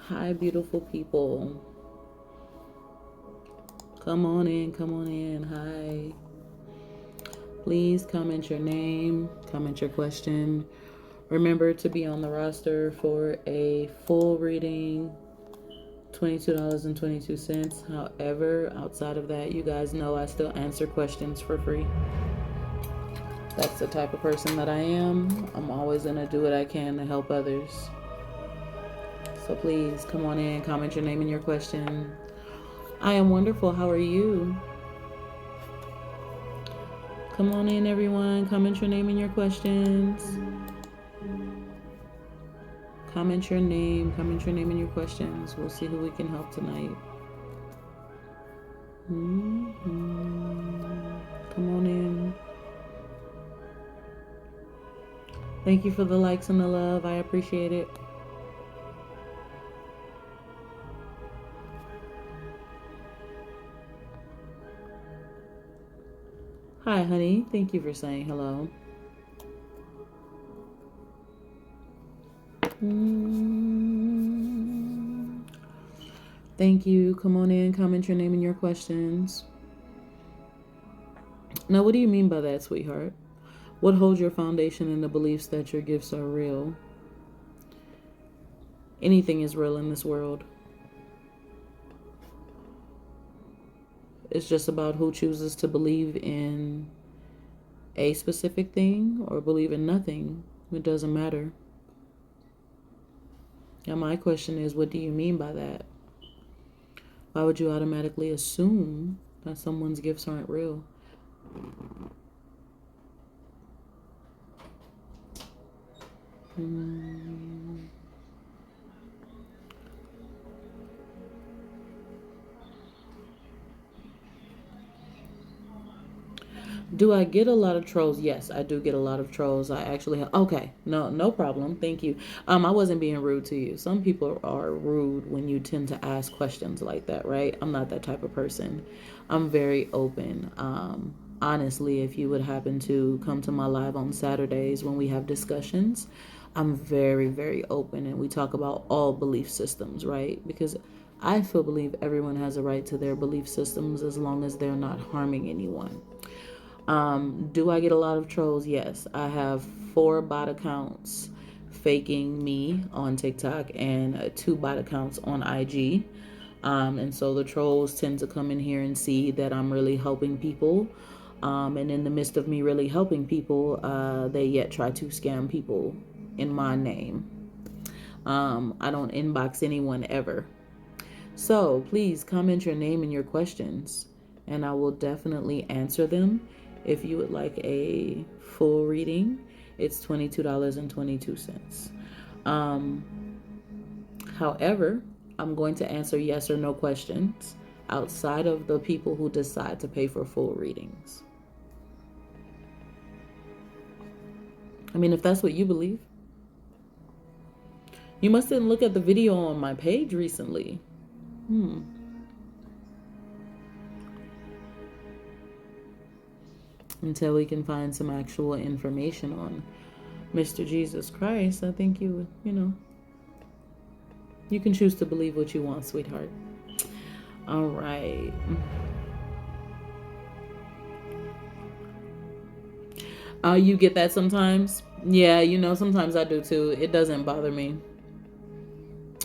Hi, beautiful people. Come on in, come on in. Hi. Please comment your name, comment your question. Remember to be on the roster for a full reading, $22.22. However, outside of that, you guys know I still answer questions for free. That's the type of person that I am. I'm always going to do what I can to help others. So please come on in, comment your name and your question. I am wonderful. How are you? Come on in, everyone. Comment your name and your questions. Comment your name and your questions. We'll see who we can help tonight. Come on in. Thank you for the likes and the love. I appreciate it. Hi, honey. Thank you for saying hello. Thank you. Come on in. Comment your name and your questions. Now, what do you mean by that, sweetheart? What holds your foundation in the beliefs that your gifts are real? Anything is real in this world. It's just about who chooses to believe in a specific thing or believe in nothing. It doesn't matter. Now, my question is, what do you mean by that? Why would you automatically assume that someone's gifts aren't real? Do I get a lot of trolls? Yes, I do get a lot of trolls. I actually have. Okay, no problem. Thank you. I wasn't being rude to you. Some people are rude when you tend to ask questions like that, right? I'm not that type of person. I'm very open. Honestly, if you would happen to come to my live on Saturdays when we have discussions, I'm very, very open and we talk about all belief systems, right? Because I believe everyone has a right to their belief systems as long as they're not harming anyone. Do I get a lot of trolls? Yes. I have 4 bot accounts faking me on TikTok and 2 bot accounts on IG. And so the trolls tend to come in here and see that I'm really helping people. And in the midst of me really helping people, they yet try to scam people in my name. I don't inbox anyone ever. So please comment your name and your questions, and I will definitely answer them. If you would like a full reading, it's $22.22. However, I'm going to answer yes or no questions outside of the people who decide to pay for full readings. I mean, if that's what you believe. You must didn't look at the video on my page recently. Until we can find some actual information on Mr. Jesus Christ, I think you can choose to believe what you want, sweetheart. All right. You get that sometimes? Yeah, sometimes I do too. It doesn't bother me.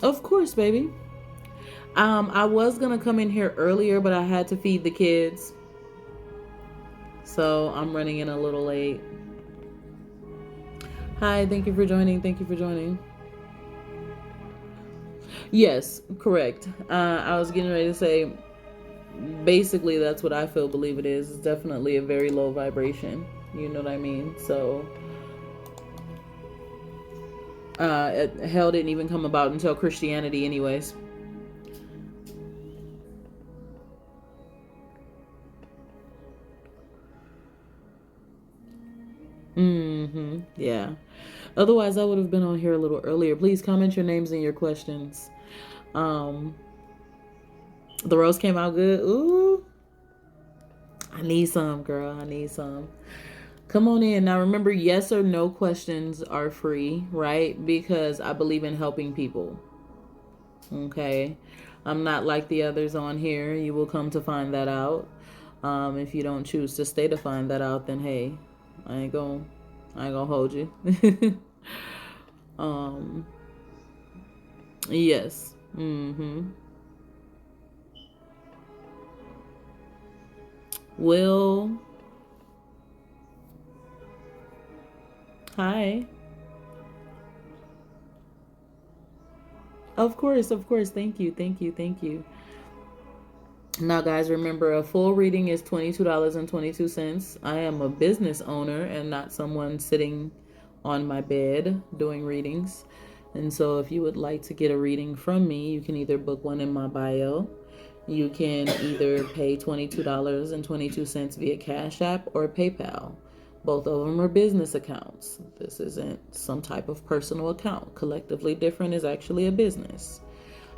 Of course, baby. I was gonna come in here earlier, but I had to feed the kids. So I'm running in a little late. Hi, thank you for joining. Thank you for joining. Yes, correct. I was getting ready to say, basically, that's what I believe it is. It's definitely a very low vibration. You know what I mean? So, hell didn't even come about until Christianity, anyways. Yeah. Otherwise, I would have been on here a little earlier. Please comment your names and your questions. The rose came out good. Ooh. I need some, girl. I need some. Come on in. Now, remember, yes or no questions are free, right? Because I believe in helping people. Okay. I'm not like the others on here. You will come to find that out. If you don't choose to stay to find that out, then hey, I ain't gonna hold you. um, yes. Will, hi. Of course, of course. Thank you, thank you, thank you. Now, guys, remember a full reading is $22.22. I am a business owner and not someone sitting on my bed doing readings. And so, if you would like to get a reading from me, you can either book one in my bio. You can either pay $22.22 via Cash App or PayPal. Both of them are business accounts. This isn't some type of personal account. Collectively Different is actually a business.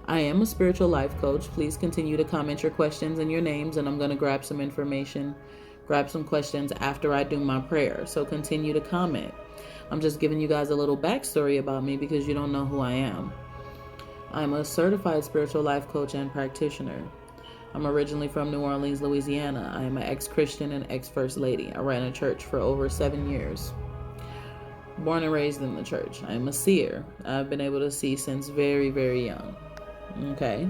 I am a spiritual life coach. Please continue to comment your questions and your names, and I'm going to grab some information, grab some questions after I do my prayer. So continue to comment. I'm just giving you guys a little backstory about me because you don't know who I am. I'm a certified spiritual life coach and practitioner. I'm originally from New Orleans, Louisiana. I am an ex-Christian and ex-First Lady. I ran a church for over 7 years. Born and raised in the church. I am a seer. I've been able to see since very, very young. Okay.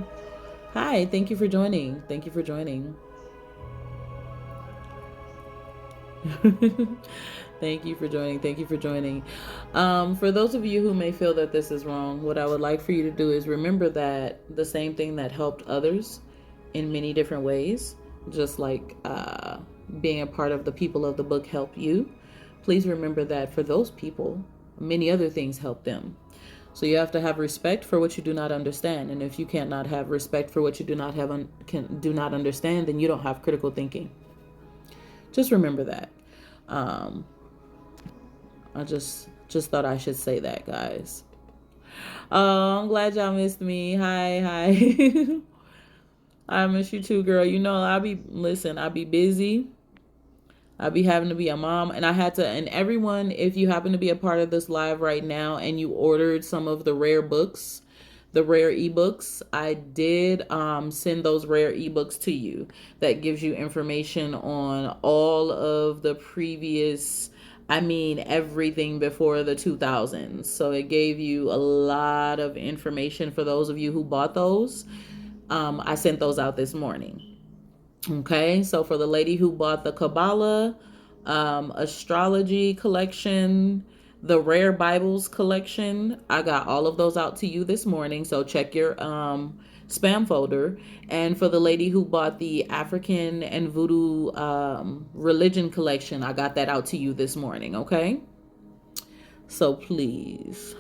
Hi, thank you for joining. Thank you for joining. Thank you for joining. Thank you for joining. For those of you who may feel that this is wrong, what I would like for you to do is remember that the same thing that helped others in many different ways, just like being a part of the people of the book help you, please remember that for those people, many other things help them. So you have to have respect for what you do not understand. And if you cannot have respect for what you do not understand, then you don't have critical thinking. Just remember that. I just thought I should say that, guys. Oh, I'm glad y'all missed me. Hi. I miss you too, girl. You know, I'll be busy. I'll be having to be a mom, and everyone, if you happen to be a part of this live right now and you ordered some of the rare books, the rare ebooks, I did send those rare ebooks to you. That gives you information on all of the previous, everything before the 2000s. So it gave you a lot of information for those of you who bought those. I sent those out this morning. Okay, so for the lady who bought the Kabbalah, astrology collection, the Rare Bibles collection, I got all of those out to you this morning. So check your spam folder. And for the lady who bought the African and Voodoo religion collection, I got that out to you this morning. Okay, so please,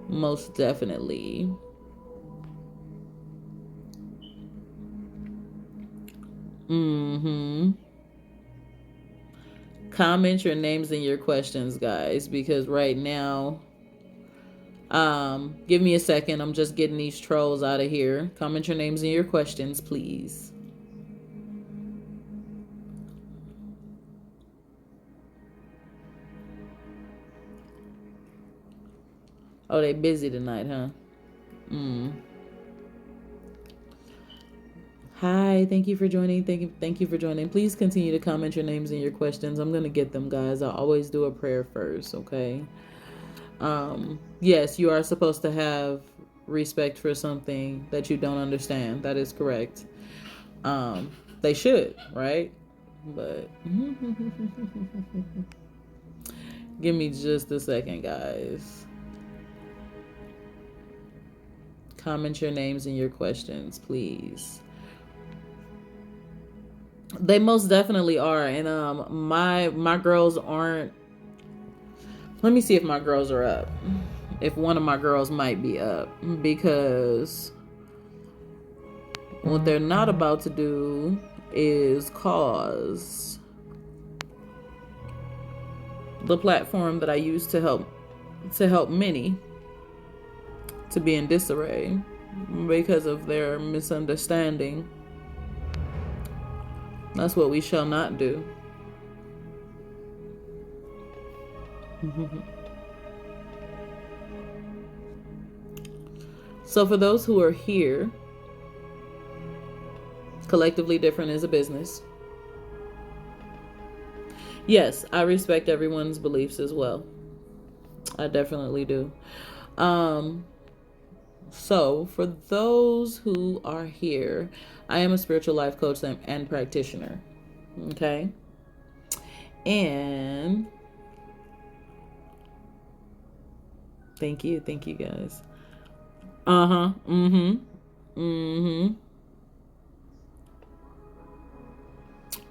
most definitely. Comment your names and your questions, guys, because right now, give me a second. I'm just getting these trolls out of here. Comment your names and your questions, please. Oh, they busy tonight, huh? Hi, thank you for joining. Thank you for joining. Please continue to comment your names and your questions. I'm gonna get them, guys. I always do a prayer first, okay? Yes, you are supposed to have respect for something that you don't understand. That is correct. They should, right? But give me just a second, guys. Comment your names and your questions, please. They most definitely are. And my girls aren't. Let me see if my girls are up. If one of my girls might be up, because what they're not about to do is cause the platform that I use to help many to be in disarray because of their misunderstanding. That's what we shall not do. So for those who are here, collectively different is a business. Yes, I respect everyone's beliefs as well. I definitely do. So for those who are here, I am a spiritual life coach and practitioner. Okay. And thank you guys. Uh-huh.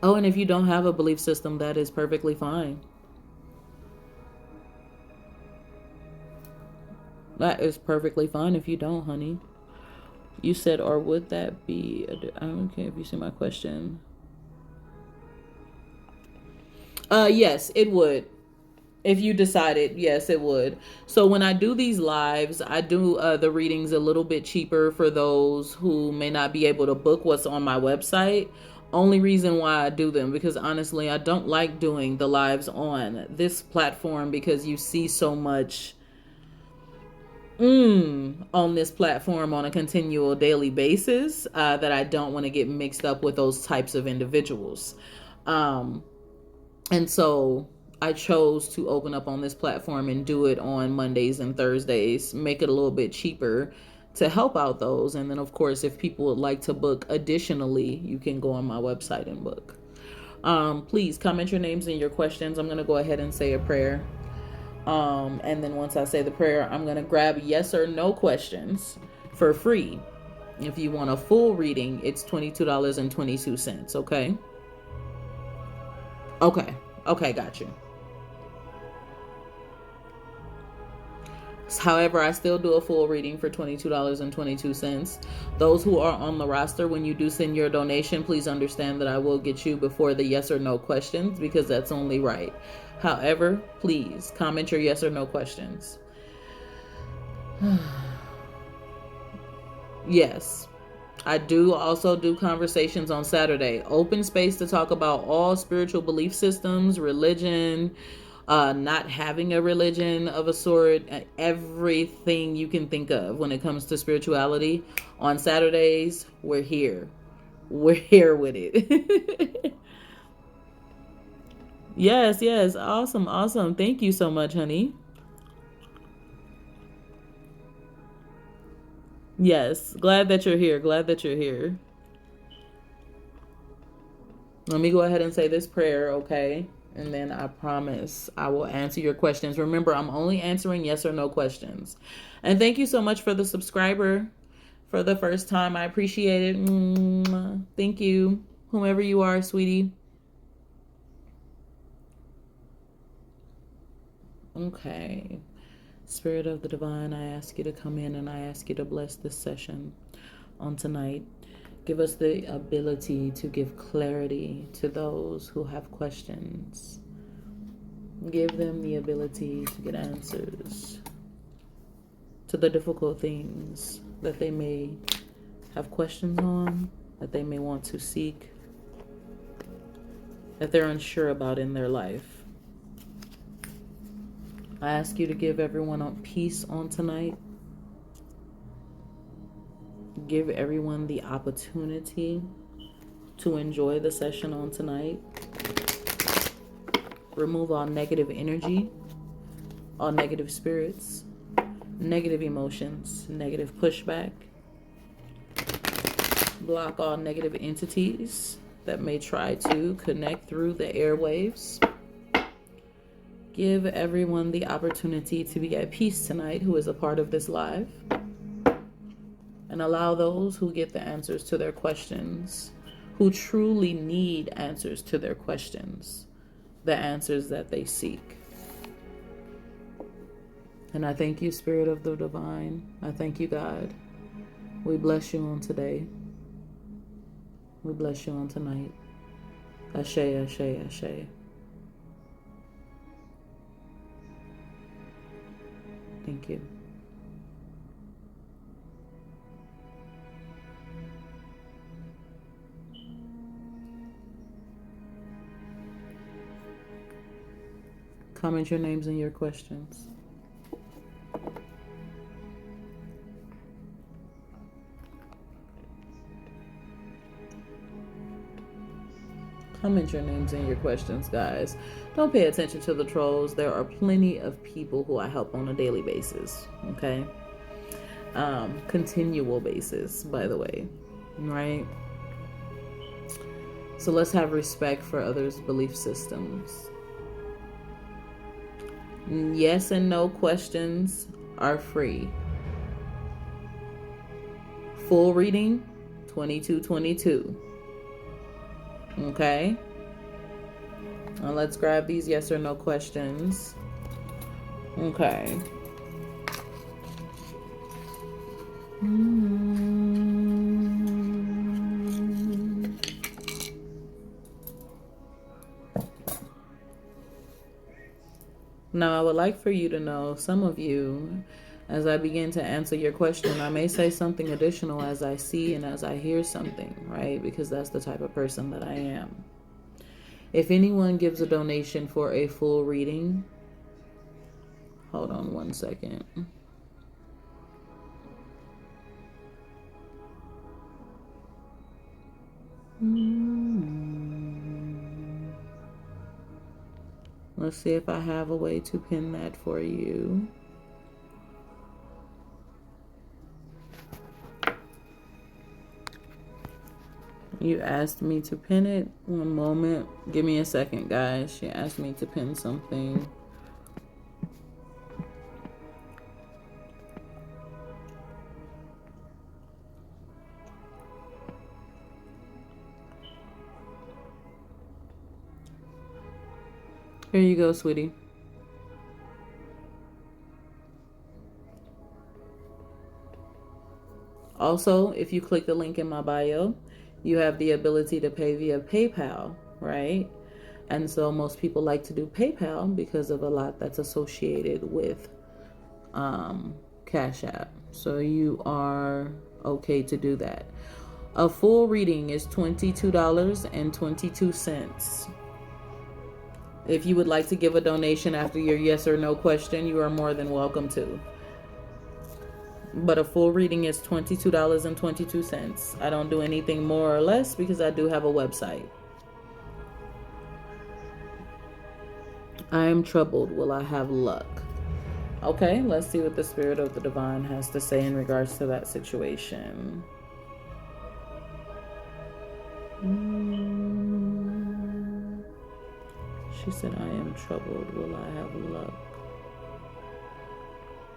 Oh, and if you don't have a belief system, that is perfectly fine. That is perfectly fine if you don't, honey. You said, or would that be I don't care if you see my question. Yes, it would. If you decided, yes, it would. So when I do these lives, I do the readings a little bit cheaper for those who may not be able to book what's on my website. Only reason why I do them, because honestly, I don't like doing the lives on this platform because you see so much on this platform on a continual daily basis that I don't want to get mixed up with those types of individuals. And so I chose to open up on this platform and do it on Mondays and Thursdays, make it a little bit cheaper to help out those. And then, of course, if people would like to book additionally, you can go on my website and book. Please comment your names and your questions. I'm going to go ahead and say a prayer. And then once I say the prayer, I'm going to grab yes or no questions for free. If you want a full reading, it's $22.22. Okay. Okay, got you. However, I still do a full reading for $22.22. Those who are on the roster, when you do send your donation, please understand that I will get you before the yes or no questions because that's only right. However, please comment your yes or no questions. Yes. I do also do conversations on Saturday. Open space to talk about all spiritual belief systems, religion, not having a religion of a sort, everything you can think of when it comes to spirituality. On Saturdays, we're here. We're here with it. Yes. Awesome. Thank you so much, honey. Yes. Glad that you're here. Let me go ahead and say this prayer, okay? And then I promise I will answer your questions. Remember, I'm only answering yes or no questions. And thank you so much for the subscriber for the first time. I appreciate it. Thank you, whomever you are, sweetie. Okay. Spirit of the Divine, I ask you to come in and I ask you to bless this session on tonight. Give us the ability to give clarity to those who have questions. Give them the ability to get answers to the difficult things that they may have questions on, that they may want to seek, that they're unsure about in their life. I ask you to give everyone peace on tonight. Give everyone the opportunity to enjoy the session on tonight. Remove all negative energy, all negative spirits, negative emotions, negative pushback. Block all negative entities that may try to connect through the airwaves. Give everyone the opportunity to be at peace tonight who is a part of this live. And allow those who get the answers to their questions, who truly need answers to their questions, the answers that they seek. And I thank you, Spirit of the Divine. I thank you, God. We bless you on today. We bless you on tonight. Ashe, ashe, ashe. Thank you. Comment your names and your questions. Comment your names and your questions, guys. Don't pay attention to the trolls. There are plenty of people who I help on a daily basis, okay? Continual basis, by the way, right? So let's have respect for others' belief systems. Yes and no questions are free. Full reading, $22.22. Okay? Now let's grab these yes or no questions. Okay. Now, I would like for you to know, some of you, as I begin to answer your question, I may say something additional as I see and as I hear something, right? Because that's the type of person that I am. If anyone gives a donation for a full reading, hold on one second. Let's see if I have a way to pin that for you. You asked me to pin it. One moment. Give me a second, guys. She asked me to pin something. Here you go, sweetie. Also, if you click the link in my bio, you have the ability to pay via PayPal, right? And so most people like to do PayPal because of a lot that's associated with Cash App. So you are okay to do that. A full reading is $22.22. If you would like to give a donation after your yes or no question, you are more than welcome to. But a full reading is $22.22. I don't do anything more or less because I do have a website. I am troubled. Will I have luck? Okay, let's see what the Spirit of the Divine has to say in regards to that situation. She said, I am troubled. Will I have luck?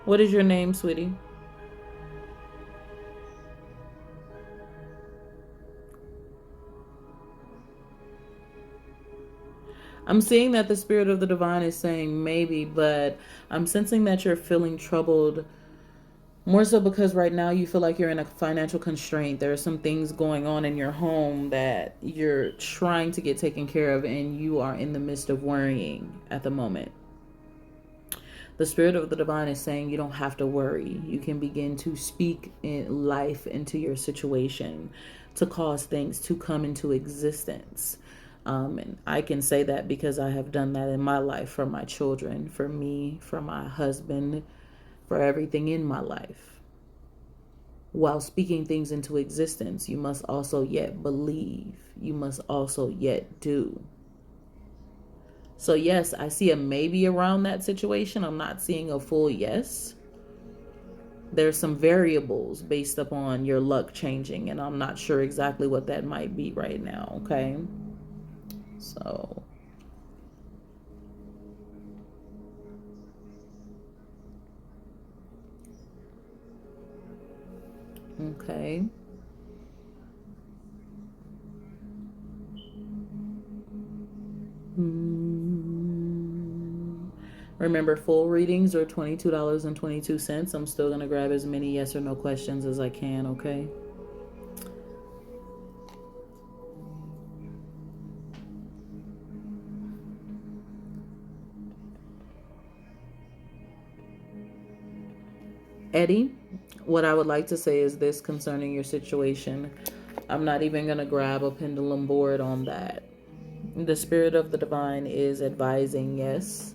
What is your name, sweetie? I'm seeing that the Spirit of the Divine is saying maybe, but I'm sensing that you're feeling troubled more so because right now you feel like you're in a financial constraint. There are some things going on in your home that you're trying to get taken care of, and you are in the midst of worrying at the moment. The Spirit of the Divine is saying you don't have to worry. You can begin to speak in life into your situation to cause things to come into existence. And I can say that because I have done that in my life for my children, for me, for my husband, for everything in my life. While speaking things into existence, you must also yet believe. You must also yet do. So yes, I see a maybe around that situation. I'm not seeing a full yes. There's some variables based upon your luck changing, and I'm not sure exactly what that might be right now, okay? So okay. Remember, full readings are $22.22. I'm still going to grab as many yes or no questions as I can, okay? Eddie, what I would like to say is this concerning your situation. I'm not even going to grab a pendulum board on that. The Spirit of the Divine is advising, yes,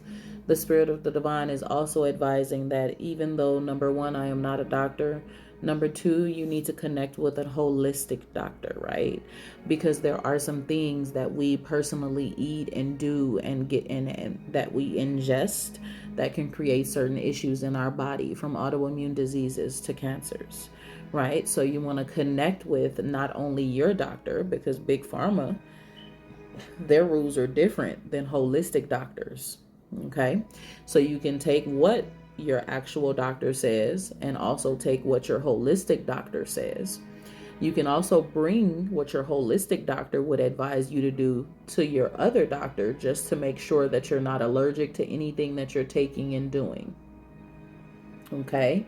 The Spirit of the Divine is also advising that even though, number one, I am not a doctor, number two, you need to connect with a holistic doctor, right? Because there are some things that we personally eat and do and get in and that we ingest that can create certain issues in our body, from autoimmune diseases to cancers, right? So you want to connect with not only your doctor, because Big Pharma, their rules are different than holistic doctors. Okay. So you can take what your actual doctor says and also take what your holistic doctor says. You can also bring what your holistic doctor would advise you to do to your other doctor, just to make sure that you're not allergic to anything that you're taking and doing. Okay.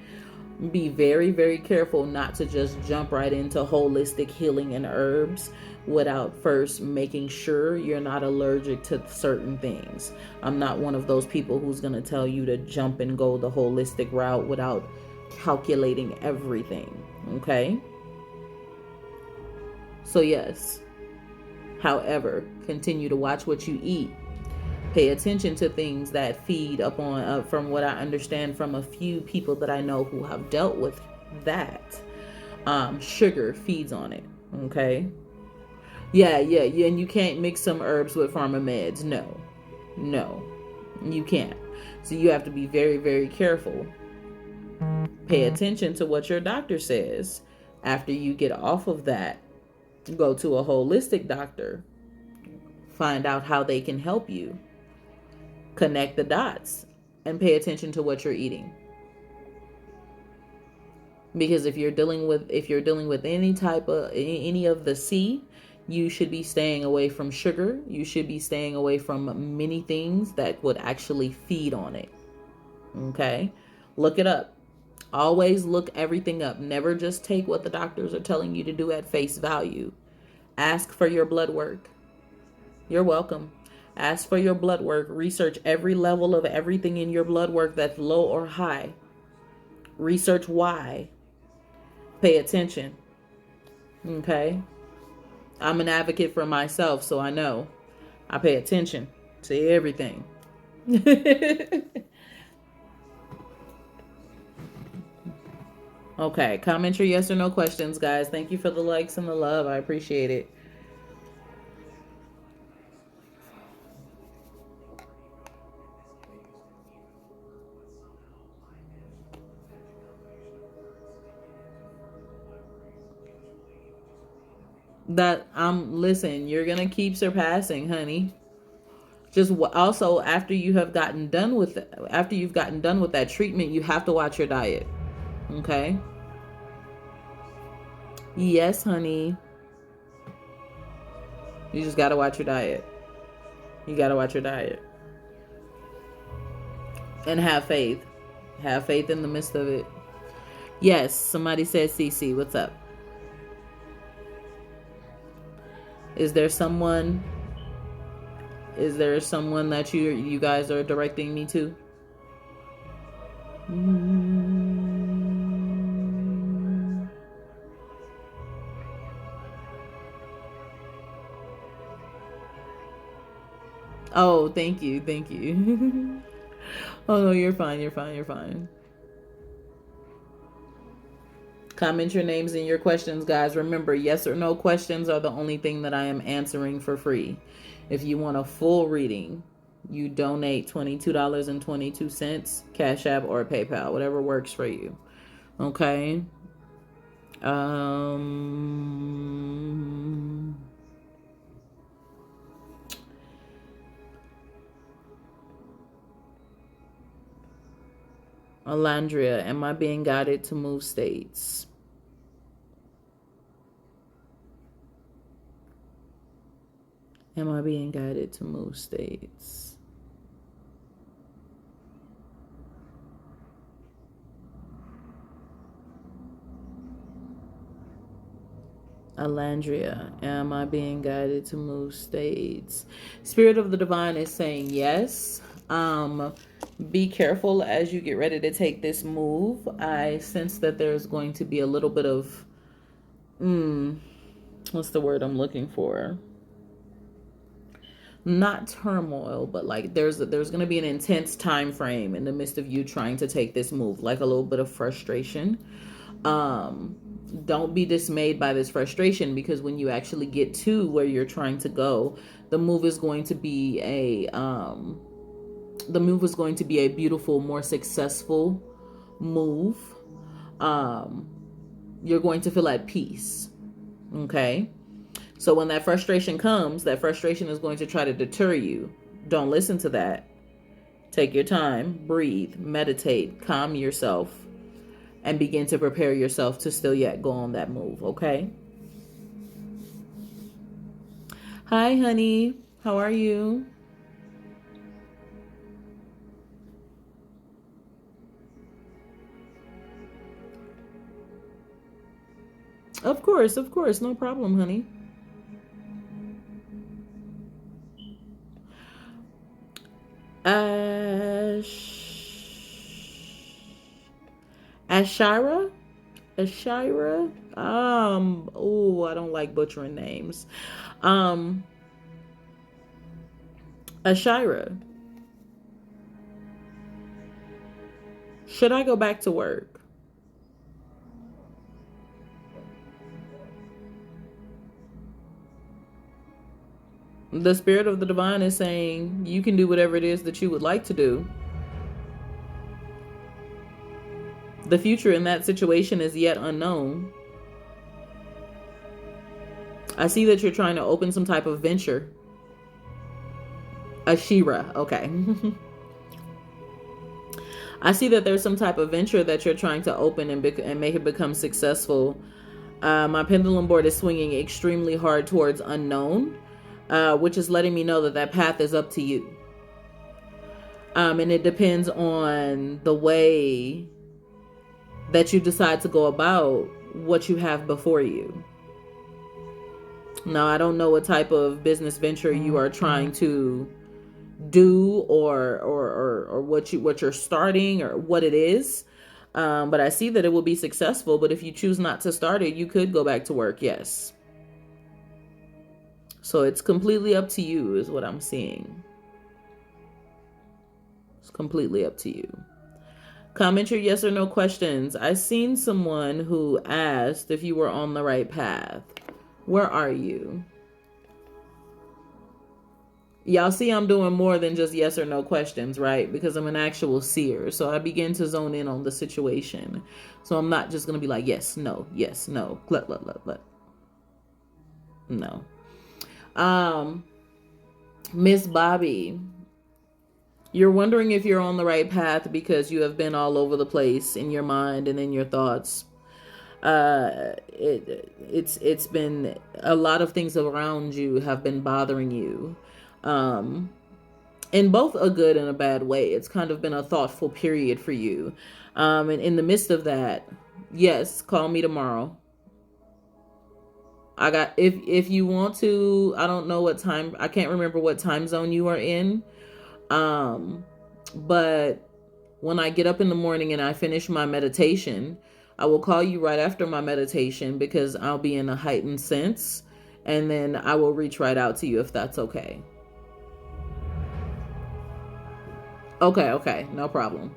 Be very, very careful not to just jump right into holistic healing and herbs without first making sure you're not allergic to certain things. I'm not one of those people who's going to tell you to jump and go the holistic route without calculating everything. Okay? So, yes. However, continue to watch what you eat. Pay attention to things that feed upon, from what I understand from a few people that I know who have dealt with that. Sugar feeds on it. Okay. Yeah. And you can't mix some herbs with pharma meds. No, you can't. So you have to be very, very careful. Pay attention to what your doctor says. After you get off of that, go to a holistic doctor. Find out how they can help you. Connect the dots and pay attention to what you're eating. Because if you're dealing with any of the C, you should be staying away from sugar. You should be staying away from many things that would actually feed on it. Okay? Look it up. Always look everything up. Never just take what the doctors are telling you to do at face value. Ask for your blood work. You're welcome. Ask for your blood work. Research every level of everything in your blood work that's low or high. Research why. Pay attention. Okay? I'm an advocate for myself, so I know. I pay attention to everything. Okay, comment your yes or no questions, guys. Thank you for the likes and the love. I appreciate it. Listen, you're gonna keep surpassing, honey. Just also, after you've gotten done with that treatment, you have to watch your diet. Okay? Yes, honey. You just gotta watch your diet. You gotta watch your diet. And have faith. Have faith in the midst of it. Yes, somebody said CC. What's up? Is there someone that you guys are directing me to? Oh, thank you. Oh no, you're fine. Comment your names and your questions, guys. Remember, yes or no questions are the only thing that I am answering for free. If you want a full reading, you donate $22.22, Cash App or PayPal, whatever works for you. Okay. Alandria, am I being guided to move states? Am I being guided to move states? Alandria, am I being guided to move states? Spirit of the Divine is saying yes. Be careful as you get ready to take this move. I sense that there's going to be a little bit of, what's the word I'm looking for? not turmoil, but like there's going to be an intense time frame in the midst of you trying to take this move, like a little bit of frustration. um don't be dismayed by this frustration, because when you actually get to where you're trying to go, the move is going to be a beautiful, more successful move. um you're going to feel at peace. Okay, so when that frustration comes, that frustration is going to try to deter you. Don't listen to that. Take your time, breathe, meditate, calm yourself, and begin to prepare yourself to still yet go on that move. Okay. Hi, honey. How are you? Of course, of course. No problem, honey. Ashira? Ashira? Oh, I don't like butchering names. Um, Ashira, should I go back to work? The spirit of the divine is saying you can do whatever it is that you would like to do. The future in that situation is yet unknown. I see that you're trying to open some type of venture. Ashira, okay. I see that there's some type of venture that you're trying to open and make it become successful. My pendulum board is swinging extremely hard towards unknown, which is letting me know that that path is up to you. And it depends on the way that you decide to go about what you have before you. Now, I don't know what type of business venture you are trying to do, or what you're starting, or what it is. But I see that it will be successful. But if you choose not to start it, you could go back to work. Yes. So it's completely up to you, is what I'm seeing. It's completely up to you. Comment your yes or no questions. I seen someone who asked if you were on the right path. Where are you? Y'all see I'm doing more than just yes or no questions, right? Because I'm an actual seer. So I begin to zone in on the situation. So I'm not just going to be like, yes, no, no. Miss Bobby, you're wondering if you're on the right path because you have been all over the place in your mind and in your thoughts. It's been a lot of things around you have been bothering you, in both a good and a bad way. It's kind of been a thoughtful period for you, and in the midst of that, yes, call me tomorrow. I got, if you want to. I don't know what time, I can't remember what time zone you are in, but when I get up in the morning and I finish my meditation, I will call you right after my meditation, because I'll be in a heightened sense, and then I will reach right out to you if that's okay. Okay, no problem.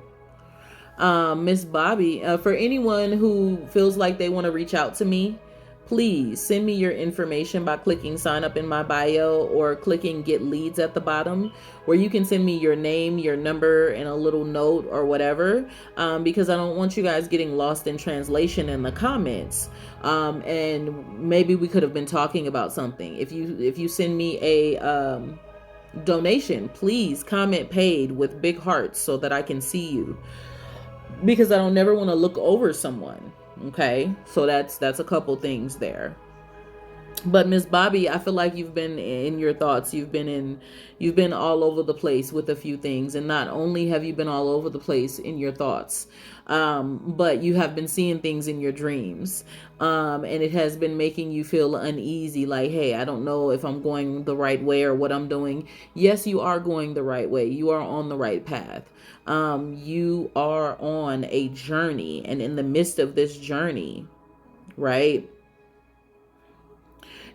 Miss Bobby, for anyone who feels like they want to reach out to me, please send me your information by clicking sign up in my bio, or clicking get leads at the bottom, where you can send me your name, your number, and a little note or whatever, because I don't want you guys getting lost in translation in the comments, and maybe we could have been talking about something. If you send me a donation, please comment paid with big hearts so that I can see you, because I don't never want to look over someone. Okay, so that's a couple things there. But Miss Bobby, I feel like you've been in your thoughts. You've been all over the place with a few things, and not only have you been all over the place in your thoughts, but you have been seeing things in your dreams, and it has been making you feel uneasy. Like, hey, I don't know if I'm going the right way or what I'm doing. Yes, you are going the right way. You are on the right path. You are on a journey, and in the midst of this journey, right,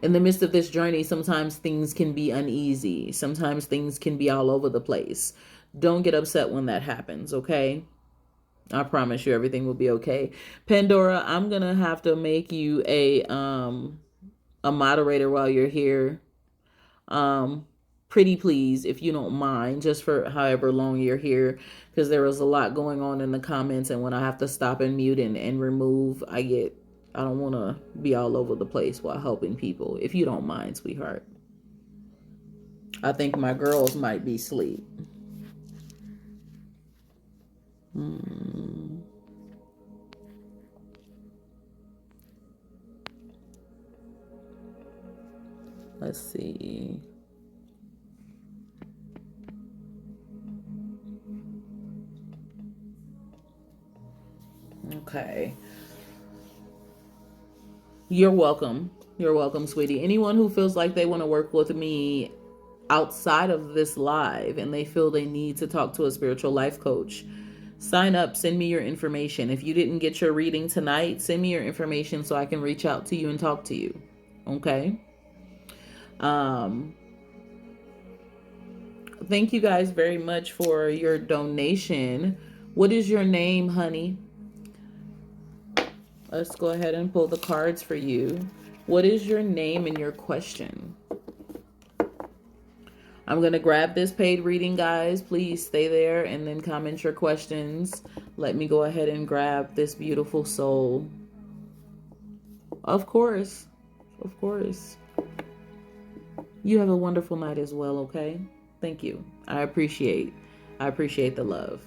In the midst of this journey, sometimes things can be uneasy. Sometimes things can be all over the place. Don't get upset when that happens, okay? I promise you everything will be okay. Pandora, I'm going to have to make you a moderator while you're here. Pretty please, if you don't mind, just for however long you're here, because there was a lot going on in the comments, and when I have to stop and mute and remove, I don't want to be all over the place while helping people. If you don't mind, sweetheart. I think my girls might be asleep. Let's see. Okay. You're welcome. You're welcome, sweetie. Anyone who feels like they want to work with me outside of this live and they feel they need to talk to a spiritual life coach, sign up, send me your information. If you didn't get your reading tonight, send me your information so I can reach out to you and talk to you. Okay? Thank you guys very much for your donation. What is your name, honey? Let's go ahead and pull the cards for you. What is your name and your question? I'm going to grab this paid reading, guys. Please stay there and then comment your questions. Let me go ahead and grab this beautiful soul. Of course. Of course. You have a wonderful night as well, okay? Thank you. I appreciate the love.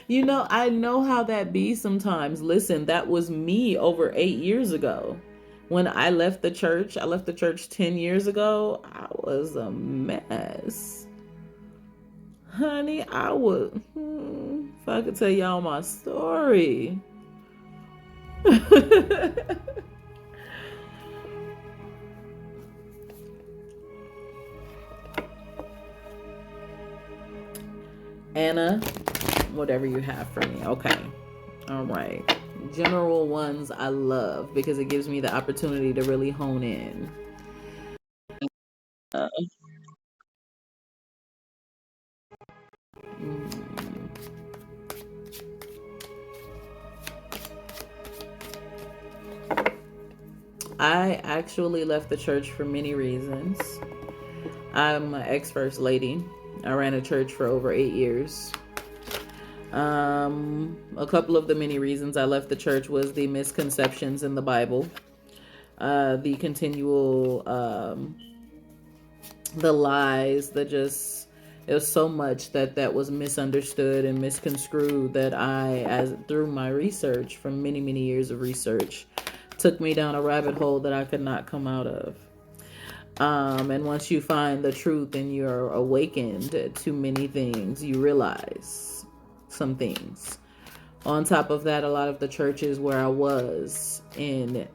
You know, I know how that be sometimes. Listen, that was me over 8 years ago. When I left the church 10 years ago. I was a mess. Honey, I would, if I could tell y'all my story. Anna, whatever you have for me. Okay. All right. General ones I love because it gives me the opportunity to really hone in. I actually left the church for many reasons. I'm an ex-first lady. I ran a church for over 8 years. A couple of the many reasons I left the church was the misconceptions in the Bible, the continual, the lies, it was so much that was misunderstood and misconstrued that through my research, from many, many years of research, took me down a rabbit hole that I could not come out of. And once you find the truth and you're awakened to many things, you realize some things. On top of that, a lot of the churches where I was in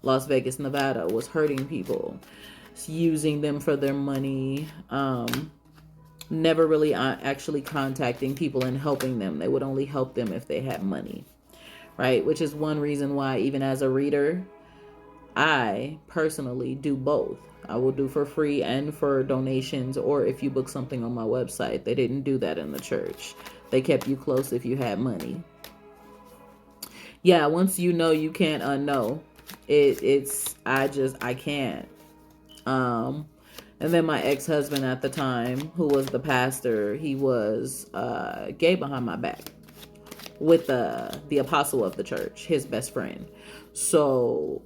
Las Vegas, Nevada, was hurting people, using them for their money, never really actually contacting people and helping them. They would only help them if they had money, right? Which is one reason why, even as a reader, I personally do both. I will do for free and for donations, or if you book something on my website. They didn't do that in the church. They kept you close if you had money. Yeah, once you know, you can't unknow. I can't. And then my ex-husband at the time, who was the pastor, he was gay behind my back with the apostle of the church, his best friend. So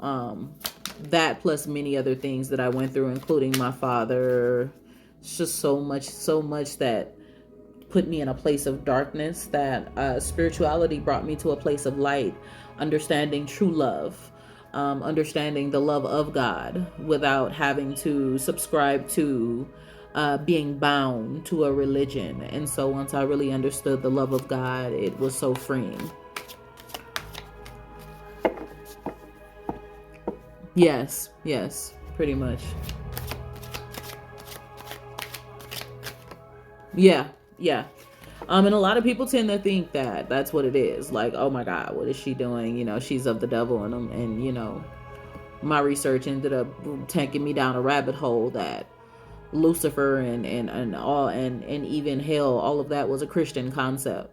that plus many other things that I went through, including my father, it's just so much that put me in a place of darkness, that spirituality brought me to a place of light, understanding true love, understanding the love of God without having to subscribe to being bound to a religion. And so once I really understood the love of God, it was so freeing. Yes, pretty much. Yeah. And a lot of people tend to think that that's what it is. Like, oh my God, what is she doing? You know, she's of the devil. And you know, my research ended up taking me down a rabbit hole that Lucifer and even hell, all of that was a Christian concept.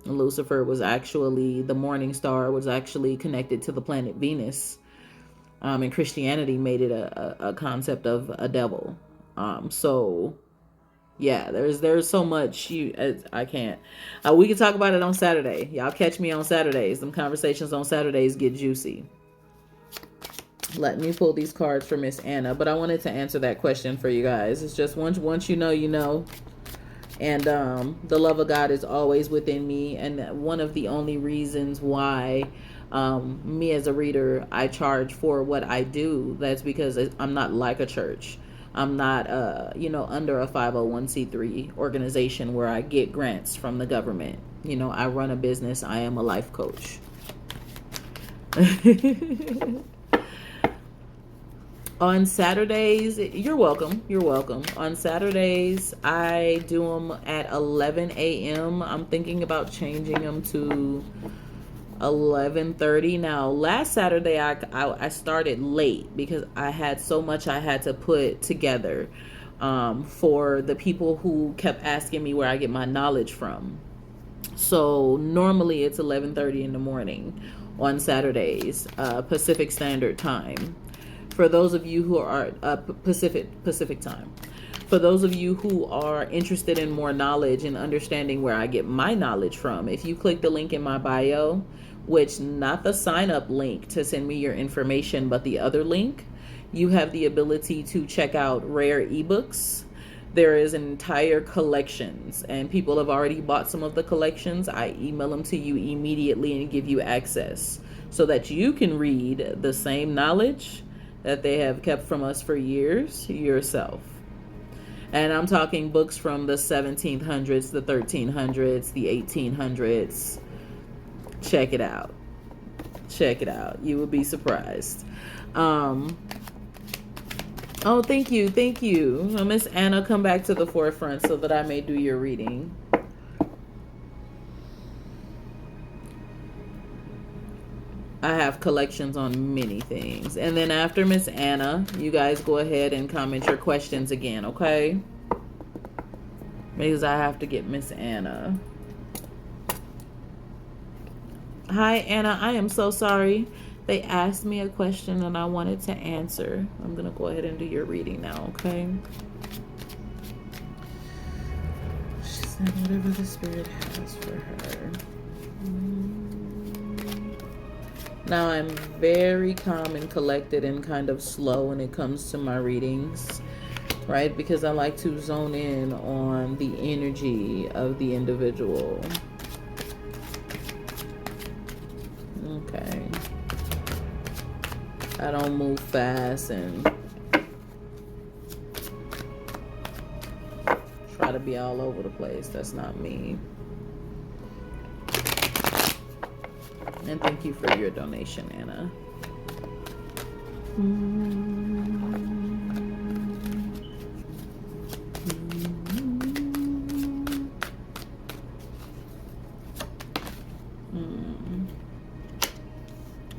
Lucifer was actually the morning star, was actually connected to the planet Venus. And Christianity made it a concept of a devil. So yeah, there's so much I can't. We can talk about it on Saturday. Y'all catch me on Saturdays. Them conversations on Saturdays get juicy. Let me pull these cards for Miss Anna, but I wanted to answer that question for you guys. It's just once you know, you know. And the love of God is always within me. And one of the only reasons why me as a reader, I charge for what I do, that's because I'm not like a church. I'm not, under a 501c3 organization where I get grants from the government. You know, I run a business. I am a life coach. On Saturdays, you're welcome. You're welcome. On Saturdays, I do them at 11 a.m. I'm thinking about changing them to 11:30. Now, last Saturday, I started late because I had so much I had to put together for the people who kept asking me where I get my knowledge from. So normally it's 11:30 in the morning on Saturdays, Pacific Standard Time. For those of you who are Pacific time. For those of you who are interested in more knowledge and understanding where I get my knowledge from, if you click the link in my bio, which not the sign up link to send me your information, but the other link, you have the ability to check out rare ebooks. There is entire collections, and people have already bought some of the collections. I email them to you immediately and give you access so that you can read the same knowledge that they have kept from us for years yourself. And I'm talking books from the 1700s, the 1300s, the 1800s. Check it out. Check it out. You will be surprised. Oh, thank you. Thank you. Miss Anna, come back to the forefront so that I may do your reading. I have collections on many things. And then after Miss Anna, you guys go ahead and comment your questions again, okay? Because I have to get Miss Anna. Hi, Anna. I am so sorry. They asked me a question and I wanted to answer. I'm going to go ahead and do your reading now, okay? She said whatever the Spirit has for her. Now I'm very calm and collected and kind of slow when it comes to my readings, right? Because I like to zone in on the energy of the individual. Okay. I don't move fast and try to be all over the place. That's not me. And thank you for your donation, Anna.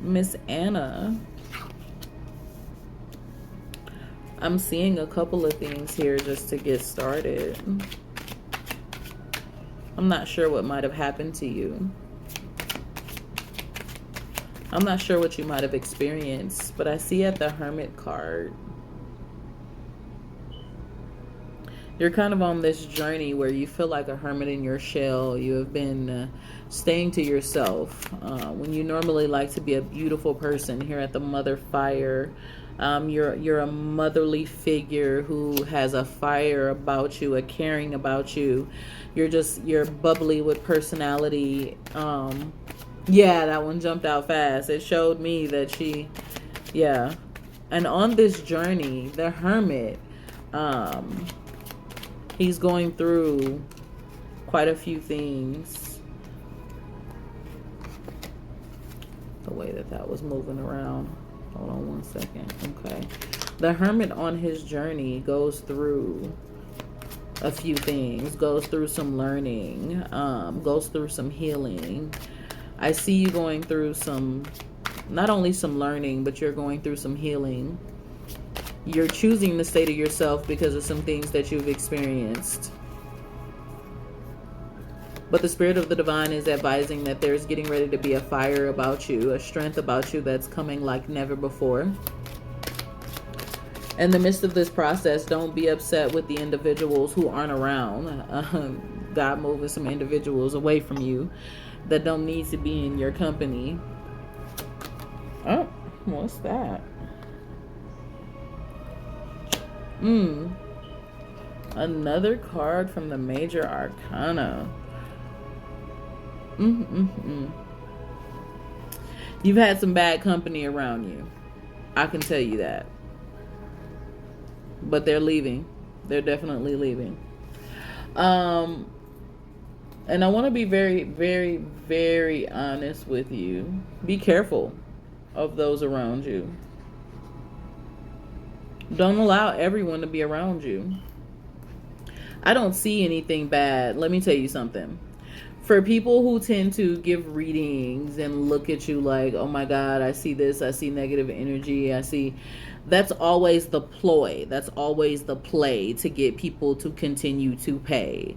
Miss Anna, I'm seeing a couple of things here just to get started. I'm not sure what might have happened to you. I'm not sure what you might have experienced, but I see at the Hermit card, you're kind of on this journey where you feel like a hermit in your shell. You have been staying to yourself. When you normally like to be a beautiful person, here at the Mother Fire, you're a motherly figure who has a fire about you, a caring about you. You're bubbly with personality. Yeah, that one jumped out fast. It showed me that yeah. And on this journey, the Hermit, he's going through quite a few things. The way that was moving around. Hold on one second. Okay. The Hermit on his journey goes through a few things, goes through some learning, goes through some healing. I see you going through some, not only some learning, but you're going through some healing. You're choosing to stay to yourself because of some things that you've experienced. But the Spirit of the Divine is advising that there's getting ready to be a fire about you, a strength about you that's coming like never before. In the midst of this process, don't be upset with the individuals who aren't around. God moving some individuals away from you that don't need to be in your company. Oh, what's that? Another card from the Major Arcana. You've had some bad company around you. I can tell you that. But they're leaving. They're definitely leaving. And I want to be very, very, very honest with you. Be careful of those around you. Don't allow everyone to be around you. I don't see anything bad. Let me tell you something. For people who tend to give readings and look at you like, oh my God, I see this, I see negative energy, that's always the ploy. That's always the play to get people to continue to pay.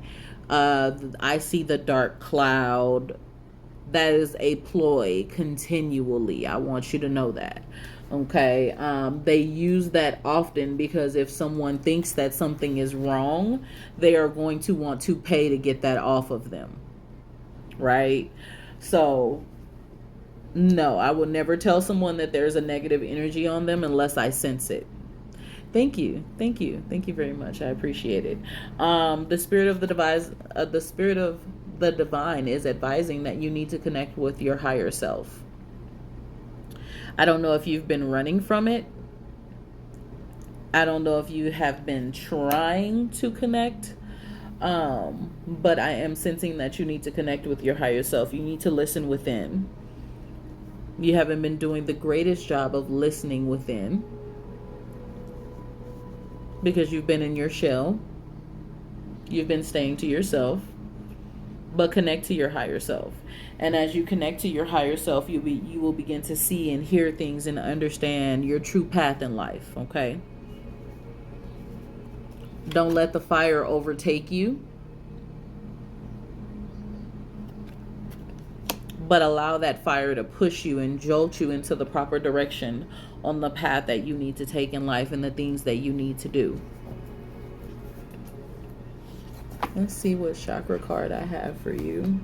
I see the dark cloud. That is a ploy continually. I want you to know that. Okay, they use that often because if someone thinks that something is wrong, they are going to want to pay to get that off of them. Right? So, no, I will never tell someone that there's a negative energy on them unless I sense it. Thank you. Thank you. Thank you very much. I appreciate it. The Spirit of the Divine is advising that you need to connect with your higher self. I don't know if you've been running from it. I don't know if you have been trying to connect. But I am sensing that you need to connect with your higher self. You need to listen within. You haven't been doing the greatest job of listening within because you've been in your shell. You've been staying to yourself. But connect to your higher self. And as you connect to your higher self, you will begin to see and hear things and understand your true path in life, okay? Don't let the fire overtake you. But allow that fire to push you and jolt you into the proper direction on the path that you need to take in life and the things that you need to do. Let's see what chakra card I have for you.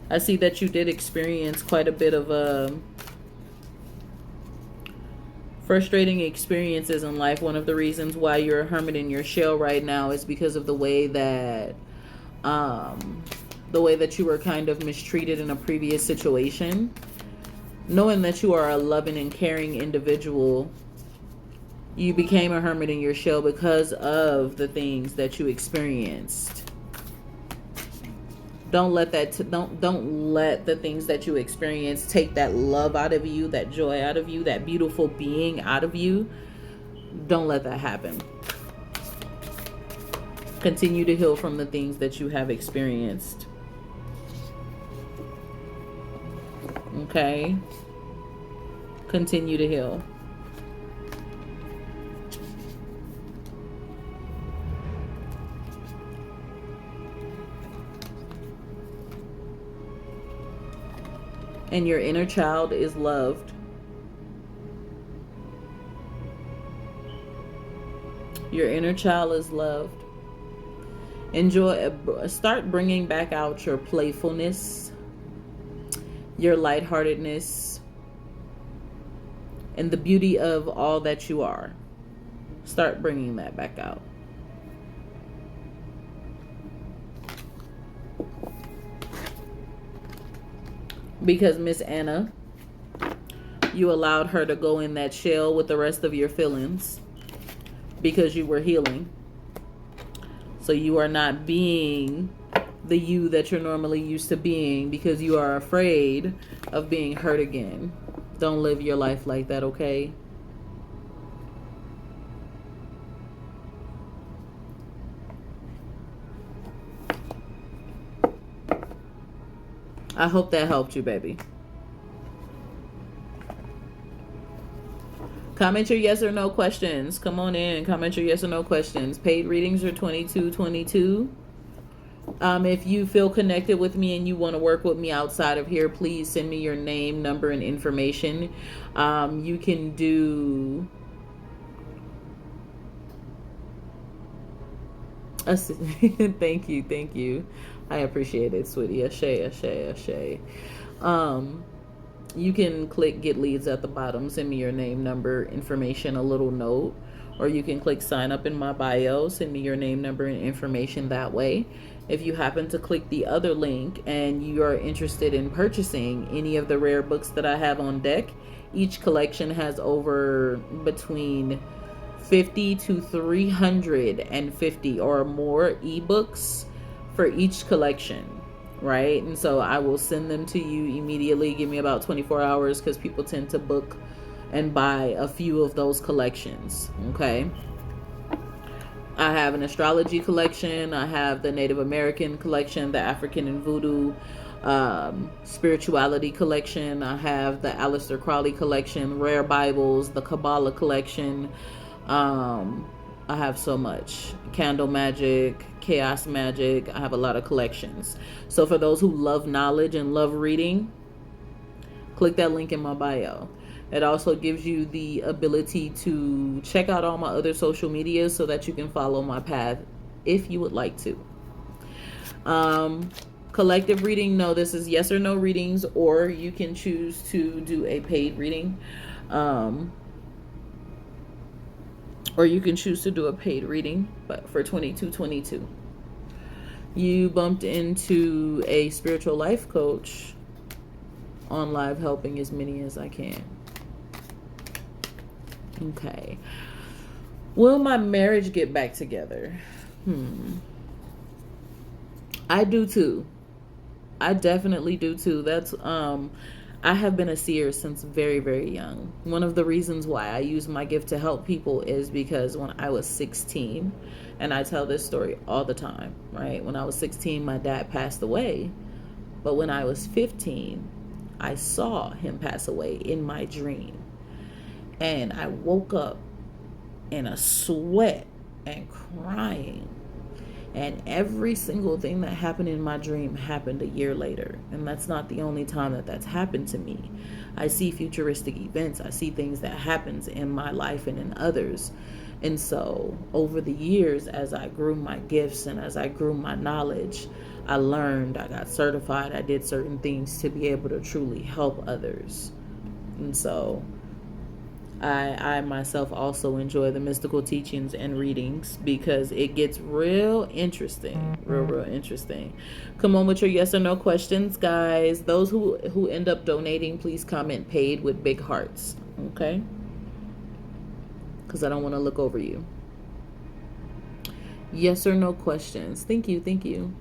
I see that you did experience quite a bit of frustrating experiences in life. One of the reasons why you're a hermit in your shell right now is because of the way that you were kind of mistreated in a previous situation. Knowing that you are a loving and caring individual, you became a hermit in your shell because of the things that you experienced. Don't let the things that you experience take that love out of you, that joy out of you, that beautiful being out of you. Don't let that happen. Continue to heal from the things that you have experienced. Okay? Continue to heal. And your inner child is loved. Your inner child is loved. Start bringing back out your playfulness, your lightheartedness, and the beauty of all that you are. Start bringing that back out. Because Miss Anna, you allowed her to go in that shell with the rest of your feelings because you were healing. So you are not being the you that you're normally used to being because you are afraid of being hurt again. Don't live your life like that, okay? I hope that helped you, baby. Comment your yes or no questions. Come on in. Comment your yes or no questions. Paid readings are $22.22. If you feel connected with me and you want to work with me outside of here, please send me your name, number, and information. You can do thank you. I appreciate it, sweetie. Ashay. You can click get leads at the bottom, send me your name, number, information, a little note, or you can click sign up in my bio, send me your name, number, and information that way. If you happen to click the other link and you are interested in purchasing any of the rare books that I have on deck, each collection has over between 50 to 350 or more ebooks for each collection, right? And so I will send them to you immediately. Give me about 24 hours because people tend to book and buy a few of those collections, okay? I have an astrology collection. I have the Native American collection, the African and Voodoo spirituality collection. I have the Aleister Crowley collection, rare Bibles, the Kabbalah collection. I have so much. Candle magic, chaos magic. I have a lot of collections. So for those who love knowledge and love reading, click that link in my bio. It also gives you the ability to check out all my other social media so that you can follow my path if you would like to. Collective reading, no, this is yes or no readings, or you can choose to do a paid reading. Or you can choose to do a paid reading, but for $22.22. You bumped into a spiritual life coach on live, helping as many as I can. Okay. Will my marriage get back together? I do too. I definitely do too. That's I have been a seer since very, very young. One of the reasons why I use my gift to help people is because when I was 16, and I tell this story all the time, right? When I was 16, my dad passed away. But when I was 15, I saw him pass away in my dream. And I woke up in a sweat and crying. And every single thing that happened in my dream happened a year later. And that's not the only time that that's happened to me. I see futuristic events. I see things that happens in my life and in others. And so over the years, as I grew my gifts and as I grew my knowledge, I learned, I got certified, I did certain things to be able to truly help others. And so I myself also enjoy the mystical teachings and readings because it gets real interesting. Real interesting. Come on with your yes or no questions, guys. Those who end up donating, please comment paid with big hearts. Okay? Because I don't want to look over you. Yes or no questions. Thank you.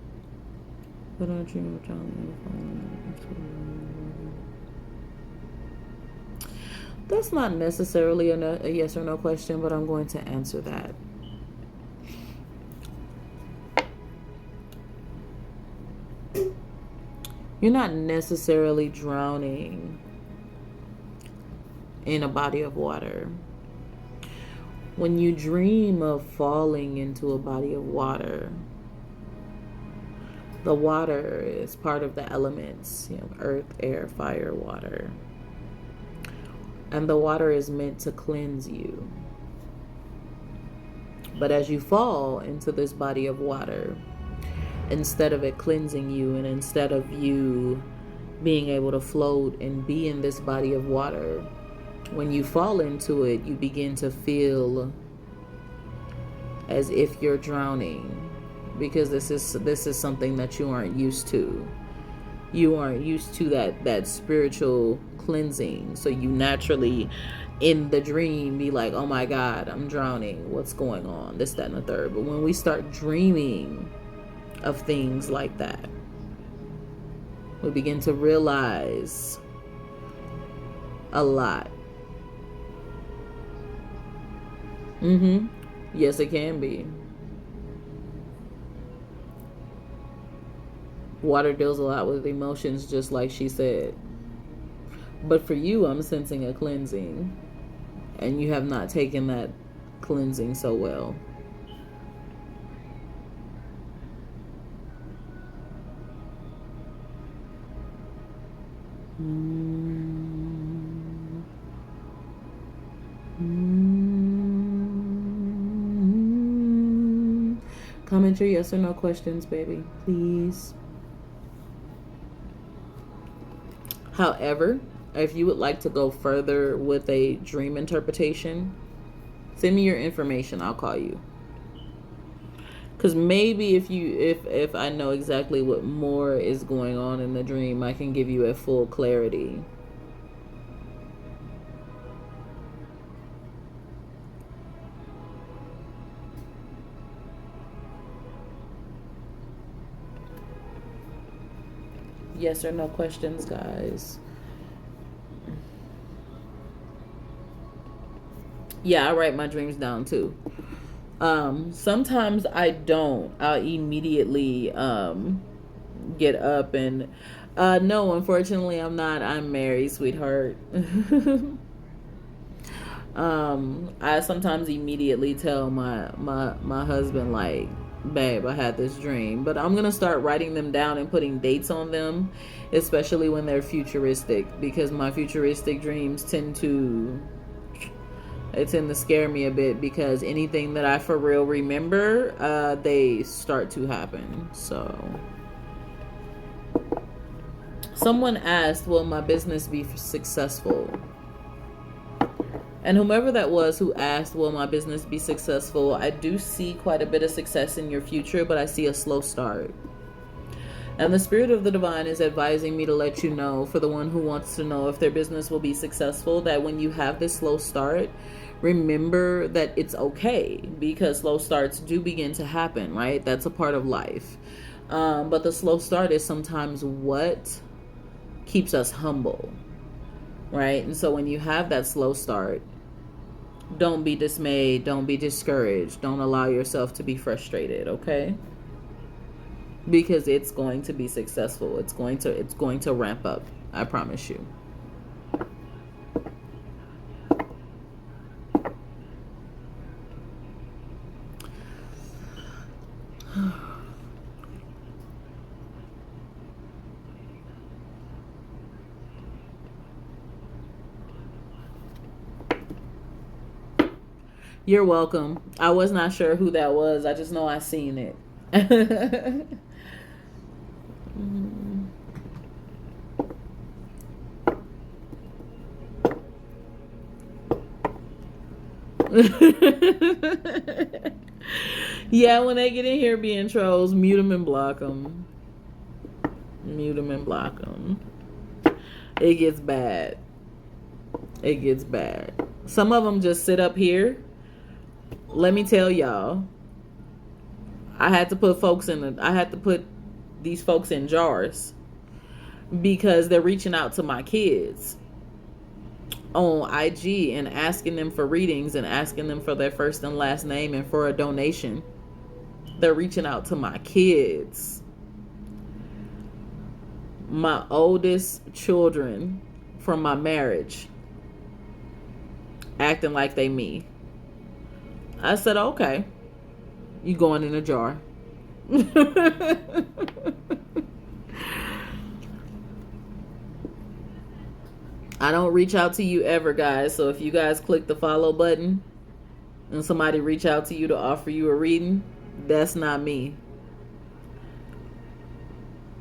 That's not necessarily a yes or no question, but I'm going to answer that. You're not necessarily drowning in a body of water. When you dream of falling into a body of water, the water is part of the elements, earth, air, fire, water. And the water is meant to cleanse you. But as you fall into this body of water, instead of it cleansing you and instead of you being able to float and be in this body of water, when you fall into it, you begin to feel as if you're drowning, because this is something that you aren't used to. You aren't used to that spiritual cleansing. So you naturally, in the dream, be like, oh my God, I'm drowning. What's going on? This, that, and the third. But when we start dreaming of things like that, we begin to realize a lot. Yes, it can be. Water deals a lot with emotions, just like she said. But for you, I'm sensing a cleansing. And you have not taken that cleansing so well. Comment your yes or no questions, baby, please. However, if you would like to go further with a dream interpretation, send me your information. I'll call you. Because maybe if I know exactly what more is going on in the dream, I can give you a full clarity. Yes or no questions, guys. Yeah, I write my dreams down too. Sometimes I don't. I'll immediately get up and no, unfortunately I'm not. I'm married, sweetheart. I sometimes immediately tell my husband, like, babe, I had this dream. But I'm gonna start writing them down and putting dates on them, especially when they're futuristic, because my futuristic dreams tend to scare me a bit, because anything that I for real remember, they start to happen. So someone asked, will my business be successful? And whomever that was who asked, will my business be successful, I do see quite a bit of success in your future, but I see a slow start. And the Spirit of the Divine is advising me to let you know, for the one who wants to know if their business will be successful, that when you have this slow start, remember that it's okay, because slow starts do begin to happen, right? That's a part of life. But the slow start is sometimes what keeps us humble, right? And so when you have that slow start, don't be dismayed, don't be discouraged, don't allow yourself to be frustrated, okay? Because it's going to be successful. It's going to ramp up. I promise you. You're welcome. I was not sure who that was. I just know I seen it. Yeah, when they get in here being trolls, mute them and block them. Mute them and block them. It gets bad. It gets bad. Some of them just sit up here. Let me tell y'all, I had to put these folks in jars, because they're reaching out to my kids on IG and asking them for readings and asking them for their first and last name and for a donation. They're reaching out to my kids, my oldest children from my marriage, acting like they me. I said, okay, you going in a jar. I don't reach out to you ever, guys. So if you guys click the follow button and somebody reach out to you to offer you a reading, that's not me.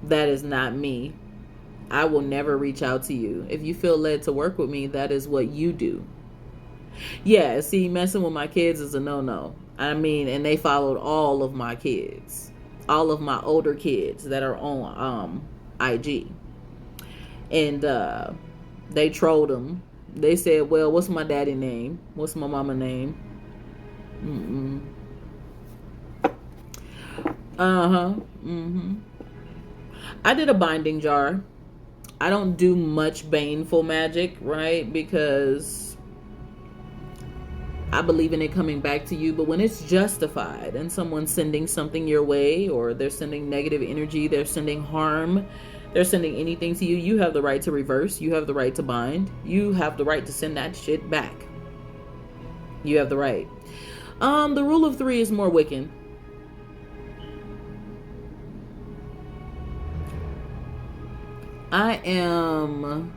That is not me. I will never reach out to you. If you feel led to work with me, that is what you do. Yeah, see, messing with my kids is a no-no. I mean, and they followed all of my kids. All of my older kids that are on IG. And they trolled them. They said, well, what's my daddy name? What's my mama name? I did a binding jar. I don't do much baneful magic, right? Because I believe in it coming back to you. But when it's justified and someone's sending something your way, or they're sending negative energy, they're sending harm, they're sending anything to you, you have the right to reverse. You have the right to bind. You have the right to send that shit back. You have the right. The rule of 3 is more Wiccan. I'm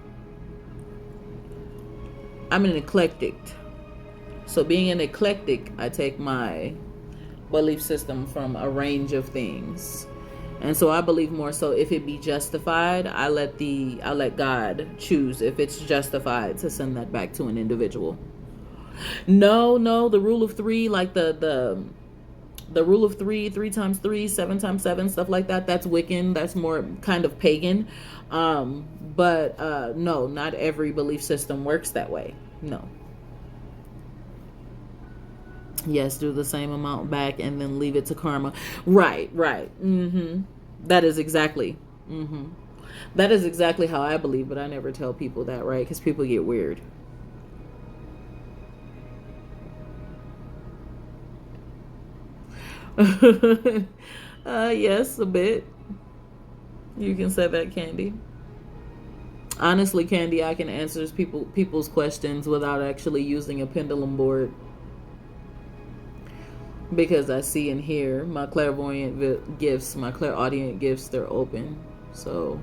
an eclectic. So being an eclectic, I take my belief system from a range of things. And so I believe more so if it be justified, I let God choose if it's justified to send that back to an individual. No, the rule of 3, like the rule of 3, 3 times 3, 7 times 7, stuff like that, that's Wiccan. That's more kind of pagan. But no, not every belief system works that way. No. Yes, do the same amount back and then leave it to karma. Right. That is exactly. That is exactly how I believe, but I never tell people that, right? Because people get weird. Yes, a bit. You can say that, Candy. Honestly, Candy, I can answer people's questions without actually using a pendulum board, because I see and hear. My clairvoyant gifts, my clairaudient gifts, they're open, so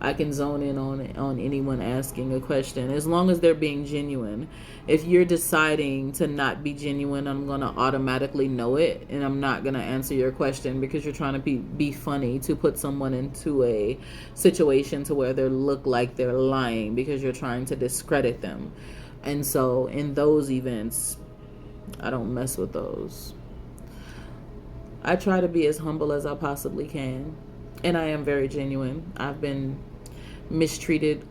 I can zone in on anyone asking a question, as long as they're being genuine. If you're deciding to not be genuine, I'm going to automatically know it, and I'm not going to answer your question because you're trying to be funny to put someone into a situation to where they look like they're lying because you're trying to discredit them. And so in those events, I don't mess with those. I try to be as humble as I possibly can, and I am very genuine. I've been mistreated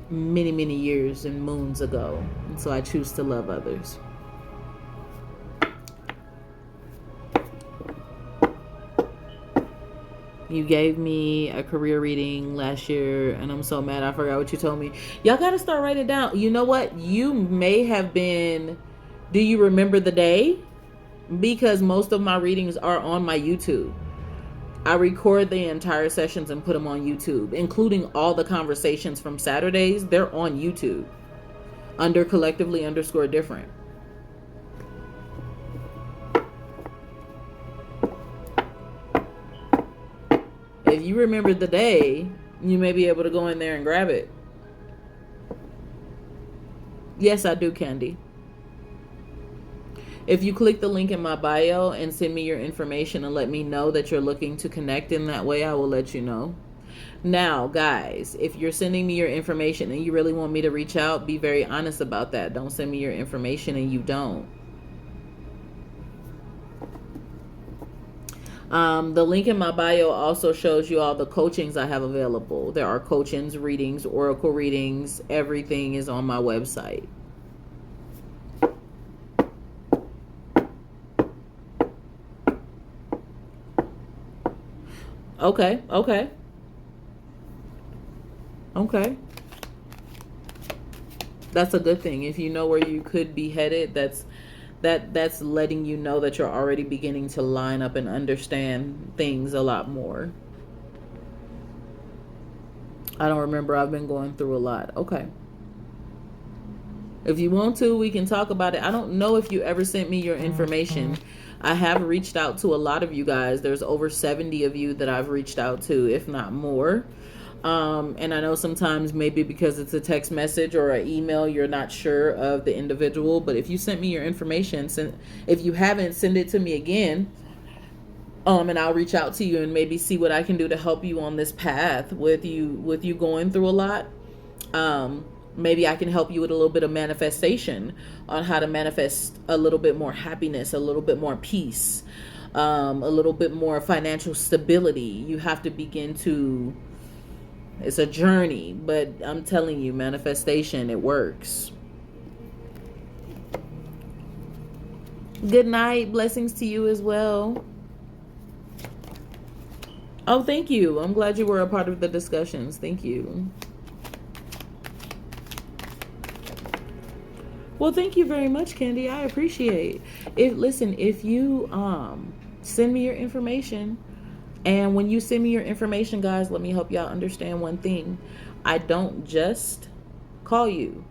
many years and moons ago, and so I choose to love others. You gave me a career reading last year, and I'm so mad I forgot what you told me. Y'all gotta start writing it down. You know what? You may have been... Do you remember the day? Because most of my readings are on my YouTube. I record the entire sessions and put them on YouTube, including all the conversations from Saturdays. They're on YouTube under collectively_different. If you remember the day, you may be able to go in there and grab it. Yes, I do, Candy. If you click the link in my bio and send me your information and let me know that you're looking to connect in that way, I will let you know. Now, guys, if you're sending me your information and you really want me to reach out, be very honest about that. Don't send me your information and you don't. The link in my bio also shows you all the coachings I have available. There are coachings, readings, oracle readings. Everything is on my website. Okay. That's a good thing. If you know where you could be headed, that's letting you know that you're already beginning to line up and understand things a lot more. I don't remember. I've been going through a lot. Okay. If you want to, we can talk about it. I don't know if you ever sent me your information. I have reached out to a lot of you guys. There's over 70 of you that I've reached out to, if not more. And I know sometimes maybe because it's a text message or an email, you're not sure of the individual. But if you sent me your information, if you haven't, send it to me again. And I'll reach out to you and maybe see what I can do to help you on this path with you going through a lot. Maybe I can help you with a little bit of manifestation on how to manifest a little bit more happiness, a little bit more peace, a little bit more financial stability. You have to begin to... It's a journey, but I'm telling you, manifestation, it works. Good night. Blessings to you as well. Oh, thank you. I'm glad you were a part of the discussions. Thank you. Well, thank you very much, Candy. I appreciate it. If you send me your information, and when you send me your information, guys, let me help y'all understand one thing. I don't just call you.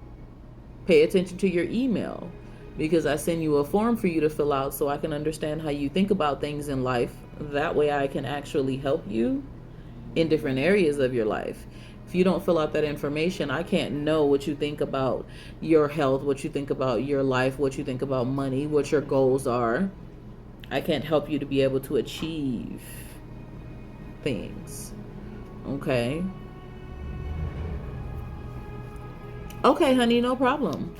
Pay attention to your email, because I send you a form for you to fill out so I can understand how you think about things in life. That way I can actually help you in different areas of your life. If you don't fill out that information, I can't know what you think about your health, what you think about your life, what you think about money, what your goals are. I can't help you to be able to achieve things. Okay? Okay, honey, no problem.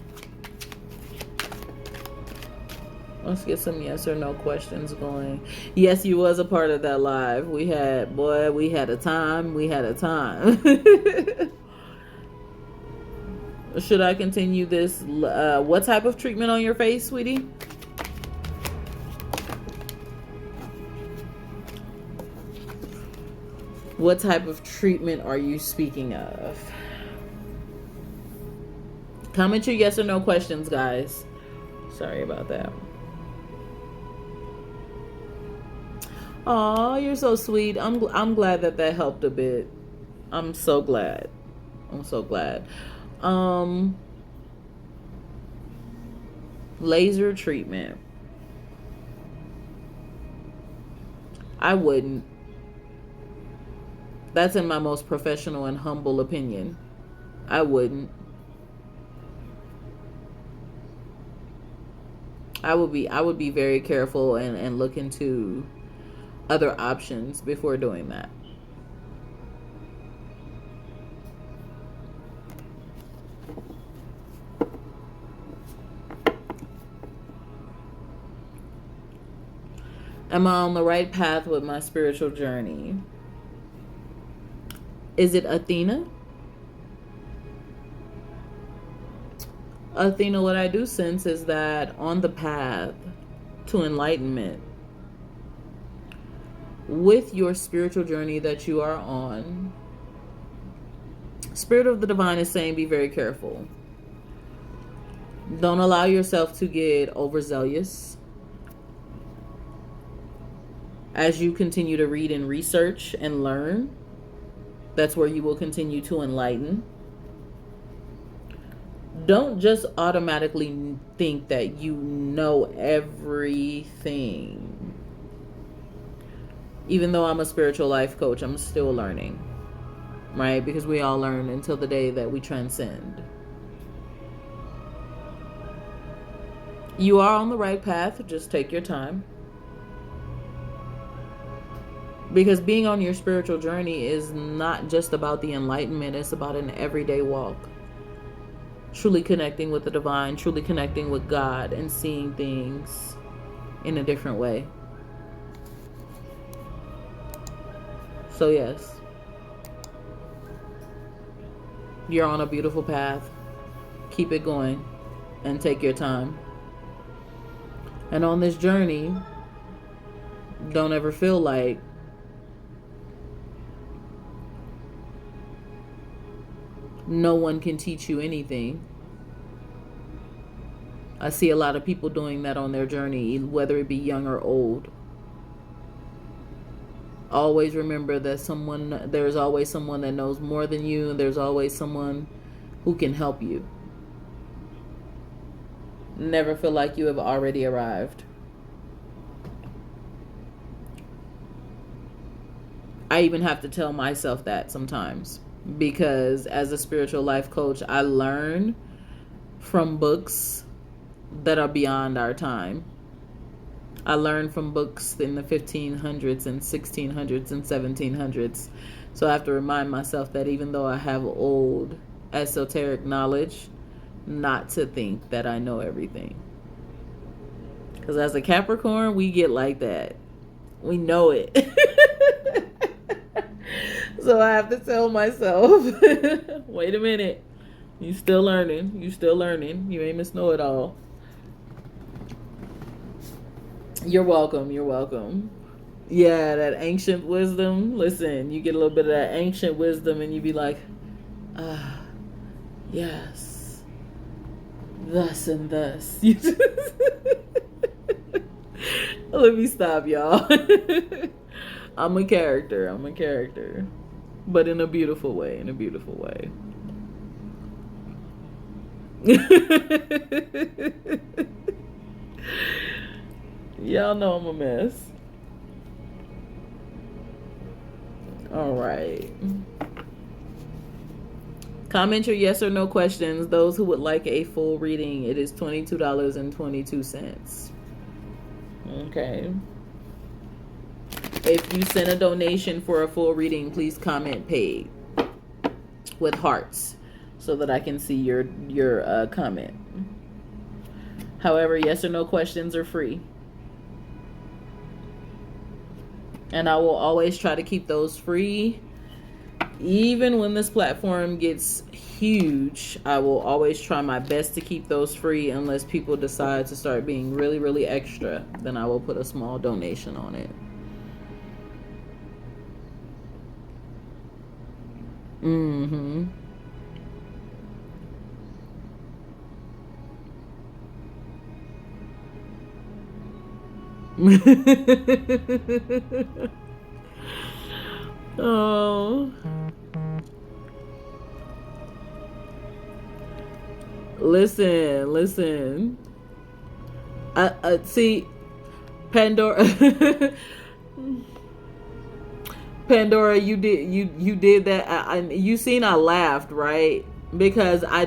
Let's get some yes or no questions going. Yes, you was a part of that live. We had a time. We had a time. Should I continue this? What type of treatment on your face, sweetie? What type of treatment are you speaking of? Comment your yes or no questions, guys. Sorry about that. Oh, you're so sweet. I'm glad that helped a bit. I'm so glad. Laser treatment. I wouldn't. That's in my most professional and humble opinion. I wouldn't. I would be very careful and look into other options before doing that. Am I on the right path with my spiritual journey? Is it Athena? Athena, what I do sense is that on the path to enlightenment, with your spiritual journey that you are on, Spirit of the Divine is saying be very careful. Don't allow yourself to get overzealous. As you continue to read and research and learn, that's where you will continue to enlighten. Don't just automatically think that you know everything. Even though I'm a spiritual life coach, I'm still learning, right? Because we all learn until the day that we transcend. You are on the right path. Just take your time. Because being on your spiritual journey is not just about the enlightenment. It's about an everyday walk. Truly connecting with the divine, truly connecting with God, and seeing things in a different way. So yes, you're on a beautiful path. Keep it going and take your time. And on this journey, don't ever feel like no one can teach you anything. I see a lot of people doing that on their journey, whether it be young or old. Always remember that there's always someone that knows more than you, and there's always someone who can help you. Never feel like you have already arrived. I even have to tell myself that sometimes, because as a spiritual life coach, I learn from books that are beyond our time. I learned from books in the 1500s and 1600s and 1700s. So I have to remind myself that even though I have old esoteric knowledge, not to think that I know everything. Because as a Capricorn, we get like that. We know it. So I have to tell myself, wait a minute. You still learning. You ain't Miss Know-It-All. You're welcome. Yeah, that ancient wisdom. Listen, you get a little bit of that ancient wisdom and you be like, yes. thus and thus. Let me stop, y'all. I'm a character. I'm a character. But in a beautiful way. In a beautiful way. Y'all know I'm a mess. All right. Comment your yes or no questions. Those who would like a full reading, it is $22.22. Okay. If you send a donation for a full reading, please comment paid with hearts so that I can see your comment. However, yes or no questions are free. And I will always try to keep those free. Even when this platform gets huge, I will always try my best to keep those free unless people decide to start being really, really extra. Then I will put a small donation on it. Mm-hmm. Oh. Listen. I see Pandora. Pandora, you did that. You seen I laughed, right? Because I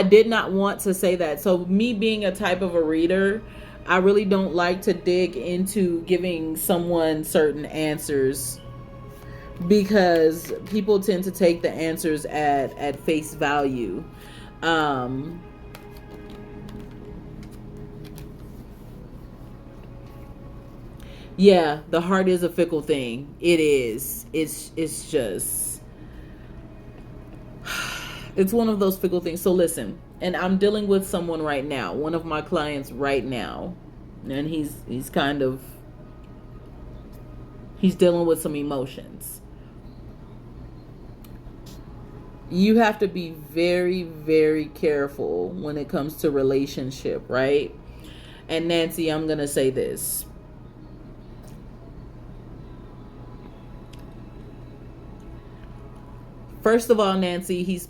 did not want to say that. So me being a type of a reader, I really don't like to dig into giving someone certain answers because people tend to take the answers at face value. Yeah, the heart is a fickle thing. It is. It's just it's one of those fickle things. So listen, and I'm dealing with someone right now, one of my clients right now, and he's dealing with some emotions. You have to be very, very careful when it comes to relationship, right? And Nancy, I'm going to say this. First of all, Nancy, he's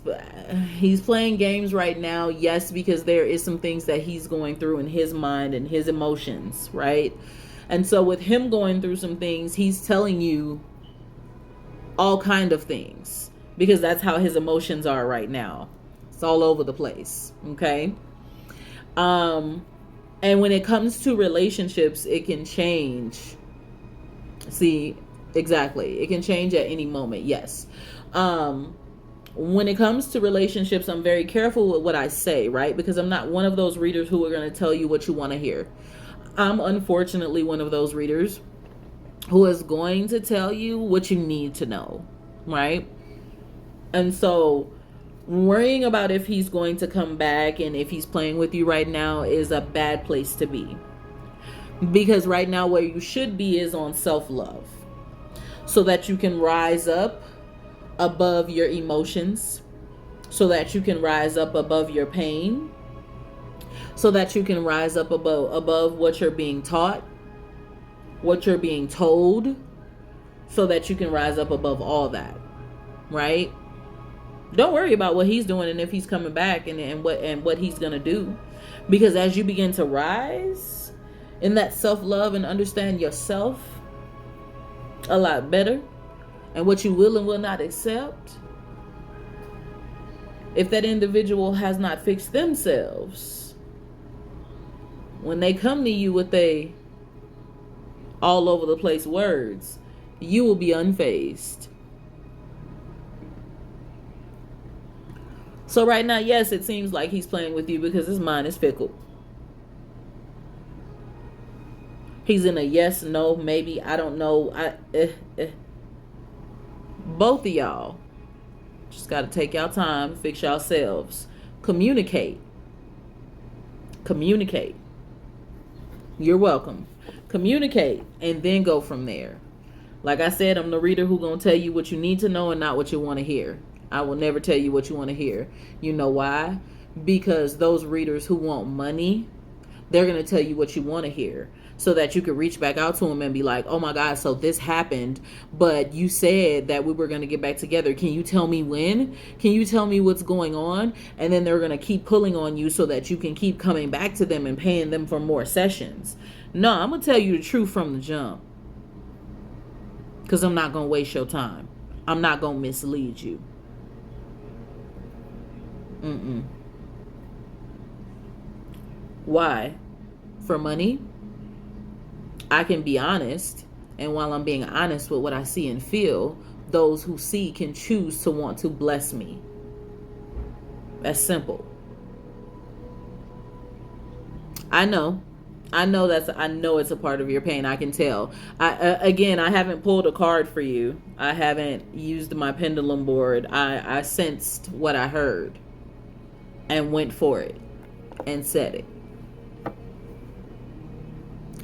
playing games right now. Yes, because there is some things that he's going through in his mind and his emotions, right? And so with him going through some things, he's telling you all kind of things because that's how his emotions are right now. It's all over the place, okay? And when it comes to relationships, it can change. See, exactly. It can change at any moment, yes. When it comes to relationships, I'm very careful with what I say, right? Because I'm not one of those readers who are going to tell you what you want to hear. I'm unfortunately one of those readers who is going to tell you what you need to know, right? And so worrying about if he's going to come back and if he's playing with you right now is a bad place to be. Because right now where you should be is on self-love so that you can rise up above your emotions, so that you can rise up above your pain, so that you can rise up above what you're being taught, what you're being told, so that you can rise up above all that, right? Don't worry about what he's doing and if he's coming back and what he's gonna do, because as you begin to rise in that self-love and understand yourself a lot better, and what you will and will not accept, if that individual has not fixed themselves, when they come to you with they all over the place words, you will be unfazed. So right now, yes, it seems like he's playing with you because his mind is fickle. He's in a yes, no, maybe, I don't know. Both of y'all just got to take y'all time, fix yourselves. Communicate. You're welcome. Communicate and then go from there. Like I said, I'm the reader who's going to tell you what you need to know and not what you want to hear. I will never tell you what you want to hear. You know why? Because those readers who want money, they're going to tell you what you want to hear so that you can reach back out to them and be like, oh my God, so this happened, but you said that we were going to get back together. Can you tell me when? Can you tell me what's going on? And then they're going to keep pulling on you so that you can keep coming back to them and paying them for more sessions. No, I'm going to tell you the truth from the jump, because I'm not going to waste your time. I'm not going to mislead you. Why? For money? I can be honest, and while I'm being honest with what I see and feel, those who see can choose to want to bless me. That's simple. I know it's a part of your pain. I can tell. Again, I haven't pulled a card for you. I haven't used my pendulum board. I sensed what I heard and went for it and said it.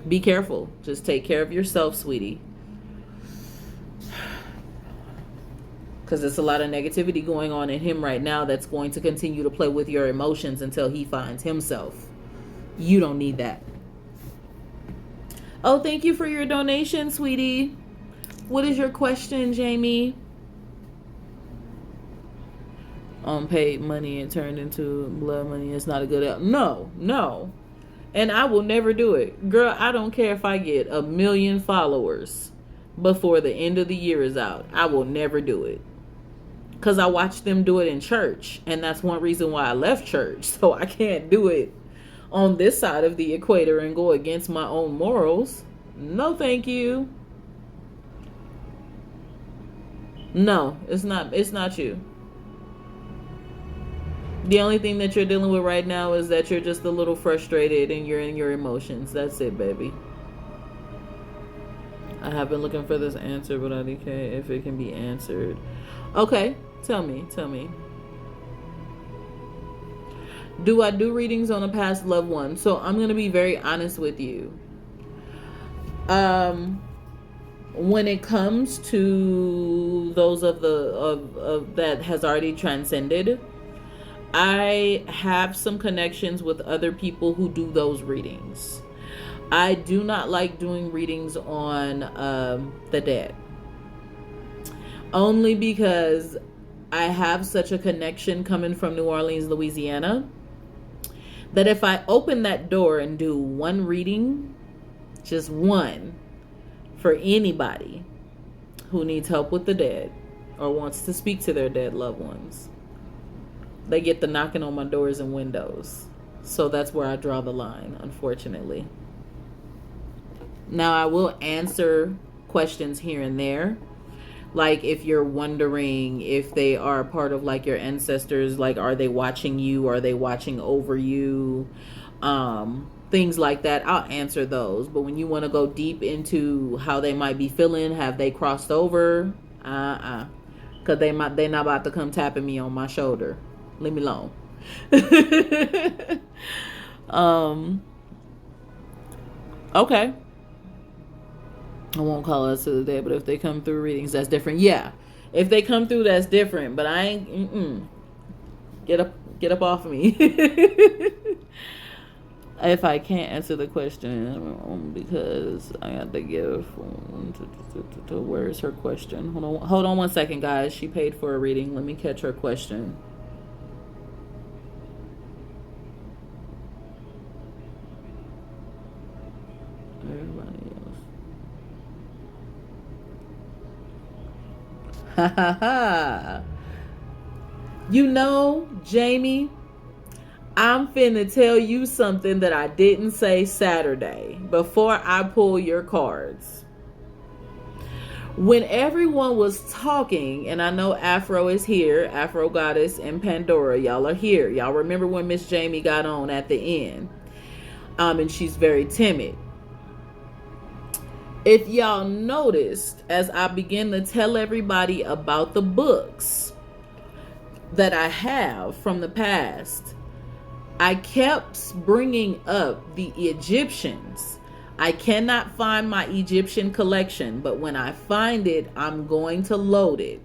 Be careful. Just take care of yourself, sweetie. Because there's a lot of negativity going on in him right now that's going to continue to play with your emotions until he finds himself. You don't need that. Oh, thank you for your donation, sweetie. What is your question, Jamie? Paid money and turned into blood money is not a good help. No. And I will never do it. Girl, I don't care if I get 1 million followers before the end of the year is out. I will never do it. Because I watched them do it in church. And that's one reason why I left church. So I can't do it on this side of the equator and go against my own morals. No, thank you. No, it's not you. The only thing that you're dealing with right now is that you're just a little frustrated and you're in your emotions. That's it, baby. I have been looking for this answer, but I don't care if it can be answered. Okay, tell me. Do I do readings on a past loved one? So I'm going to be very honest with you. When it comes to those of that has already transcended, I have some connections with other people who do those readings. I do not like doing readings on the dead. Only because I have such a connection coming from New Orleans, Louisiana, that if I open that door and do one reading, just one, for anybody who needs help with the dead or wants to speak to their dead loved ones, they get the knocking on my doors and windows. So that's where I draw the line, unfortunately. Now, I will answer questions here and there. Like if you're wondering if they are part of like your ancestors, like are they watching you? Are they watching over you? Things like that, I'll answer those. But when you want to go deep into how they might be feeling, have they crossed over? Because they're not about to come tapping me on my shoulder. Leave me alone. Okay. I won't call us to the day, but if they come through readings, that's different. Yeah. If they come through, that's different. But I ain't, Get up off of me. If I can't answer the question, because I got to give, where is her question? Hold on 1 second, guys. She paid for a reading. Let me catch her question. Everybody else. You know, Jamie, I'm finna tell you something that I didn't say Saturday before I pull your cards. When everyone was talking, and I know Afro is here, Afro Goddess and Pandora, y'all are here. Y'all remember when Miss Jamie got on at the end. And she's very timid. If y'all noticed, as I begin to tell everybody about the books that I have from the past, I kept bringing up the Egyptians. I cannot find my Egyptian collection, but when I find it, I'm going to load it.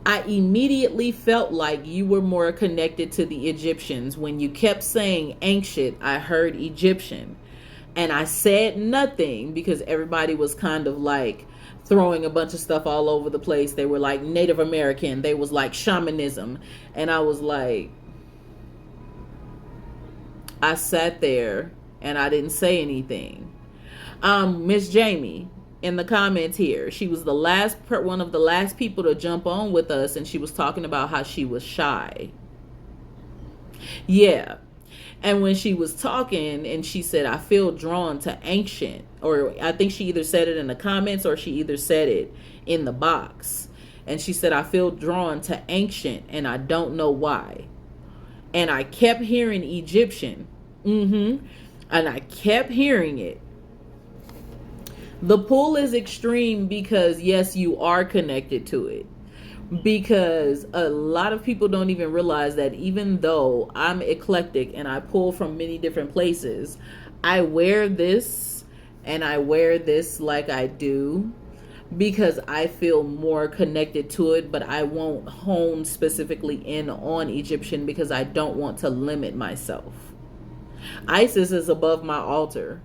I immediately felt like you were more connected to the Egyptians. When you kept saying ancient, I heard Egyptian. And I said nothing because everybody was kind of like throwing a bunch of stuff all over the place. They were like Native American, they was like shamanism. And I was like, I sat there and I didn't say anything. Miss Jamie in the comments here, she was the one of the last people to jump on with us, and she was talking about how she was shy. Yeah. And when she was talking and she said, I feel drawn to ancient, or I think she either said it in the comments or she either said it in the box. And she said, I feel drawn to ancient and I don't know why. And I kept hearing Egyptian. And I kept hearing it. The pull is extreme because, yes, you are connected to it. Because a lot of people don't even realize that even though I'm eclectic and I pull from many different places, I wear this and I wear this like I do because I feel more connected to it, but I won't hone specifically in on Egyptian because I don't want to limit myself. Isis is above my altar.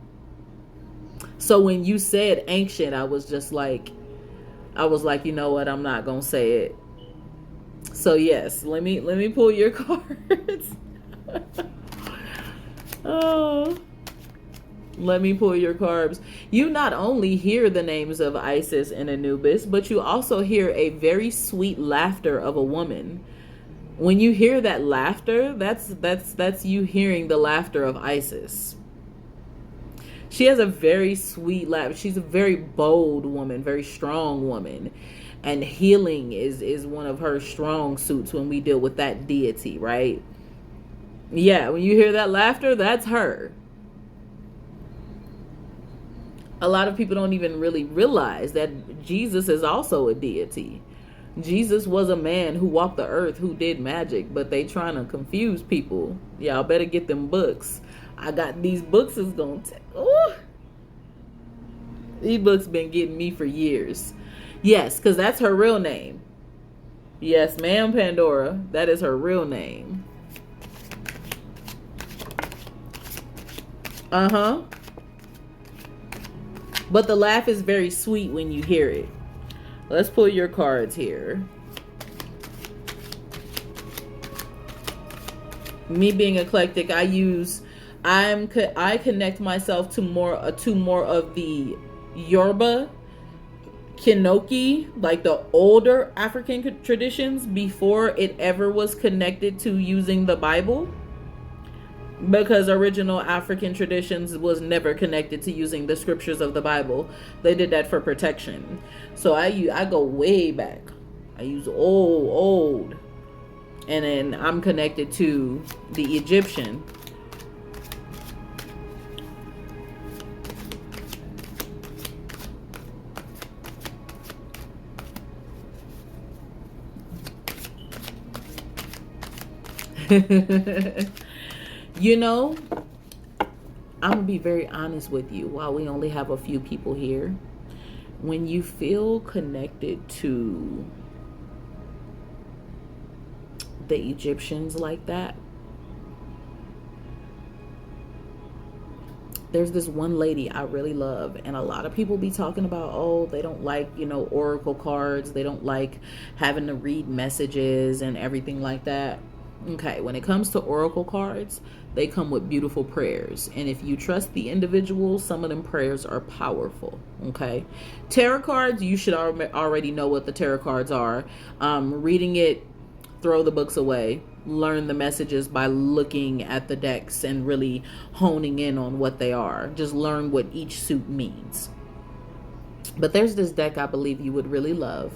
So when you said ancient, I was like, you know what? I'm not going to say it. So yes, let me pull your cards. Oh, let me pull your cards. You not only hear the names of Isis and Anubis, but you also hear a very sweet laughter of a woman. When you hear that laughter, that's you hearing the laughter of Isis. She has a very sweet laugh. She's a very bold woman, very strong woman. And healing is one of her strong suits when we deal with that deity, right? Yeah, when you hear that laughter, that's her. A lot of people don't even really realize that Jesus is also a deity. Jesus was a man who walked the earth, who did magic, but they trying to confuse people. Y'all better get them books. I got these books is gonna these books been getting me for years. Yes, because that's her real name. Yes, ma'am, Pandora. That is her real name. Uh-huh. But the laugh is very sweet when you hear it. Let's pull your cards here. Me being eclectic, I connect myself to more of the Yoruba, Kinoki, like the older African traditions before it ever was connected to using the Bible. Because original African traditions was never connected to using the scriptures of the Bible. They did that for protection. So I go way back. I use old. And then I'm connected to the Egyptian. You know, I'm gonna be very honest with you. While we only have a few people here, when you feel connected to the Egyptians like that, there's this one lady I really love, and a lot of people be talking about, oh, they don't like, oracle cards, they don't like having to read messages and everything like that. Okay, when it comes to oracle cards, they come with beautiful prayers. And if you trust the individual, some of them prayers are powerful. Okay. Tarot cards, you should already know what the tarot cards are. Reading it, throw the books away. Learn the messages by looking at the decks and really honing in on what they are. Just learn what each suit means. But there's this deck I believe you would really love,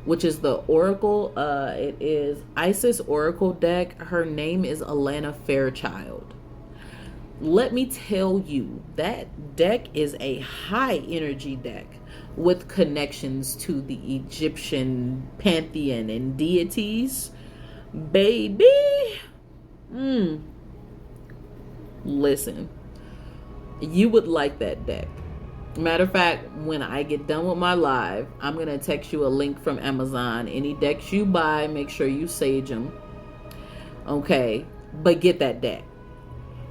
which is the Oracle. It is Isis Oracle deck. Her name is Alana Fairchild. Let me tell you, that deck is a high energy deck with connections to the Egyptian pantheon and deities. Baby. Listen, you would like that deck. Matter of fact, when I get done with my live, I'm going to text you a link from Amazon. Any decks you buy, make sure you sage them. Okay? But get that deck.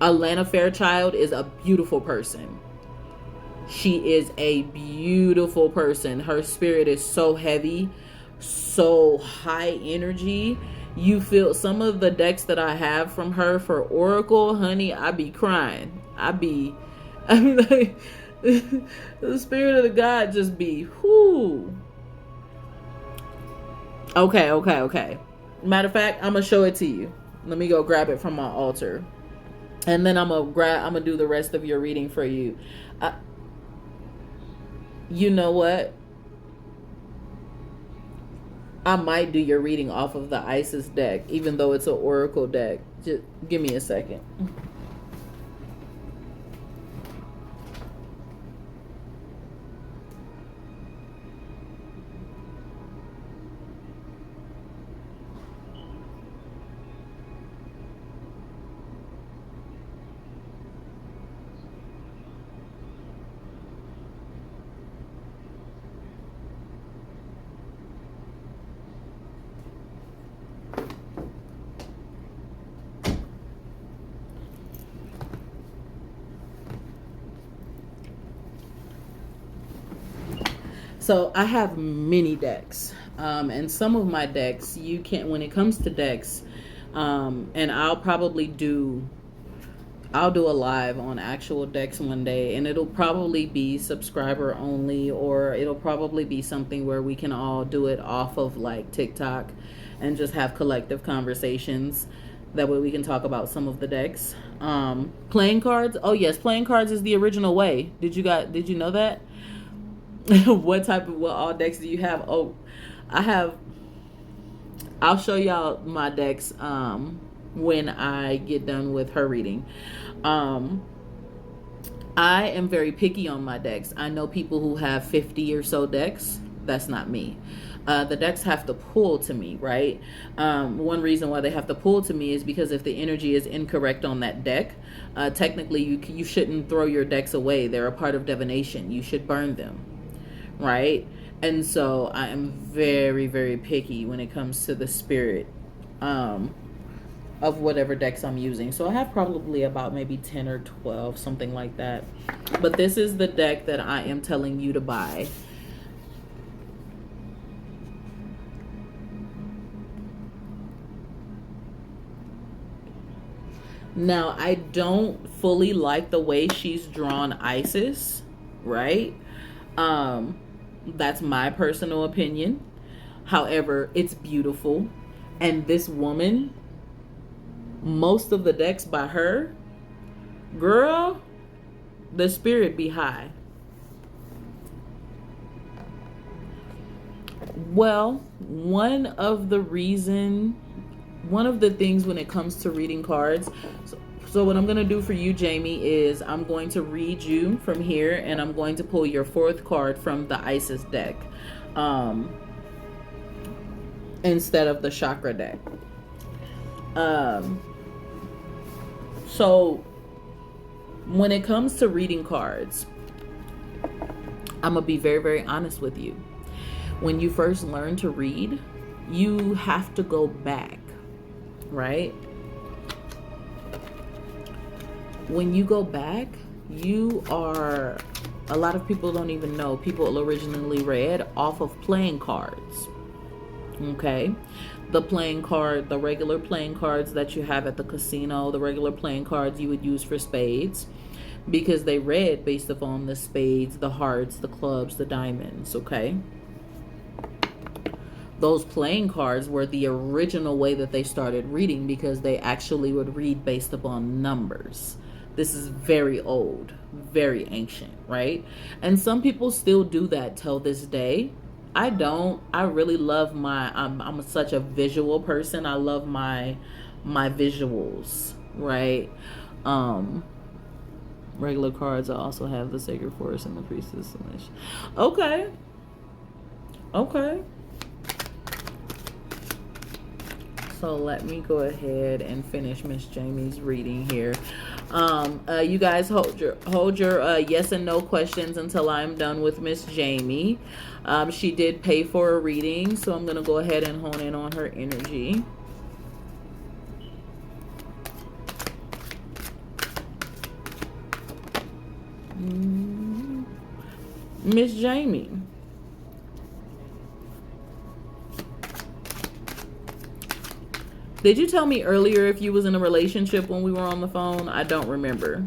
Alana Fairchild is a beautiful person. She is a beautiful person. Her spirit is so heavy, so high energy. You feel some of the decks that I have from her for Oracle, honey, I be crying. I mean, like, the spirit of the God just be, whoo. Okay. Matter of fact, I'm going to show it to you. Let me go grab it from my altar. And then I'm gonna do the rest of your reading for you. You know what? I might do your reading off of the Isis deck, even though it's an Oracle deck. Just give me a second. So I have many decks, and some of my decks you can't. When it comes to decks, and I'll do a live on actual decks one day, and it'll probably be subscriber only, or it'll probably be something where we can all do it off of like TikTok, and just have collective conversations. That way we can talk about some of the decks. Playing cards. Oh yes, playing cards is the original way. Did you know that? What all decks do you have? Oh, I'll show y'all my decks when I get done with her reading. I am very picky on my decks. I know people who have 50 or so decks. That's not me. The decks have to pull to me, right? One reason why they have to pull to me is because if the energy is incorrect on that deck, technically you shouldn't throw your decks away. They're a part of divination. You should burn them. Right? And so I am very, very picky when it comes to the spirit of whatever decks I'm using. So I have probably about maybe 10 or 12, something like that. But this is the deck that I am telling you to buy. Now, I don't fully like the way she's drawn Isis, right? That's my personal opinion. However, it's beautiful. And this woman, most of the decks by her, girl, the spirit be high. Well, one of the things when it comes to reading cards, so what I'm going to do for you, Jamie, is I'm going to read you from here, and I'm going to pull your fourth card from the Isis deck instead of the chakra deck. So when it comes to reading cards, I'm going to be very, very honest with you. When you first learn to read, you have to go back, right? When you go back, a lot of people don't even know, people originally read off of playing cards. Okay? The regular playing cards that you have at the casino, the regular playing cards you would use for spades, because they read based upon the spades, the hearts, the clubs, the diamonds, okay? Those playing cards were the original way that they started reading, because they actually would read based upon numbers. This is very old, very ancient, right? And some people still do that till this day. I don't. I really love I'm such a visual person. I love my visuals, right? Regular cards, I also have the Sacred Forest and the Priestess. Okay. So let me go ahead and finish Miss Jamie's reading here. You guys hold your yes and no questions until I'm done with Miss Jamie. She did pay for a reading, so I'm gonna go ahead and hone in on her energy. Miss Jamie. Did you tell me earlier if you was in a relationship when we were on the phone? I don't remember.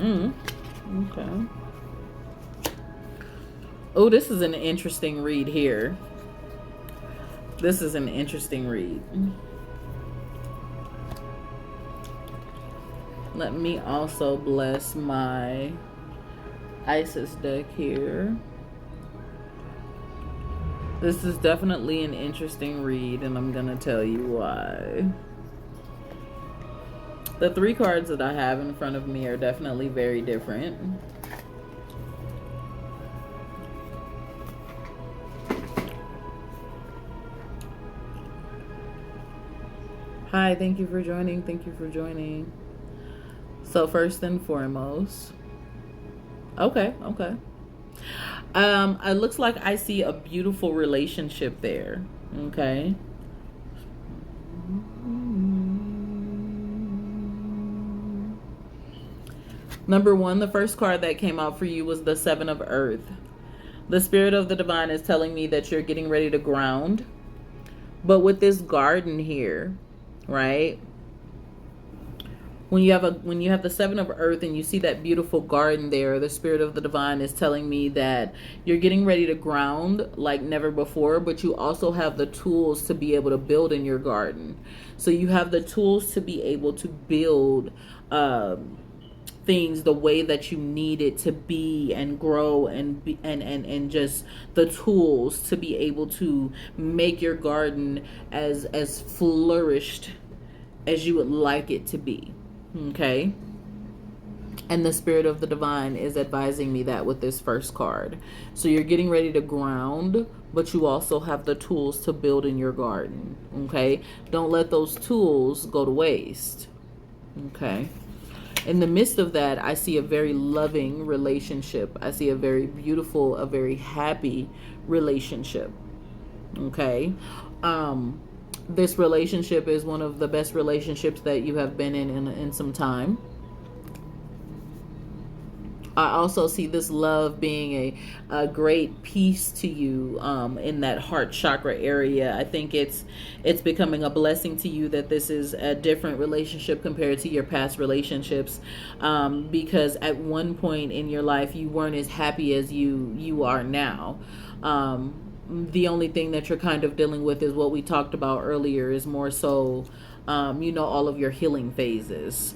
Okay. Oh, this is an interesting read here. This is an interesting read. Let me also bless my Isis deck here. This is definitely an interesting read, and I'm gonna tell you why. The 3 cards that I have in front of me are definitely very different. Hi, thank you for joining. Thank you for joining. So first and foremost, okay. It looks like I see a beautiful relationship there. Okay. Number 1, the first card that came out for you was the 7 of Earth. The Spirit of the Divine is telling me that you're getting ready to ground. But with this garden here, right? When you have the 7 of Earth and you see that beautiful garden there, the Spirit of the Divine is telling me that you're getting ready to ground like never before, but you also have the tools to be able to build in your garden. So you have the tools to be able to build things the way that you need it to be and grow and be, and just the tools to be able to make your garden as flourished as you would like it to be. Okay. And the Spirit of the Divine is advising me that with this first card. So you're getting ready to ground, but you also have the tools to build in your garden. Okay. Don't let those tools go to waste. Okay. In the midst of that, I see a very loving relationship. I see a very beautiful, a very happy relationship. Okay. This relationship is one of the best relationships that you have been in some time. I also see this love being a great peace to you in that heart chakra area. I think it's becoming a blessing to you that this is a different relationship compared to your past relationships, because at one point in your life you weren't as happy as you are now. The only thing that you're kind of dealing with is what we talked about earlier, is more so all of your healing phases.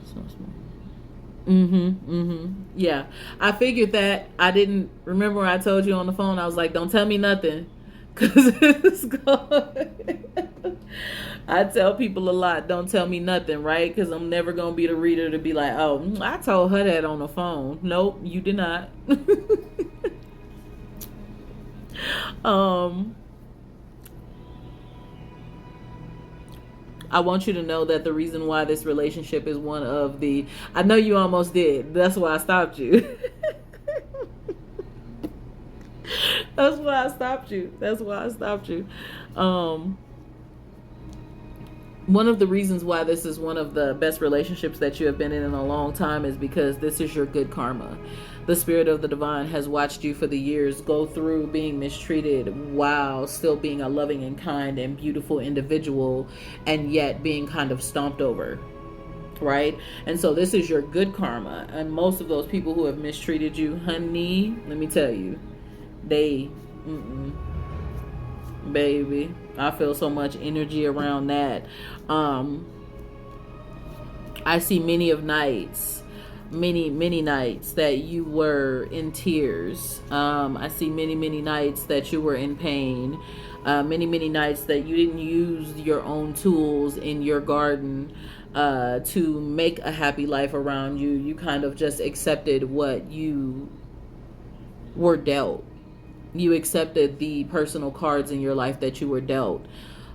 So small. Yeah. I figured that. I didn't remember when I told you on the phone. I was like, don't tell me nothing. Because it's going. I tell people a lot, don't tell me nothing, right? Because I'm never going to be the reader to be like, oh, I told her that on the phone. Nope, you did not. I want you to know that the reason why this relationship is one of the... I know you almost did. That's why I stopped you. That's why I stopped you. One of the reasons why this is one of the best relationships that you have been in a long time is because this is your good karma. The Spirit of the Divine has watched you for the years go through being mistreated while still being a loving and kind and beautiful individual, and yet being kind of stomped over, right? And so this is your good karma. And most of those people who have mistreated you, honey, let me tell you, they, baby, I feel so much energy around that. I see many nights that you were in tears. I see many nights that you were in pain. Many nights that you didn't use your own tools in your garden to make a happy life around you. You kind of just accepted what you were dealt. You accepted the personal cards in your life that you were dealt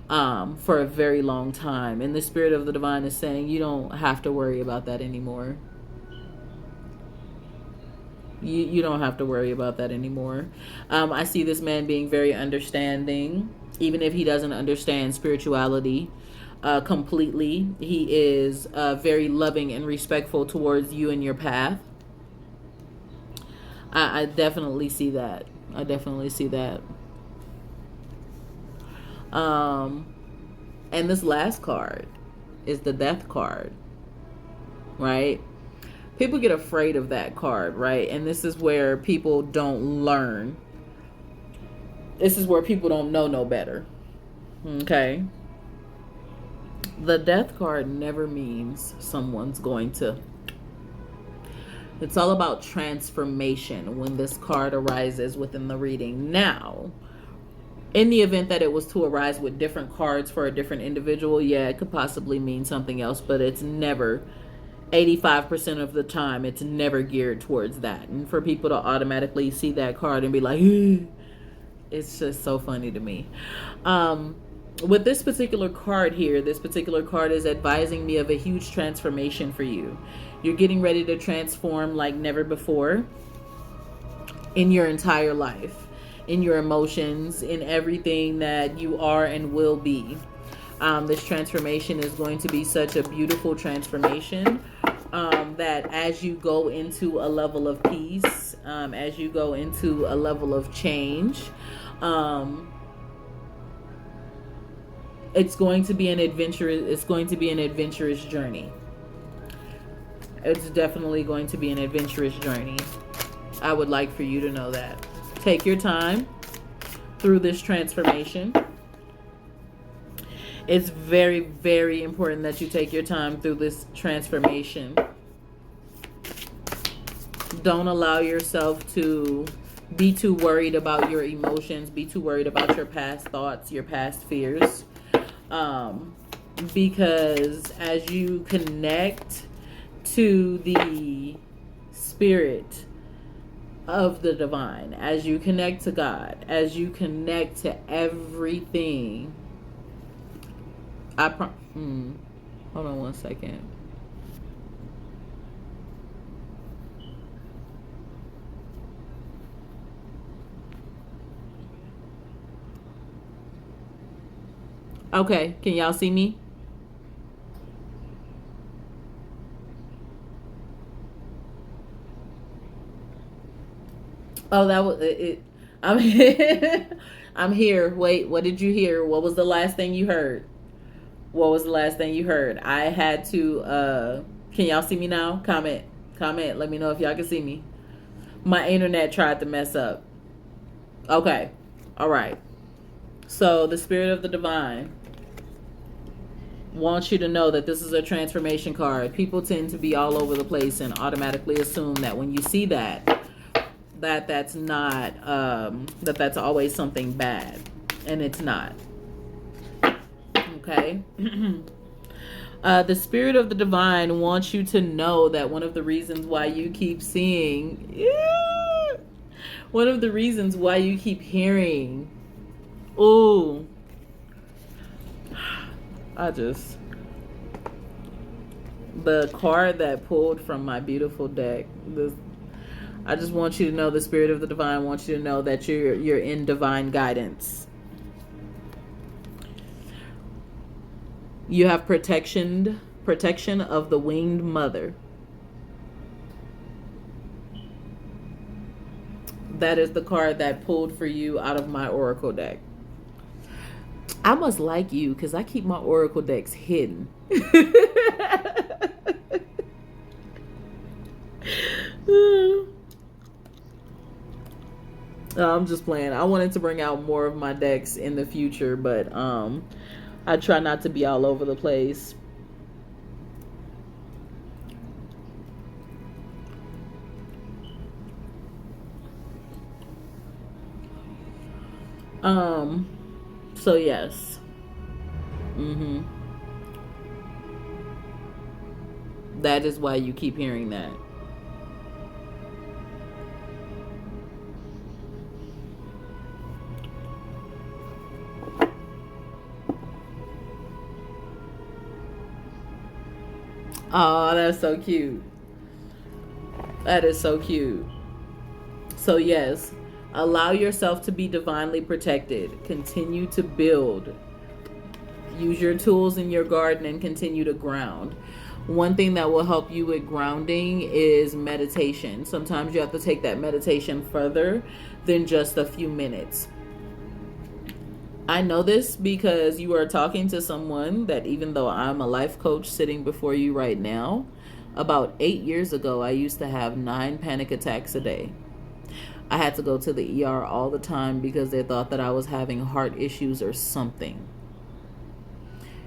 for a very long time. And the Spirit of the Divine is saying you don't have to worry about that anymore. You don't have to worry about that anymore. I see this man being very understanding, even if he doesn't understand spirituality completely. He is very loving and respectful towards you and your path. I definitely see that. I definitely see that. And this last card is the Death card, right? People get afraid of that card, right? And this is where people don't learn. This is where people don't know no better. Okay? The Death card never means someone's going to. It's all about transformation when this card arises within the reading. Now, in the event that it was to arise with different cards for a different individual, yeah, it could possibly mean something else, but it's never, 85% of the time, it's never geared towards that. And for people to automatically see that card and be like, it's just so funny to me. With this particular card here, this particular card is advising me of a huge transformation for you. You're getting ready to transform like never before in your entire life, in your emotions, in everything that you are and will be. This transformation is going to be such a beautiful transformation that as you go into a level of peace, as you go into a level of change, it's going to be an adventurous. It's going to be an adventurous journey. It's definitely going to be an adventurous journey. I would like for you to know that. Take your time through this transformation. It's very, very important that you take your time through this transformation. Don't allow yourself to be too worried about your emotions, be too worried about your past thoughts, your past fears. Because as you connect to the Spirit of the Divine, as you connect to God, as you connect to everything, hold on one second. Okay, can y'all see me? Oh, that was it. I'm here. I'm here. Wait, what did you hear? What was the last thing you heard? What was the last thing you heard? I had to can y'all see me now? Comment. Let me know if y'all can see me. My internet tried to mess up. Okay. All right. So the Spirit of the Divine wants you to know that this is a transformation card. People tend to be all over the place and automatically assume that when you see that that's not that's always something bad, and it's not. Okay. The Spirit of the Divine wants you to know that one of the reasons why you keep seeing, one of the reasons why you keep hearing, the card that pulled from my beautiful deck, I just want you to know the Spirit of the Divine wants you to know that you're in divine guidance. You have protection of the winged mother. That is the card that pulled for you out of my oracle deck. I must like you because I keep my oracle decks hidden. I'm just playing. I wanted to bring out more of my decks in the future, but I try not to be all over the place. So yes. That is why you keep hearing that. Oh, that's so cute. That is so cute. So, yes, allow yourself to be divinely protected. Continue to build. Use your tools in your garden and continue to ground. One thing that will help you with grounding is meditation. Sometimes you have to take that meditation further than just a few minutes. I know this because you are talking to someone that, even though I'm a life coach sitting before you right now, about 8 years ago, I used to have 9 panic attacks a day. I had to go to the ER all the time because they thought that I was having heart issues or something.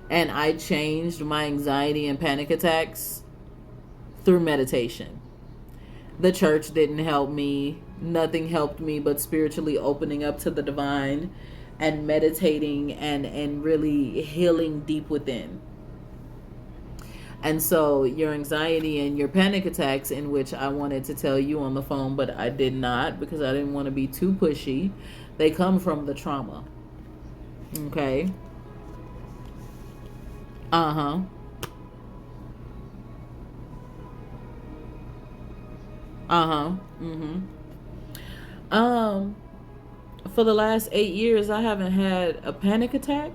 And I changed my anxiety and panic attacks through meditation. The church didn't help me. Nothing helped me but spiritually opening up to the divine and meditating and really healing deep within. And so your anxiety and your panic attacks, in which I wanted to tell you on the phone, but I did not because I didn't want to be too pushy, they come from the trauma. Okay? Uh-huh. Uh-huh. Mm-hmm. Um, for the last 8 years, I haven't had a panic attack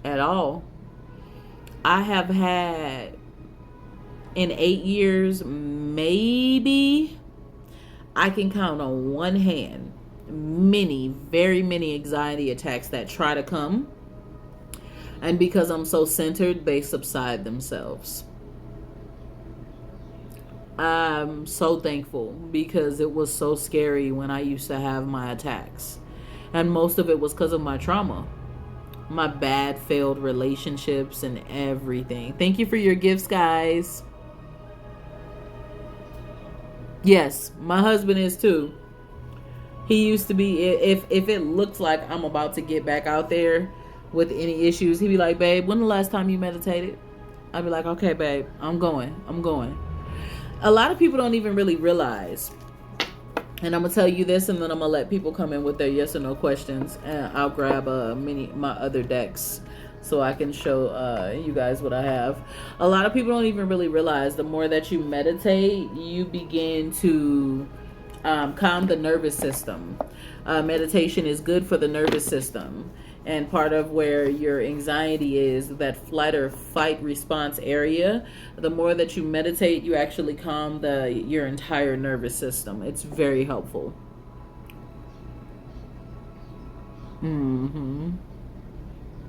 at all. I have had, in 8 years, maybe I can count on one hand many, very many anxiety attacks that try to come. And because I'm so centered, they subside themselves. I'm so thankful because it was so scary when I used to have my attacks. And most of it was because of my trauma, my bad failed relationships and everything. Thank you for your gifts, guys. Yes, my husband is too. He used to be, if it looks like I'm about to get back out there with any issues, he'd be like, babe, when the last time you meditated? I'd be like, okay, babe, I'm going. A lot of people don't even really realize, and I'm gonna tell you this, and then I'm gonna let people come in with their yes or no questions, and I'll grab my other decks so I can show you guys what I have. A lot of people don't even really realize the more that you meditate, you begin to calm the nervous system. Meditation is good for the nervous system. And part of where your anxiety is, that flight or fight response area, the more that you meditate, you actually calm your entire nervous system. It's very helpful. Mm-hmm.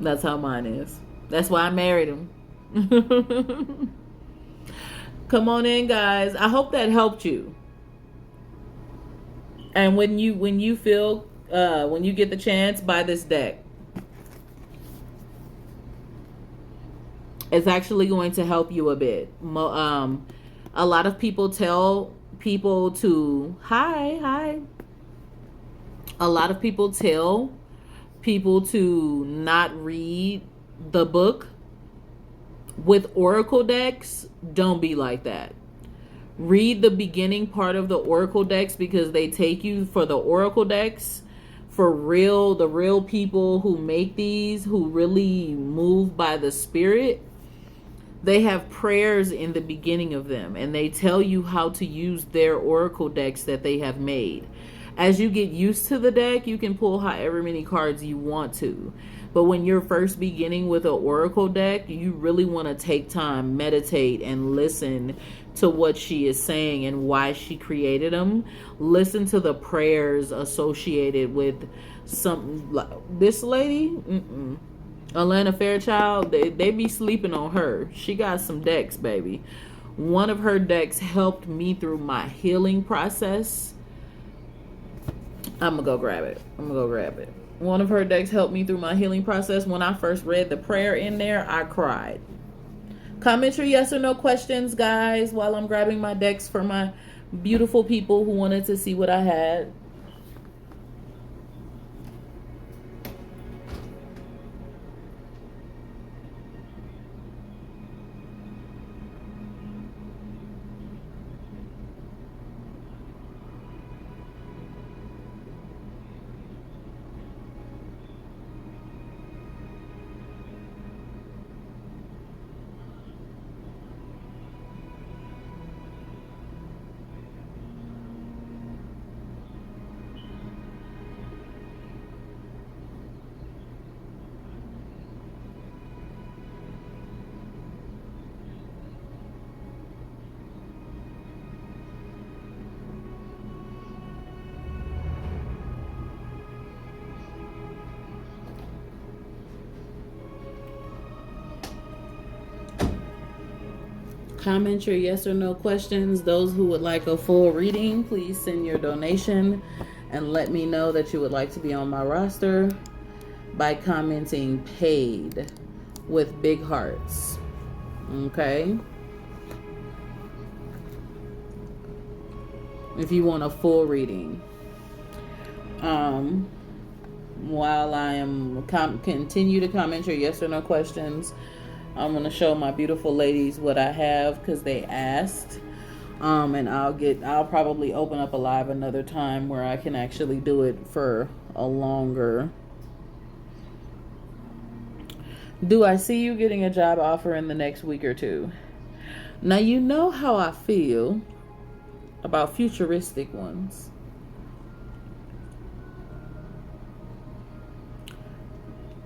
That's how mine is. That's why I married him. Come on in, guys. I hope that helped you. And when you feel when you get the chance, buy this deck. It's actually going to help you a bit. A lot of people tell people to hi. A lot of people tell people to not read the book. With oracle decks, don't be like that. Read the beginning part of the oracle decks because they take you for the oracle decks. For real, the real people who make these, who really move by the spirit, they have prayers in the beginning of them, and they tell you how to use their oracle decks that they have made. As you get used to the deck, you can pull however many cards you want to. But when you're first beginning with an oracle deck, you really want to take time, meditate, and listen to what she is saying and why she created them. Listen to the prayers associated with something like this lady. Alana Fairchild, they be sleeping on her. She got some decks, baby. One of her decks helped me through my healing process. I'm gonna go grab it. One of her decks helped me through my healing process. When I first read the prayer in there, I cried. Comment your yes or no questions, guys, while I'm grabbing my decks for my beautiful people who wanted to see what I had. Comment your yes or no questions. Those who would like a full reading, please send your donation and let me know that you would like to be on my roster by commenting paid with big hearts. Okay? If you want a full reading. While I am continue to comment your yes or no questions, I'm going to show my beautiful ladies what I have because they asked. And I'll probably open up a live another time where I can actually do it for a longer. Do I see you getting a job offer in the next week or two? Now, you know how I feel about futuristic ones.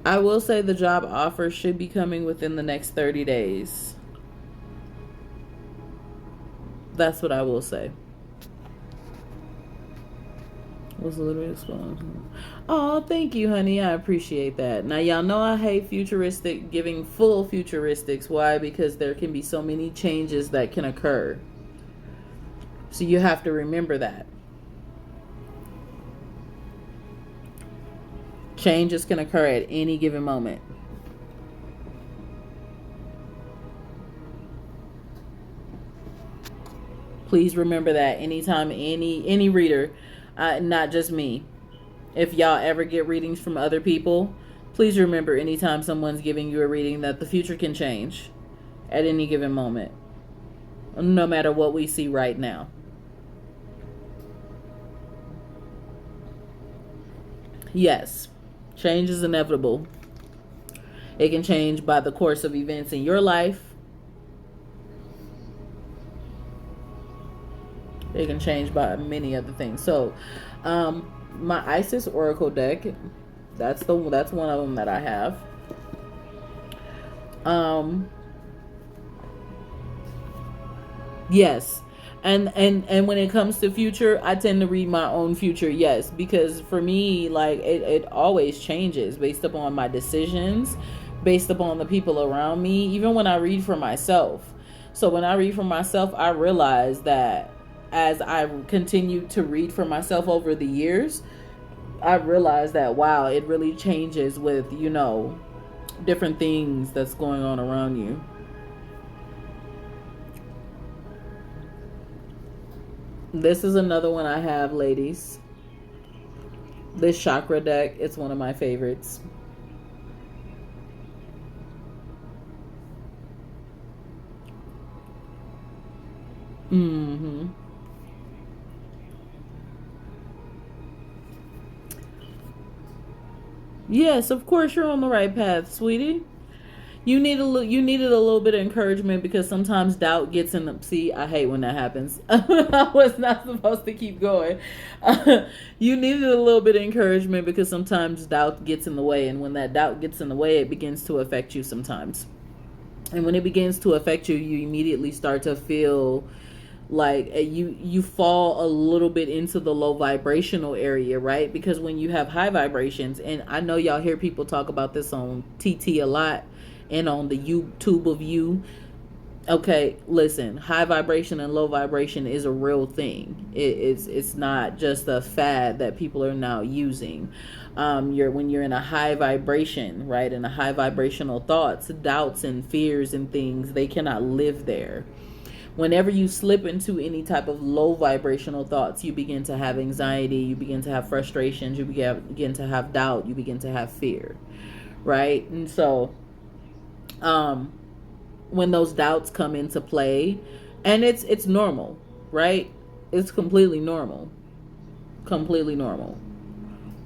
I will say the job offer should be coming within the next 30 days. That's what I will say. Was literally explained. Oh, thank you, honey. I appreciate that. Now, y'all know I hate futuristic, giving full futuristics. Why? Because there can be so many changes that can occur. So you have to remember that. Changes can occur at any given moment. Please remember that anytime any reader, not just me, if y'all ever get readings from other people, please remember anytime someone's giving you a reading that the future can change at any given moment, no matter what we see right now. Yes, change is inevitable. It can change by the course of events in your life. It can change by many other things. So, my Isis Oracle deck, that's one of them that I have. Yes. And when it comes to future, I tend to read my own future, yes, because for me, like it always changes based upon my decisions, based upon the people around me, even when I read for myself. So when I read for myself, I realize that as I continue to read for myself over the years, I realize that, wow, it really changes with, different things that's going on around you. This is another one I have, ladies. This chakra deck, it's one of my favorites. Yes, of course you're on the right path, sweetie. You needed a little bit of encouragement because sometimes doubt gets in the... See, I hate when that happens. I was not supposed to keep going. You needed a little bit of encouragement because sometimes doubt gets in the way. And when that doubt gets in the way, it begins to affect you sometimes. And when it begins to affect you, you immediately start to feel like you fall a little bit into the low vibrational area, right? Because when you have high vibrations, and I know y'all hear people talk about this on TT a lot and on the YouTube of you. Okay, listen, high vibration and low vibration is a real thing. It's not just a fad that people are now using. When you're in a high vibration, right, in a high vibrational thoughts, doubts and fears and things, they cannot live there. Whenever you slip into any type of low vibrational thoughts, you begin to have anxiety, you begin to have frustrations, you begin to have doubt, you begin to have fear, right? And so when those doubts come into play, and it's normal, right? It's completely normal.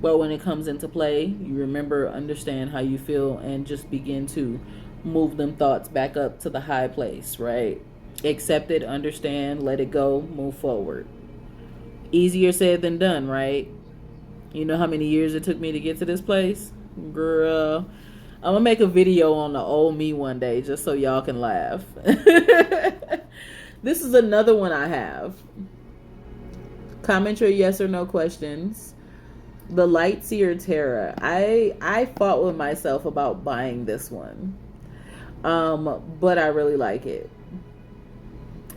But when it comes into play, you remember, understand how you feel, and just begin to move them thoughts back up to the high place, right? Accept it, understand, let it go, move forward. Easier said than done, right? You know how many years it took me to get to this place? Girl, I'm gonna make a video on the old me one day just so y'all can laugh. This is another one I have. Comment your yes or no questions. The Light Seer Tarot. I fought with myself about buying this one. But I really like it.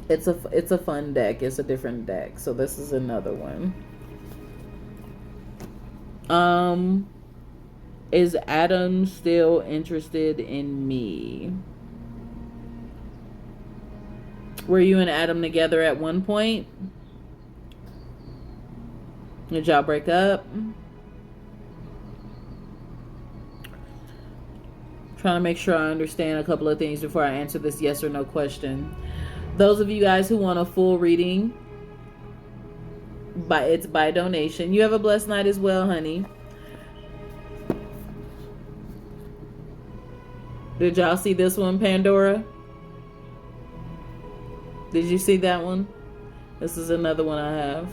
It's a fun deck. It's a different deck. So this is another one. Um, is Adam still interested in me? Were you and Adam together at one point? Did y'all break up? Trying to make sure I understand a couple of things before I answer this yes or no question. Those of you guys who want a full reading, it's by donation. You have a blessed night as well, honey. Did y'all see this one, Pandora? Did you see that one? This is another one I have.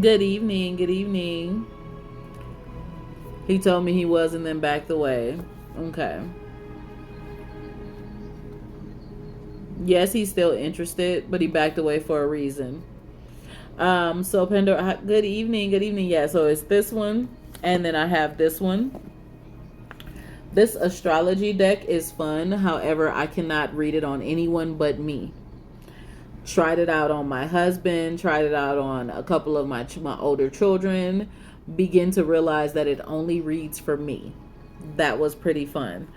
Good evening. Good evening. He told me he was and then backed away. Okay. Yes, he's still interested, but he backed away for a reason. So Pandora, good evening. Good evening. Yeah, so it's this one, and then I have this one. This astrology deck is fun. However, I cannot read it on anyone but me. Tried it out on my husband, tried it out on a couple of my older children, begin to realize that it only reads for me. That was pretty fun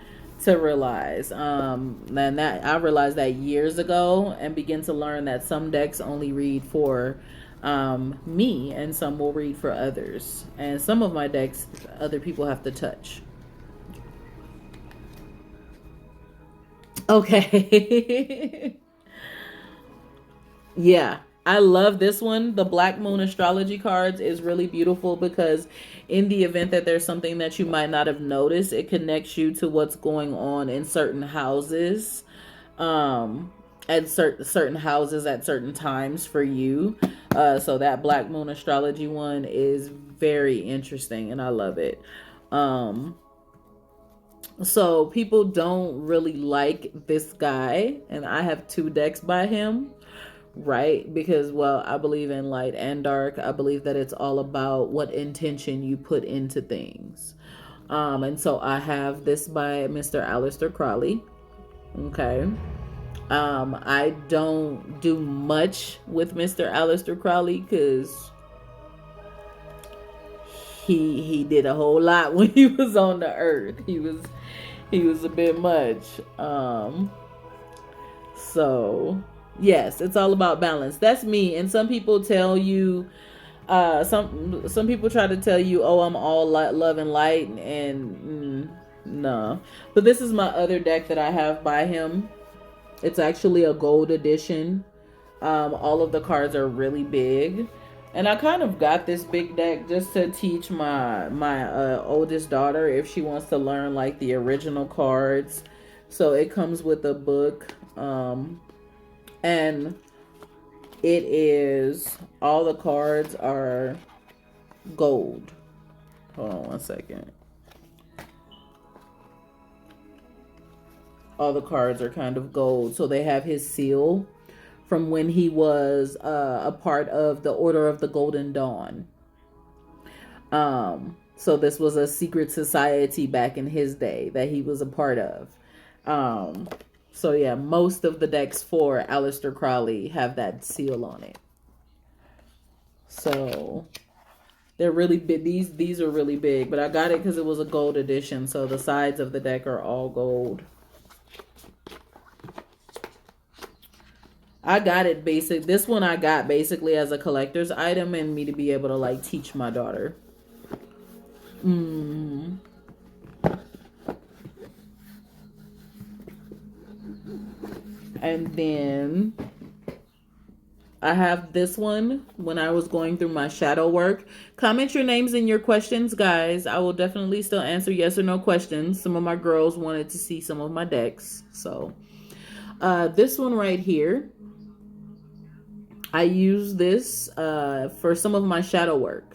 to realize. And that I realized that years ago, and begin to learn that some decks only read for me and some will read for others. And some of my decks other people have to touch. Okay. Yeah, I love this one. The Black Moon astrology cards is really beautiful because in the event that there's something that you might not have noticed, it connects you to what's going on in certain houses, at certain houses at certain times for you. So that Black Moon astrology one is very interesting and I love it. So people don't really like this guy, and I have 2 decks by him. Right? Because, well, I believe in light and dark. I believe that it's all about what intention you put into things. And so I have this by Mr. Aleister Crowley. Okay. I don't do much with Mr. Aleister Crowley because he did a whole lot when he was on the earth. He was a bit much. So yes, it's all about balance. That's me. And some people tell you, some people try to tell you, oh, I'm all love and light, and no. But this is my other deck that I have by him. It's actually a gold edition. All of the cards are really big, and I kind of got this big deck just to teach my oldest daughter if she wants to learn like the original cards. So it comes with a book. And it is, all the cards are gold. Hold on one second. All the cards are kind of gold. So they have his seal from when he was a part of the Order of the Golden Dawn. So this was a secret society back in his day that he was a part of. So yeah, most of the decks for Aleister Crowley have that seal on it. So they're really big. These are really big, but I got it because it was a gold edition. So the sides of the deck are all gold. I got it this one I got basically as a collector's item and me to be able to like teach my daughter. And then I have this one when I was going through my shadow work. Comment your names and your questions, guys. I will definitely still answer yes or no questions. Some of my girls wanted to see some of my decks. So this one right here, I use this for some of my shadow work.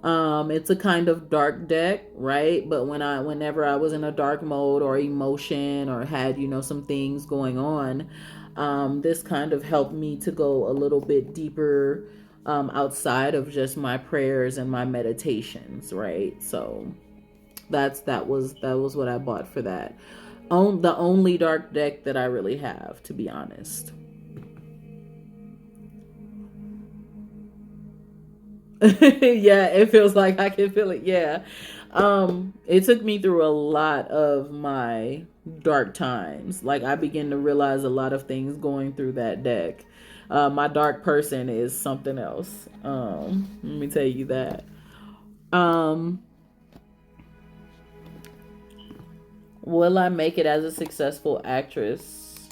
It's a kind of dark deck, right? But whenever I was in a dark mode or emotion or had, some things going on, This kind of helped me to go a little bit deeper outside of just my prayers and my meditations, right? So that was what I bought for that. The only dark deck that I really have, to be honest. Yeah, it feels like I can feel it. Yeah. It took me through a lot of my dark times. Like I began to realize a lot of things going through that deck. My dark person is something else. Let me tell you that. Um, will I make it as a successful actress?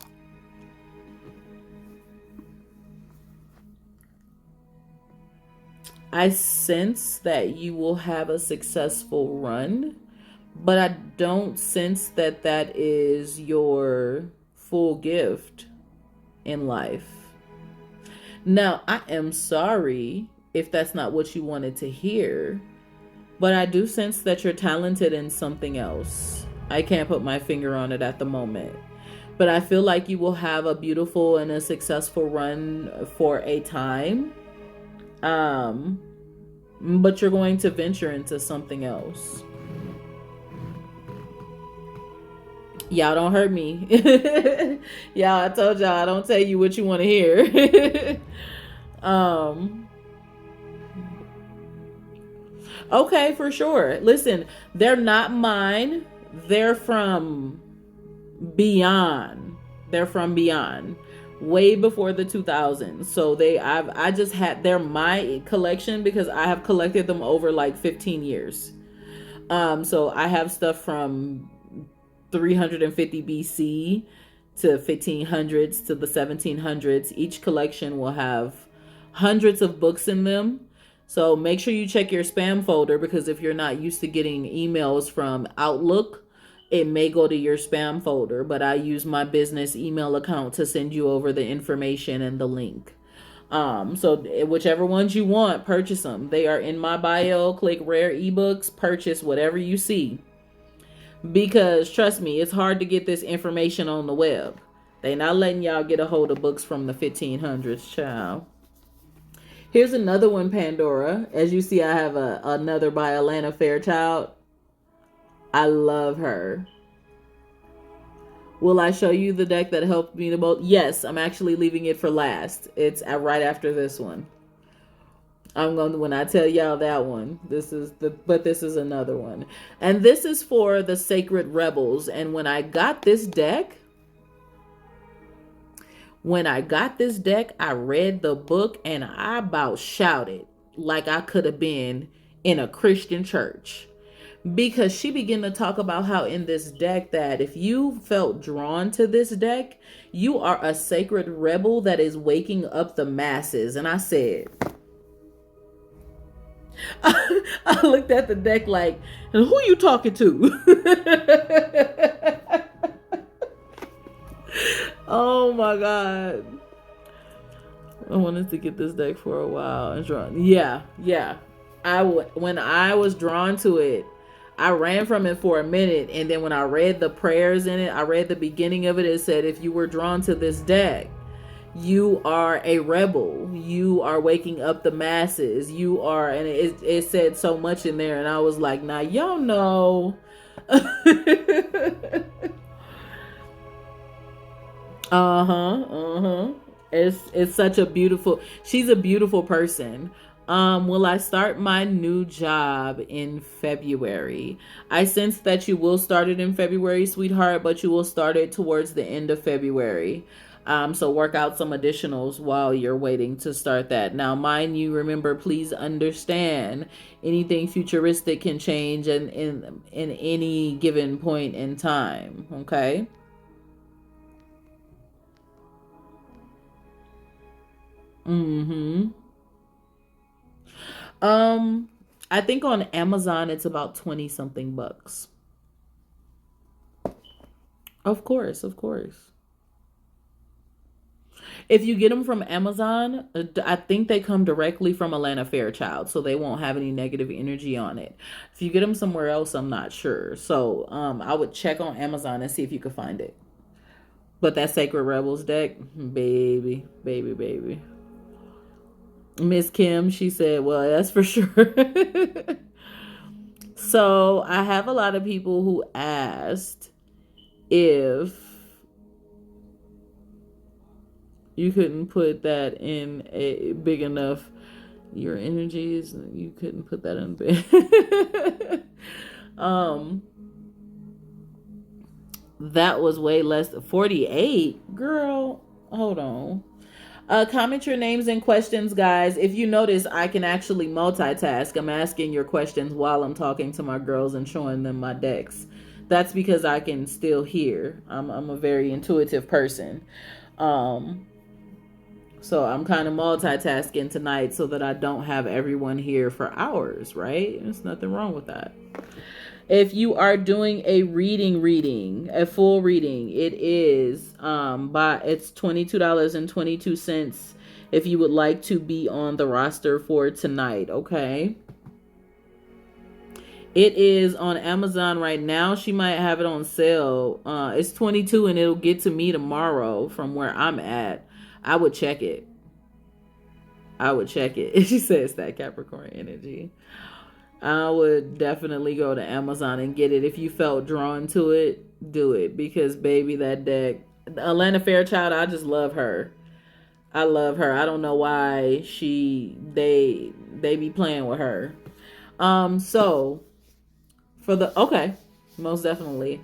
I sense that you will have a successful run, but I don't sense that that is your full gift in life. Now, I am sorry if that's not what you wanted to hear, but I do sense that you're talented in something else. I can't put my finger on it at the moment. But I feel like you will have a beautiful and a successful run for a time. Um, but you're going to venture into something else. Y'all don't hurt me. Y'all, I told y'all I don't tell you what you want to hear. um okay, for sure. Listen, they're not mine. They're from beyond. They're from beyond. Way before the 2000s. So I just had they're my collection because I have collected them over like 15 years. So I have stuff from 350 BC to 1500s to the 1700s. Each collection will have hundreds of books in them. So make sure you check your spam folder because if you're not used to getting emails from Outlook, it may go to your spam folder, but I use my business email account to send you over the information and the link. So whichever ones you want, purchase them. They are in my bio. Click rare ebooks, purchase whatever you see. Because trust me, it's hard to get this information on the web. They not letting y'all get a hold of books from the 1500s, child. Here's another one, Pandora. As you see, I have another by Alana Fairchild. I love her. Will I show you the deck that helped me the most? Yes, I'm actually leaving it for last. It's right after this one. I'm going to, when I tell y'all that one, this is another one. And this is for the Sacred Rebels. And when I got this deck, I read the book and I about shouted like I could have been in a Christian church. Because she began to talk about how in this deck that if you felt drawn to this deck, you are a sacred rebel that is waking up the masses. And I said, I looked at the deck like, and who you talking to? Oh my God. I wanted to get this deck for a while and drawn. Yeah. When I was drawn to it, I ran from it for a minute, and then when I read the prayers in it, I read the beginning of it. It said, if you were drawn to this deck, you are a rebel. You are waking up the masses. You are, and it said so much in there, and I was like, nah, y'all know. It's such a beautiful. She's a beautiful person. Will I start my new job in February? I sense that you will start it in February, sweetheart, but you will start it towards the end of February. So work out some additionals while you're waiting to start that. Now, mind you, remember, please understand anything futuristic can change in any given point in time. Okay. Mm-hmm. Um, I think on Amazon it's about 20 something bucks. Of course, of course. If you get them from Amazon, I think they come directly from Atlanta Fairchild, so they won't have any negative energy on it. If you get them somewhere else, I'm not sure. So, I would check on Amazon and see if you could find it. But that Sacred Rebels deck, baby, baby, baby. Miss Kim, she said, well, that's for sure. So I have a lot of people who asked if you couldn't put that in a big enough, your energies, you couldn't put that in big. That was way less. 48, girl, hold on. Comment your names and questions, guys. If you notice, I can actually multitask. I'm asking your questions while I'm talking to my girls and showing them my decks. That's because I can still hear. I'm a very intuitive person. So I'm kind of multitasking tonight so that I don't have everyone here for hours, right? There's nothing wrong with that. If you are doing a a full reading, it is it's $22.22 if you would like to be on the roster for tonight, okay? It is on Amazon right now. She might have it on sale. It's 22 and it'll get to me tomorrow from where I'm at. I would check it. She says that Capricorn energy. I would definitely go to Amazon and get it. If you felt drawn to it, do it. Because, baby, that deck. Atlanta Fairchild, I just love her. I love her. I don't know why they be playing with her. So, most definitely.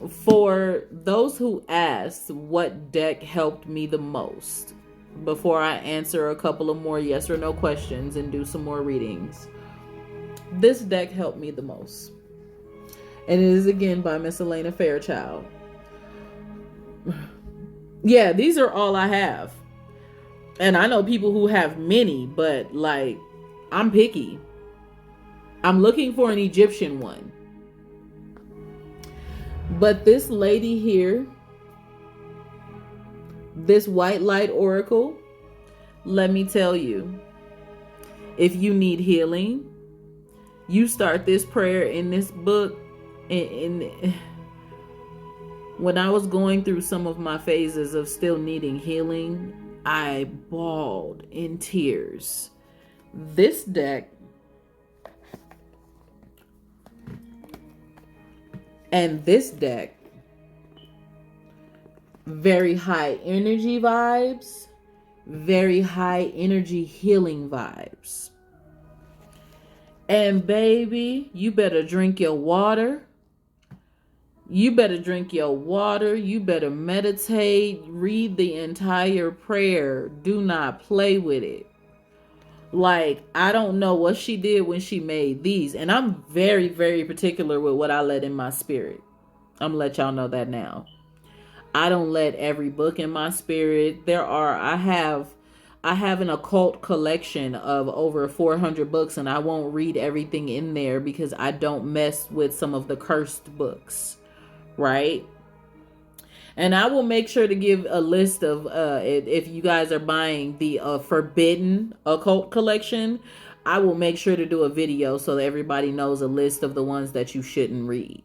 For those who asked what deck helped me the most, before I answer a couple of more yes or no questions and do some more readings, this deck helped me the most. And it is again by Miss Elena Fairchild. Yeah, these are all I have. And I know people who have many, but like, I'm picky. I'm looking for an Egyptian one. But this lady here, this White Light Oracle, let me tell you, if you need healing, you start this prayer in this book. And when I was going through some of my phases of still needing healing, I bawled in tears. This deck and this deck, very high energy vibes, very high energy healing vibes. And baby, you better drink your water. You better drink your water. You better meditate. Read the entire prayer. Do not play with it. Like, I don't know what she did when she made these. And I'm very, very particular with what I let in my spirit. I'm going to let y'all know that now. I don't let every book in my spirit. I have an occult collection of over 400 books, and I won't read everything in there because I don't mess with some of the cursed books, right? And I will make sure to give a list of, if you guys are buying the Forbidden Occult Collection, I will make sure to do a video so that everybody knows a list of the ones that you shouldn't read,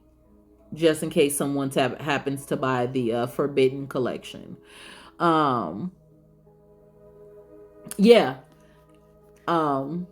just in case someone happens to buy the Forbidden Collection. Yeah. No.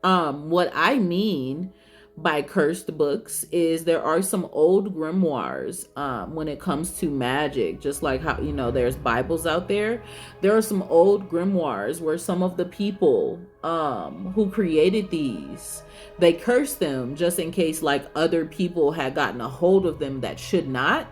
What I mean by cursed books is there are some old grimoires when it comes to magic, just like how, there's Bibles out there. There are some old grimoires where some of the people who created these, they cursed them just in case like other people had gotten a hold of them that should not.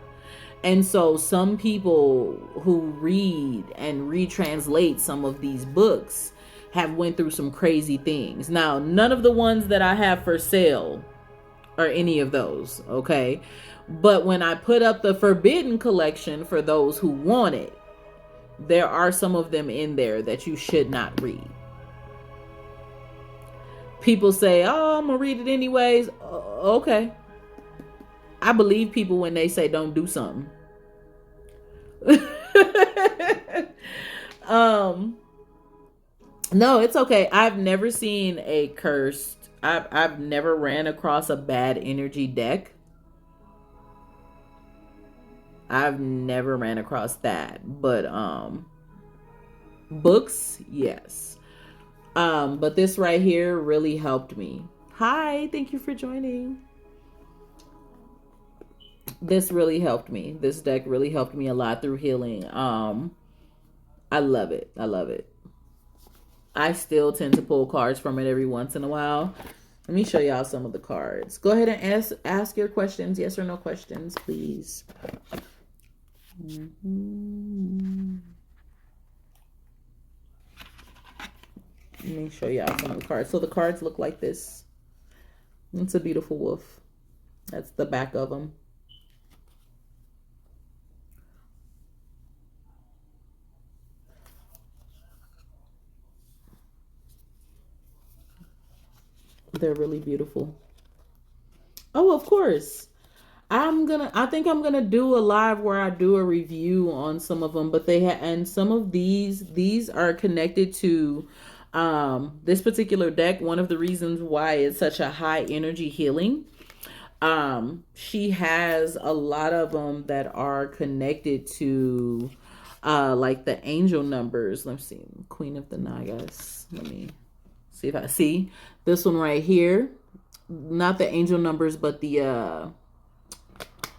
And so some people who read and retranslate some of these books have went through some crazy things. Now, none of the ones that I have for sale are any of those, okay? But when I put up the Forbidden Collection for those who want it, there are some of them in there that you should not read. People say, oh, I'm gonna read it anyways. Okay. I believe people when they say don't do something. No, it's okay. I've never seen a cursed, I've never ran across a bad energy deck. I've never ran across that, but books, yes. But this right here really helped me. Hi, thank you for joining. This really helped me. This deck really helped me a lot through healing. I love it. I love it. I still tend to pull cards from it every once in a while. Let me show y'all some of the cards. Go ahead and ask your questions, yes or no questions, please. Mm-hmm. Let me show y'all some of the cards. So the cards look like this. It's a beautiful wolf. That's the back of them. They're really beautiful. Oh, of course. I think I'm gonna do a live where I do a review on some of them, but and some of these are connected to this particular deck. One of the reasons why it's such a high energy healing. She has a lot of them that are connected to like the angel numbers. Let's see, Queen of the Nagas. Let me see if I see this one right here. Not the angel numbers, but the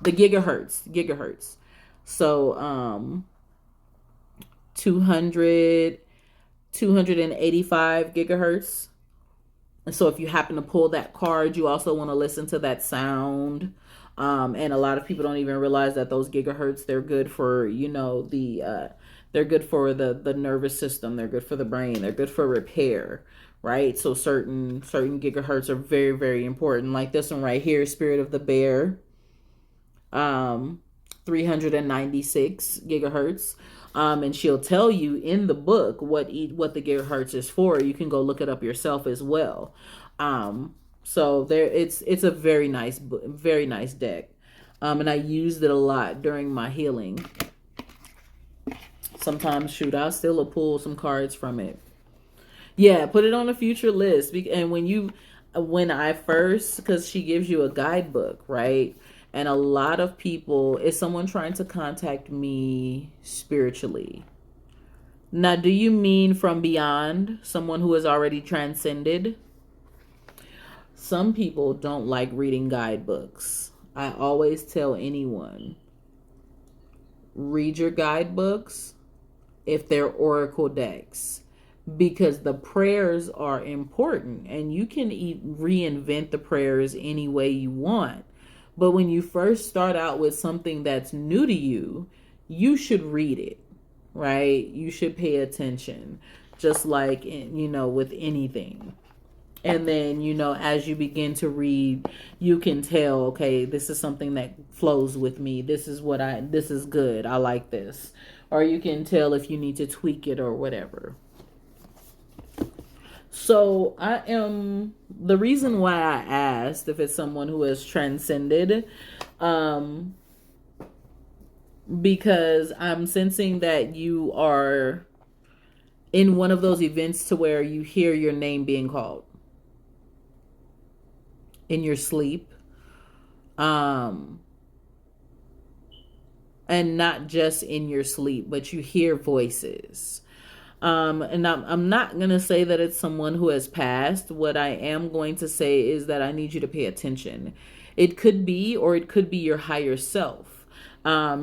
gigahertz. So 200 285 gigahertz. And so if you happen to pull that card, you also want to listen to that sound. And a lot of people don't even realize that those gigahertz, they're good for, they're good for the nervous system. They're good for the brain. They're good for repair, right? So certain gigahertz are very, very important. Like this one right here, Spirit of the Bear, 396 gigahertz. And she'll tell you in the book what the gigahertz is for. You can go look it up yourself as well. So there, it's a very nice deck. And I used it a lot during my healing. Sometimes, shoot, I'll still pull some cards from it. Yeah, put it on a future list. And when I first, because she gives you a guidebook, right? And a lot of people, is someone trying to contact me spiritually? Now, do you mean from beyond, someone who has already transcended? Some people don't like reading guidebooks. I always tell anyone, read your guidebooks if they're oracle decks, because the prayers are important and you can reinvent the prayers any way you want. But when you first start out with something that's new to you, you should read it, right? You should pay attention, just like, with anything. And then, as you begin to read, you can tell, okay, this is something that flows with me. This is good. I like this. Or you can tell if you need to tweak it or whatever. So the reason why I asked if it's someone who has transcended, because I'm sensing that you are in one of those events to where you hear your name being called in your sleep. And not just in your sleep, but you hear voices. And I'm not going to say that it's someone who has passed. What I am going to say is that I need you to pay attention. It could be, or it could be your higher self.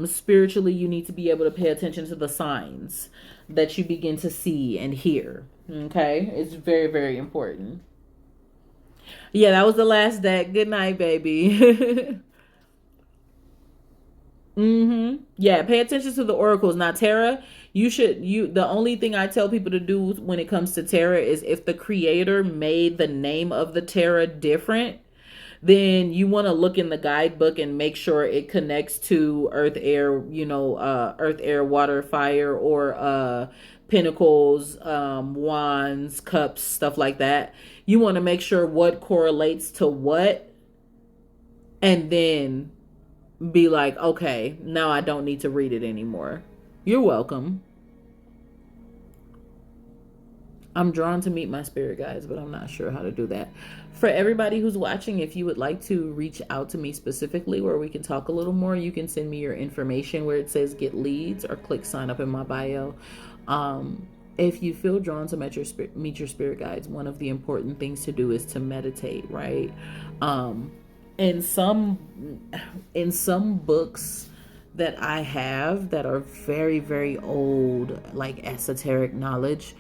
Spiritually, you need to be able to pay attention to the signs that you begin to see and hear. Okay? It's very, very important. Yeah, that was the last deck. Good night, baby. Yeah, pay attention to the oracles. Now, Tara, the only thing I tell people to do when it comes to Tara is if the creator made the name of the Tara different, then you want to look in the guidebook and make sure it connects to earth, air, earth, air, water, fire, or pentacles, wands, cups, stuff like that. You want to make sure what correlates to what, and then be like, okay, now I don't need to read it anymore. You're welcome. I'm drawn to meet my spirit guides, but I'm not sure how to do that. For everybody who's watching, if you would like to reach out to me specifically where we can talk a little more, you can send me your information where it says get leads or click sign up in my bio. If you feel drawn to meet your spirit guides, one of the important things to do is to meditate, right? In some books that I have that are very, very old, like esoteric knowledge,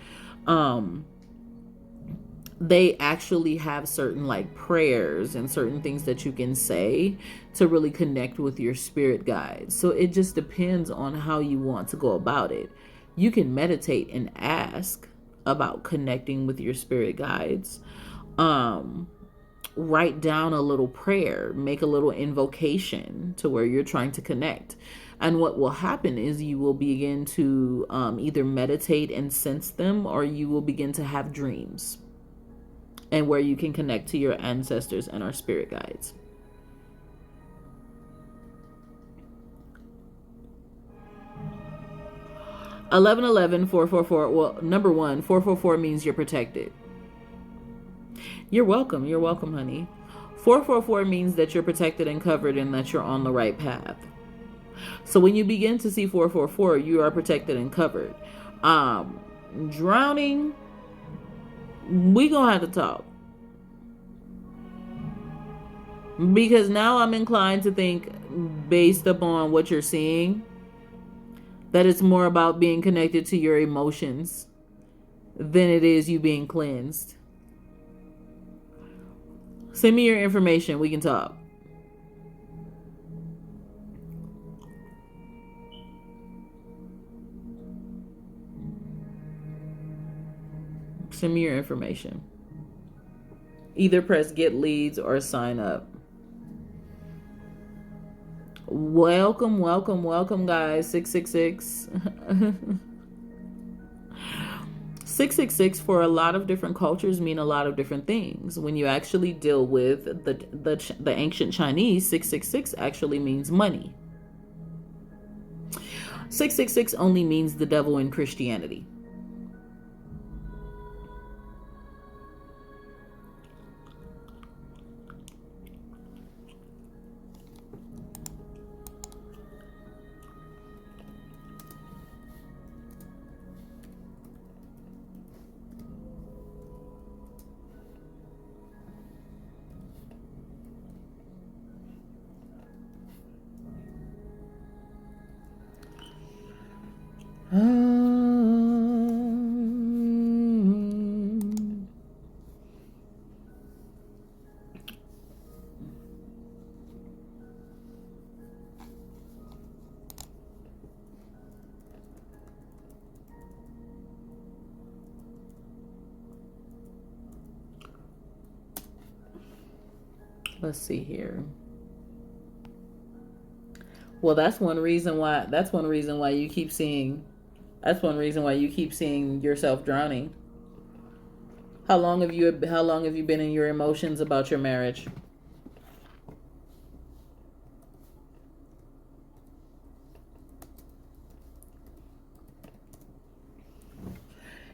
they actually have certain like prayers and certain things that you can say to really connect with your spirit guides. So it just depends on how you want to go about it. You can meditate and ask about connecting with your spirit guides. Write down a little prayer, make a little invocation to where you're trying to connect. And what will happen is you will begin to either meditate and sense them, or you will begin to have dreams, and where you can connect to your ancestors and our spirit guides. (1111) 444. Well, number one, 444 means you're protected. You're welcome. You're welcome, honey. 444 means that you're protected and covered and that you're on the right path. So when you begin to see 444, you are protected and covered. Drowning, we gonna have to talk. Because now I'm inclined to think, based upon what you're seeing, that it's more about being connected to your emotions than it is you being cleansed. Send me your information. We can talk. Send me your information. Either press get leads or sign up. Welcome, welcome, welcome, guys. 666. 666 for a lot of different cultures mean a lot of different things. When you actually deal with the ancient Chinese, 666 actually means money. 666 only means the devil in Christianity. Let's see here. Well, that's one reason why you keep seeing yourself drowning. How long have you been in your emotions about your marriage?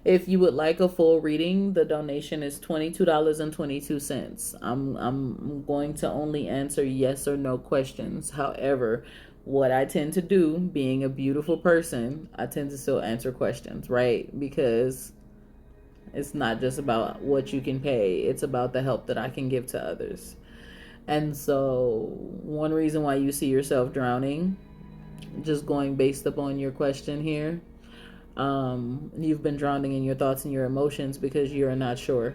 If you would like a full reading, the donation is $22.22. I'm going to only answer yes or no questions. However, what I tend to do, being a beautiful person, I tend to still answer questions, right? Because it's not just about what you can pay. It's about the help that I can give to others. And so one reason why you see yourself drowning, just going based upon your question here, you've been drowning in your thoughts and your emotions because you're not sure.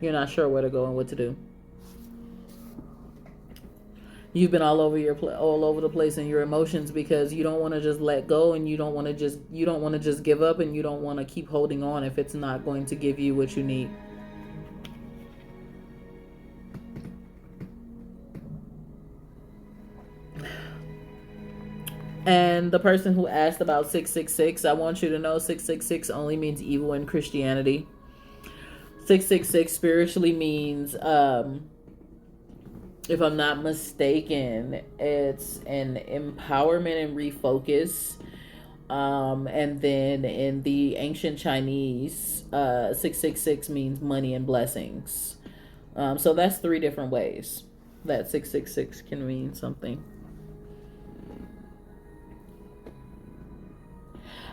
You're not sure where to go and what to do. You've been all over the place in your emotions because you don't want to just let go, and you don't want to just give up, and you don't want to keep holding on if it's not going to give you what you need. And the person who asked about 666, I want you to know 666 only means evil in Christianity. 666 spiritually means, if I'm not mistaken, it's an empowerment and refocus And then in the ancient Chinese, 666 means money and blessings. So that's 3 different ways that 666 can mean something.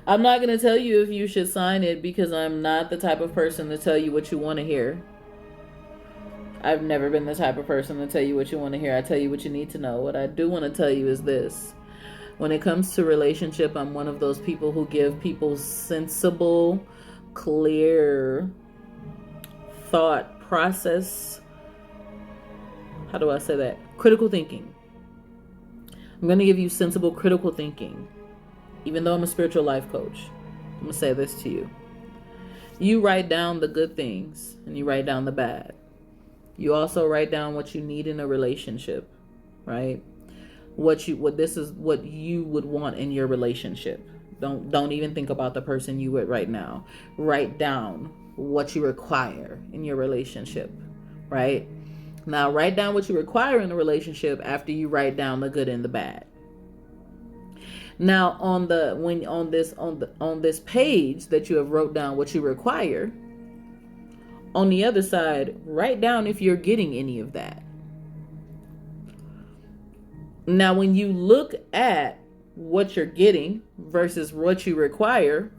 I'm not going to tell you if you should sign it because I'm not the type of person to tell you what you want to hear. I've never been the type of person to tell you what you want to hear. I tell you what you need to know. What I do want to tell you is this. When it comes to relationship, I'm one of those people who give people sensible, clear thought process. How do I say that? Critical thinking. I'm going to give you sensible, critical thinking. Even though I'm a spiritual life coach, I'm going to say this to you. You write down the good things and you write down the bad. You also write down what you need in a relationship, right? This is what you would want in your relationship. Don't even think about the person you with right now. Write down what you require in your relationship, right? Now write down what you require in a relationship after you write down the good and the bad. Now on this page that you have wrote down what you require, on the other side, write down if you're getting any of that. Now, when you look at what you're getting versus what you require,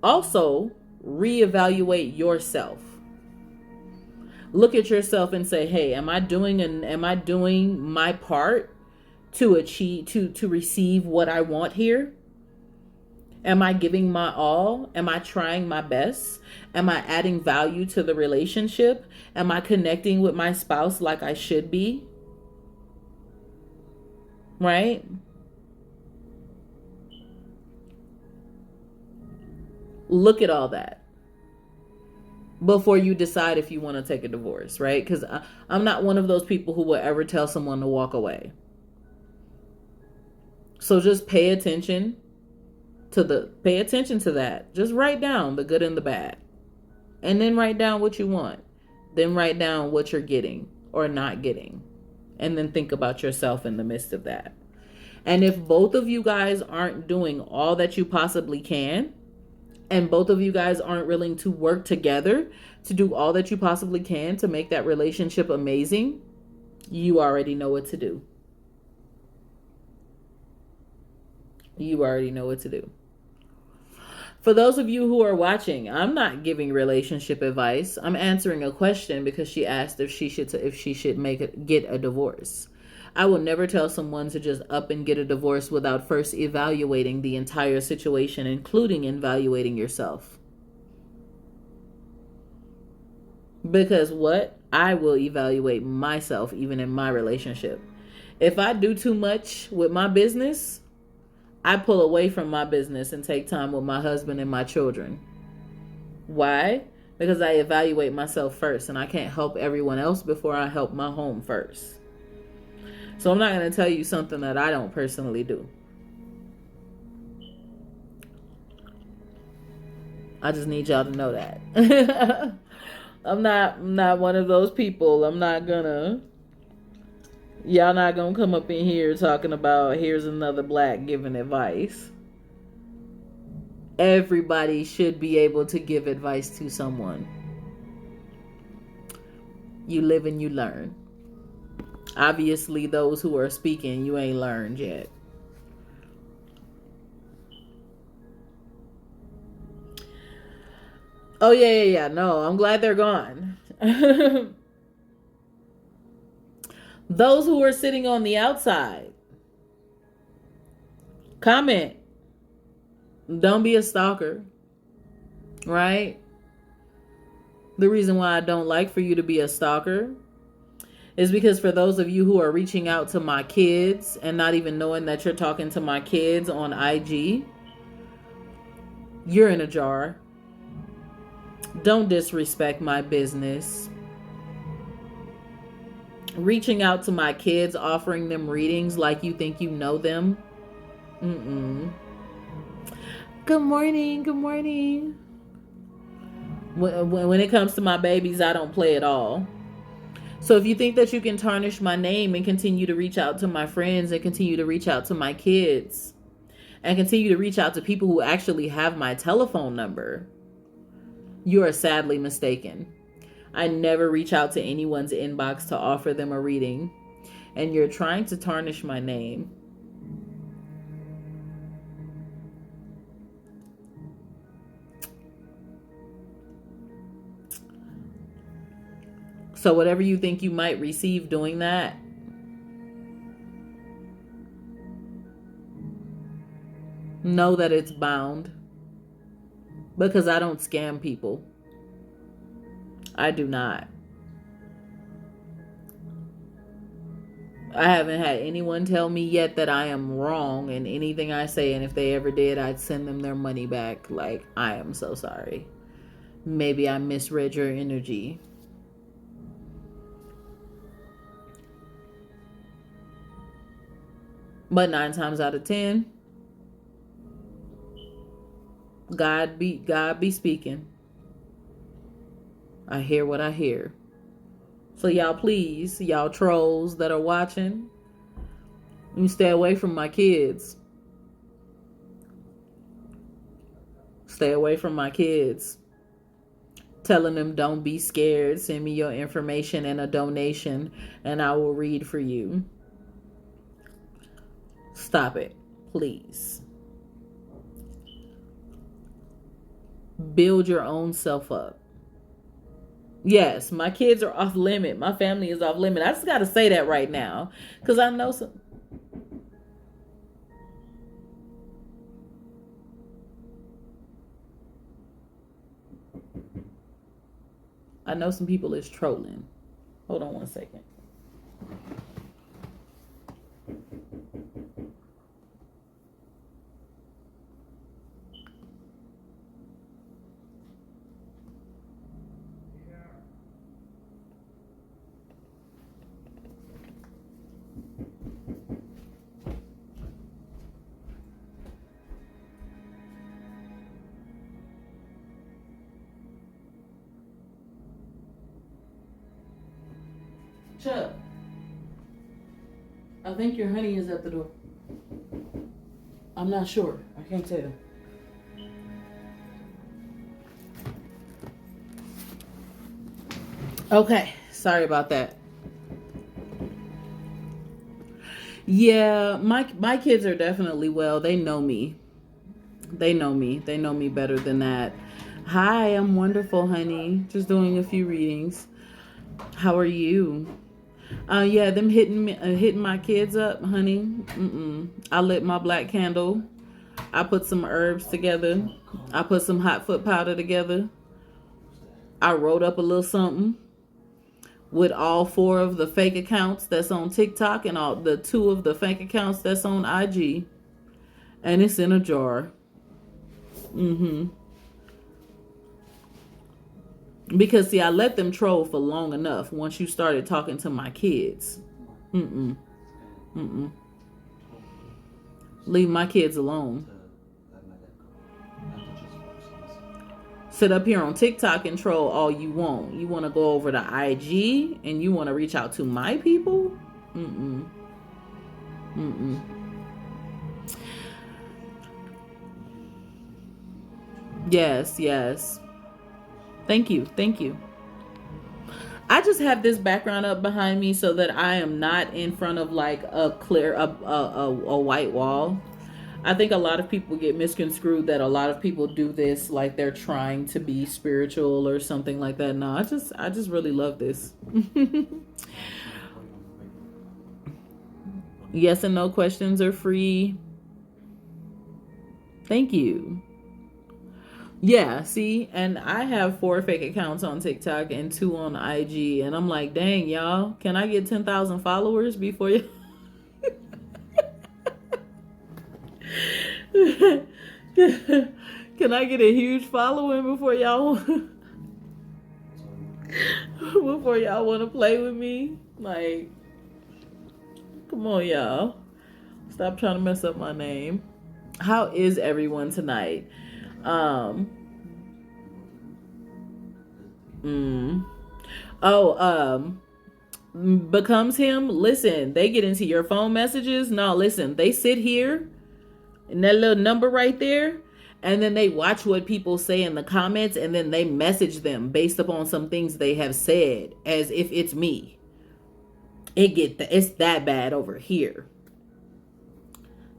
also reevaluate yourself. Look at yourself and say, hey, am I doing my part to achieve, to receive what I want here? Am I giving my all? Am I trying my best? Am I adding value to the relationship? Am I connecting with my spouse like I should be? Right? Look at all that before you decide if you want to take a divorce, right? Because I'm not one of those people who will ever tell someone to walk away. So just pay attention to that. Just write down the good and the bad. And then write down what you want. Then write down what you're getting or not getting. And then think about yourself in the midst of that. And if both of you guys aren't doing all that you possibly can, and both of you guys aren't willing to work together to do all that you possibly can to make that relationship amazing, you already know what to do. You already know what to do. For those of you who are watching, I'm not giving relationship advice. I'm answering a question because she asked if she should get a divorce. I will never tell someone to just up and get a divorce without first evaluating the entire situation, including evaluating yourself. Because I will evaluate myself even in my relationship. If I do too much with my business, I pull away from my business and take time with my husband and my children. Why? Because I evaluate myself first, and I can't help everyone else before I help my home first. So I'm not going to tell you something that I don't personally do. I just need y'all to know that. I'm not one of those people. Y'all not gonna come up in here talking about here's another black giving advice. Everybody should be able to give advice to someone. You live and you learn. Obviously, those who are speaking, you ain't learned yet. Oh, yeah. No, I'm glad they're gone. Those who are sitting on the outside, comment. Don't be a stalker, right? The reason why I don't like for you to be a stalker is because for those of you who are reaching out to my kids and not even knowing that you're talking to my kids on IG, you're in a jar. Don't disrespect my business. Reaching out to my kids, offering them readings like you think you know them. Good morning. When it comes to my babies, I don't play at all. So if you think that you can tarnish my name and continue to reach out to my friends and continue to reach out to my kids and continue to reach out to people who actually have my telephone number, you are sadly mistaken. I never reach out to anyone's inbox to offer them a reading, and you're trying to tarnish my name. So whatever you think you might receive doing that, know that it's bound, because I don't scam people. I do not. I haven't had anyone tell me yet that I am wrong in anything I say, and if they ever did, I'd send them their money back. Like, I am so sorry. Maybe I misread your energy. But 9 times out of 10, God be speaking. I hear what I hear. So y'all, please, y'all trolls that are watching, you stay away from my kids. Stay away from my kids. Telling them don't be scared. Send me your information and a donation and I will read for you. Stop it, please. Build your own self up. Yes, my kids are off limit. My family is off limit. I just got to say that right now because I know some. I know some people is trolling. Hold on one second. Chuck, I think your honey is at the door. I'm not sure. I can't tell. Okay, sorry about that. Yeah, my kids are definitely well. They know me. They know me. They know me better than that. Hi, I'm wonderful, honey. Just doing a few readings. How are you? Yeah, them hitting my kids up, honey. I lit my black candle. I put some herbs together. I put some hot foot powder together. I wrote up a little something with all 4 of the fake accounts that's on TikTok and all the 2 of the fake accounts that's on IG. And it's in a jar. Because see, I let them troll for long enough once you started talking to my kids. Leave my kids alone. Sit up here on TikTok and troll all you want. You want to go over to IG and you want to reach out to my people? Yes. Thank you. I just have this background up behind me so that I am not in front of like a white wall. I think a lot of people get misconstrued that a lot of people do this like they're trying to be spiritual or something like that. No, I just really love this. Yes and no questions are free. Thank you. Yeah, see, and I have 4 fake accounts on TikTok and 2 on IG, and I'm like, dang, y'all, can I get 10,000 followers before you? Can I get a huge following before y'all want to play with me? Like, come on, y'all. Stop trying to mess up my name. How is everyone tonight? Becomes him. Listen, they get into your phone messages. No, listen, they sit here and that little number right there, and then they watch what people say in the comments, and then they message them based upon some things they have said as if it's me. It's that bad over here.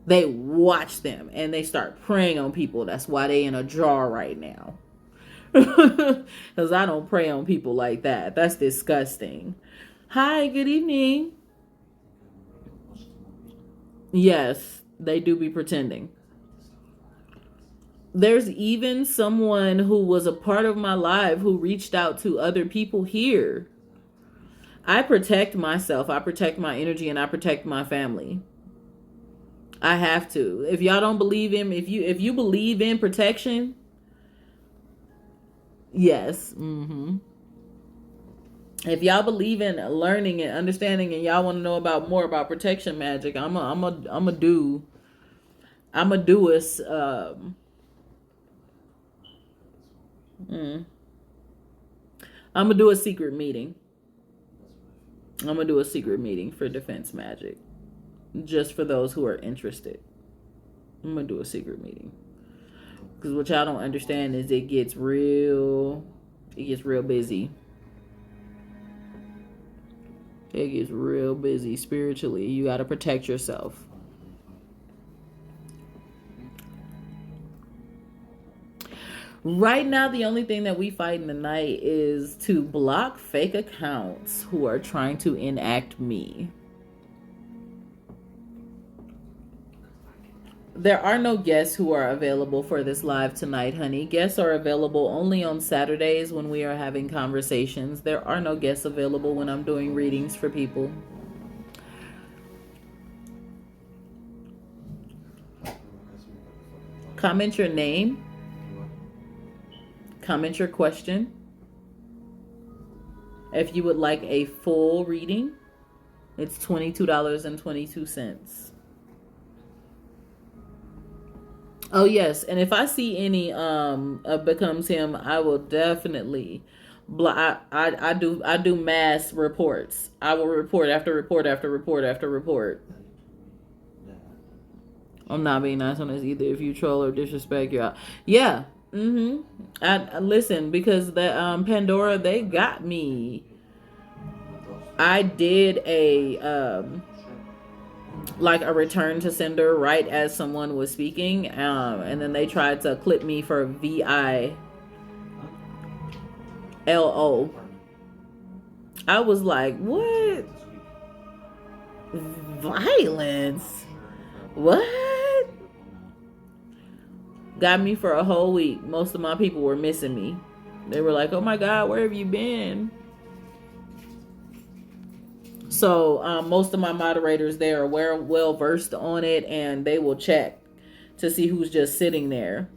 They watch them and they start preying on people. That's why they in a jar right now. Because I don't prey on people like that. That's disgusting. Hi, good evening. Yes, they do be pretending. There's even someone who was a part of my life who reached out to other people here. I protect myself, I protect my energy, and I protect my family. I have to. If y'all don't believe in, if you believe in protection, yes. If y'all believe in learning and understanding, and y'all want to know about more about protection magic, I'm a do us. I'm gonna do a secret meeting. I'm gonna do a secret meeting for defense magic, just for those who are interested. I'm gonna do a secret meeting because what y'all don't understand is it gets real busy. It gets real busy spiritually. You got to protect yourself. Right now, the only thing that we fight in the night is to block fake accounts who are trying to enact me. There are no guests who are available for this live tonight, honey. Guests are available only on Saturdays when we are having conversations. There are no guests available when I'm doing readings for people. Comment your name. Comment your question. If you would like a full reading, it's $22.22. Oh yes, and if I see any becomes him, I will definitely I do mass reports. I will report after report after report after report. I'm not being nice on this either. If you troll or disrespect, you're out. Yeah. I listen, because the Pandora, they got me. I did a like a return to sender right as someone was speaking, and then they tried to clip me for VILO. I was like, what? Violence? What? Got me for a whole week. Most of my people were missing me. They were like, oh my God, where have you been? So most of my moderators there are well versed on it, and they will check to see who's just sitting there.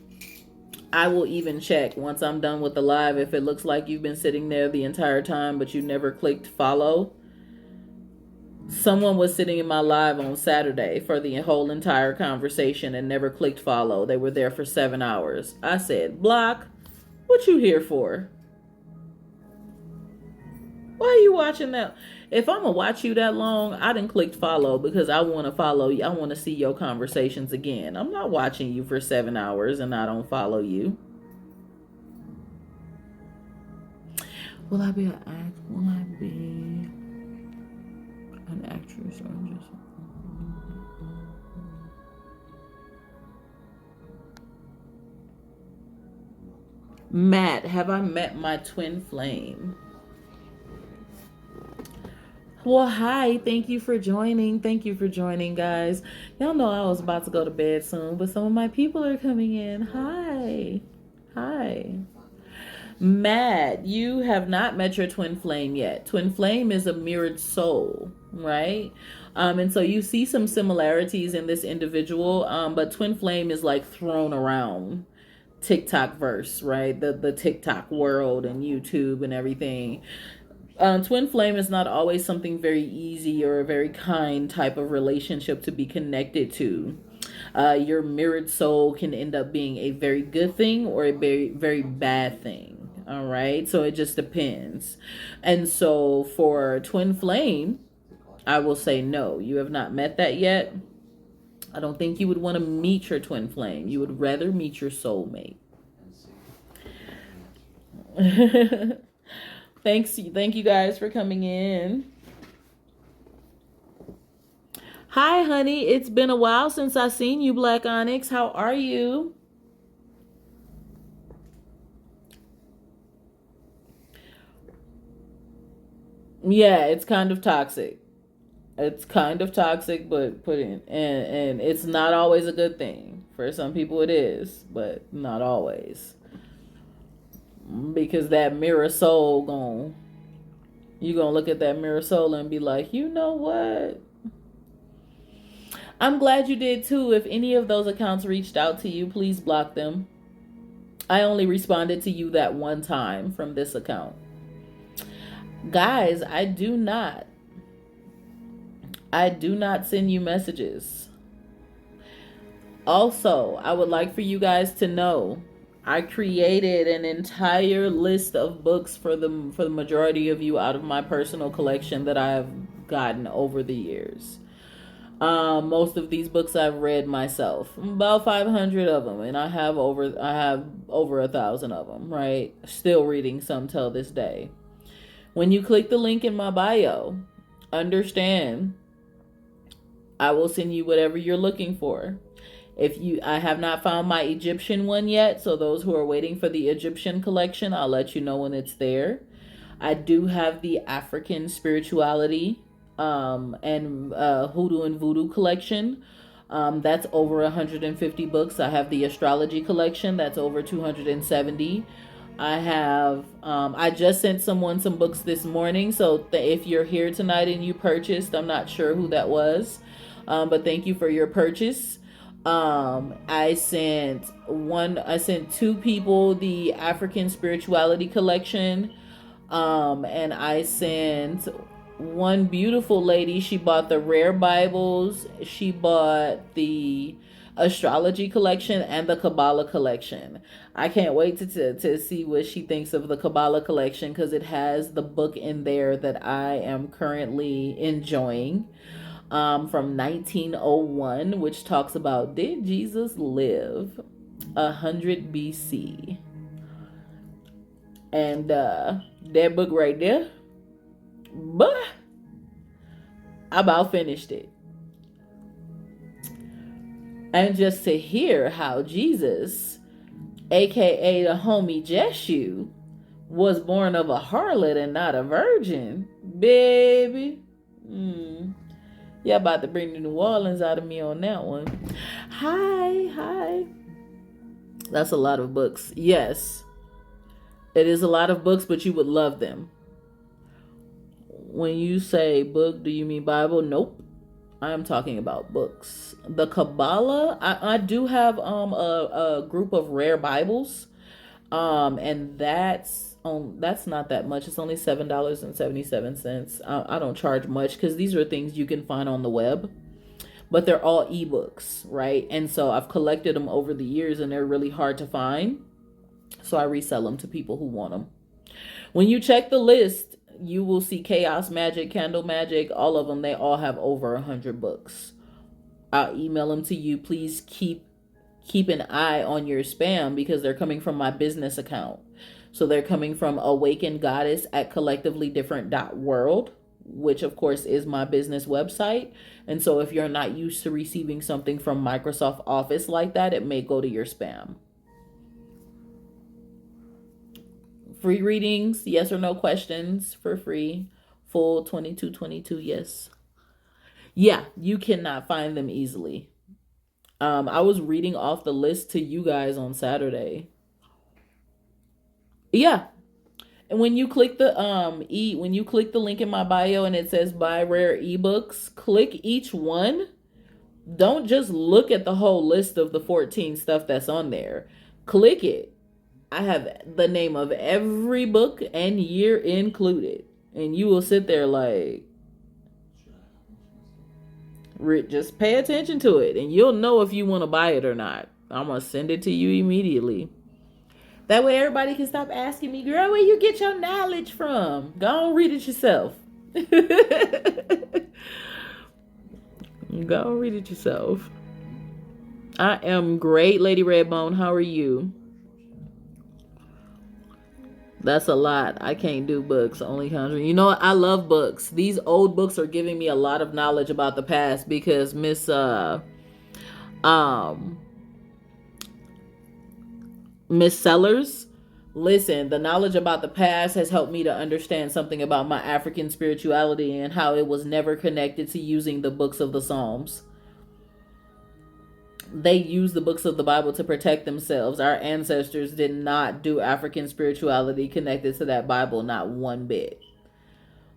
I will even check once I'm done with the live if it looks like you've been sitting there the entire time but you never clicked follow. Someone was sitting in my live on Saturday for the whole entire conversation and never clicked follow. They were there for 7 hours. I said, block, what you here for? Why are you watching that? If I'm going to watch you that long, I didn't click follow because I want to follow you. I want to see your conversations again. I'm not watching you for 7 hours and I don't follow you. Will I be an actress or just... Matt, have I met my twin flame? Well, hi. Thank you for joining. Thank you for joining, guys. Y'all know I was about to go to bed soon, but some of my people are coming in. Hi. Hi. Matt, you have not met your twin flame yet. Twin flame is a mirrored soul, right? And so you see some similarities in this individual, but twin flame is like thrown around TikTok verse, right? The TikTok world and YouTube and everything. Twin flame is not always something very easy or a very kind type of relationship to be connected to. Your mirrored soul can end up being a very good thing or a very, very bad thing. All right. So it just depends. And so for twin flame, I will say no, you have not met that yet. I don't think you would want to meet your twin flame. You would rather meet your soulmate. Thank you guys for coming in. Hi, honey. It's been a while since I seen you, Black Onyx. How are you? Yeah, it's kind of toxic. It's kind of toxic, but put in, and it's not always a good thing. For some people it is, but not always. Because that mirror soul you gonna look at that mirror soul and be like, you know what? I'm glad you did too. If any of those accounts reached out to you, please block them. I only responded to you that one time from this account. Guys, I do not send you messages. Also, I would like for you guys to know I created an entire list of books for the majority of you out of my personal collection that I have gotten over the years. Most of these books I've read myself, about 500 of them, and I have over 1,000 of them, right? Still reading some till this day. When you click the link in my bio, understand I will send you whatever you're looking for. I have not found my Egyptian one yet, so those who are waiting for the Egyptian collection, I'll let you know when it's there. I do have the African spirituality and hoodoo and voodoo collection. That's over 150 books. I have the astrology collection. That's over 270. I have, I just sent someone some books this morning. So if you're here tonight and you purchased, I'm not sure who that was. But thank you for your purchase. I sent two people the African spirituality collection. And I sent one beautiful lady. She bought the rare Bibles. She bought the astrology collection and the Kabbalah collection. I can't wait to see what she thinks of the Kabbalah collection, because it has the book in there that I am currently enjoying, from 1901, which talks about, did Jesus live 100 BC? And that book right there, but I about finished it. And just to hear how Jesus, aka the homie Jeshu, was born of a harlot and not a virgin, baby. Yeah, about to bring the New Orleans out of me on that one. Hi. That's a lot of books. Yes, it is a lot of books, but you would love them. When you say book, do you mean Bible? Nope. I am talking about books. The Kabbalah, I do have a group of rare Bibles, and that's not that much. It's only $7.77. I don't charge much because these are things you can find on the web, but they're all ebooks, right? And so I've collected them over the years, and they're really hard to find, so I resell them to people who want them. When you check the list, you will see Chaos Magic, Candle Magic, all of them. They all have over 100 books. I'll email them to you. Please keep an eye on your spam, because they're coming from my business account. So they're coming from Awakened Goddess at collectivelydifferent.world, which of course is my business website. And so if you're not used to receiving something from Microsoft Office like that, it may go to your spam. Free readings, yes or no questions for free. Full 2222, yes. Yeah, you cannot find them easily. I was reading off the list to you guys on Saturday. Yeah. And when you click the link in my bio and it says buy rare ebooks, click each one. Don't just look at the whole list of the 14 stuff that's on there. Click it. I have the name of every book and year included. And you will sit there like, just pay attention to it, and you'll know if you want to buy it or not. I'm going to send it to you immediately. That way everybody can stop asking me, girl, where you get your knowledge from? Go and read it yourself. Go and read it yourself. I am great, Lady Redbone. How are you? That's a lot. I can't do books, only conjuring. You know what? I love books. These old books are giving me a lot of knowledge about the past because um Miss Sellers, listen, the knowledge about the past has helped me to understand something about my African spirituality and how it was never connected to using the books of the Psalms. They used the books of the Bible to protect themselves. Our ancestors did not do African spirituality connected to that Bible, not one bit.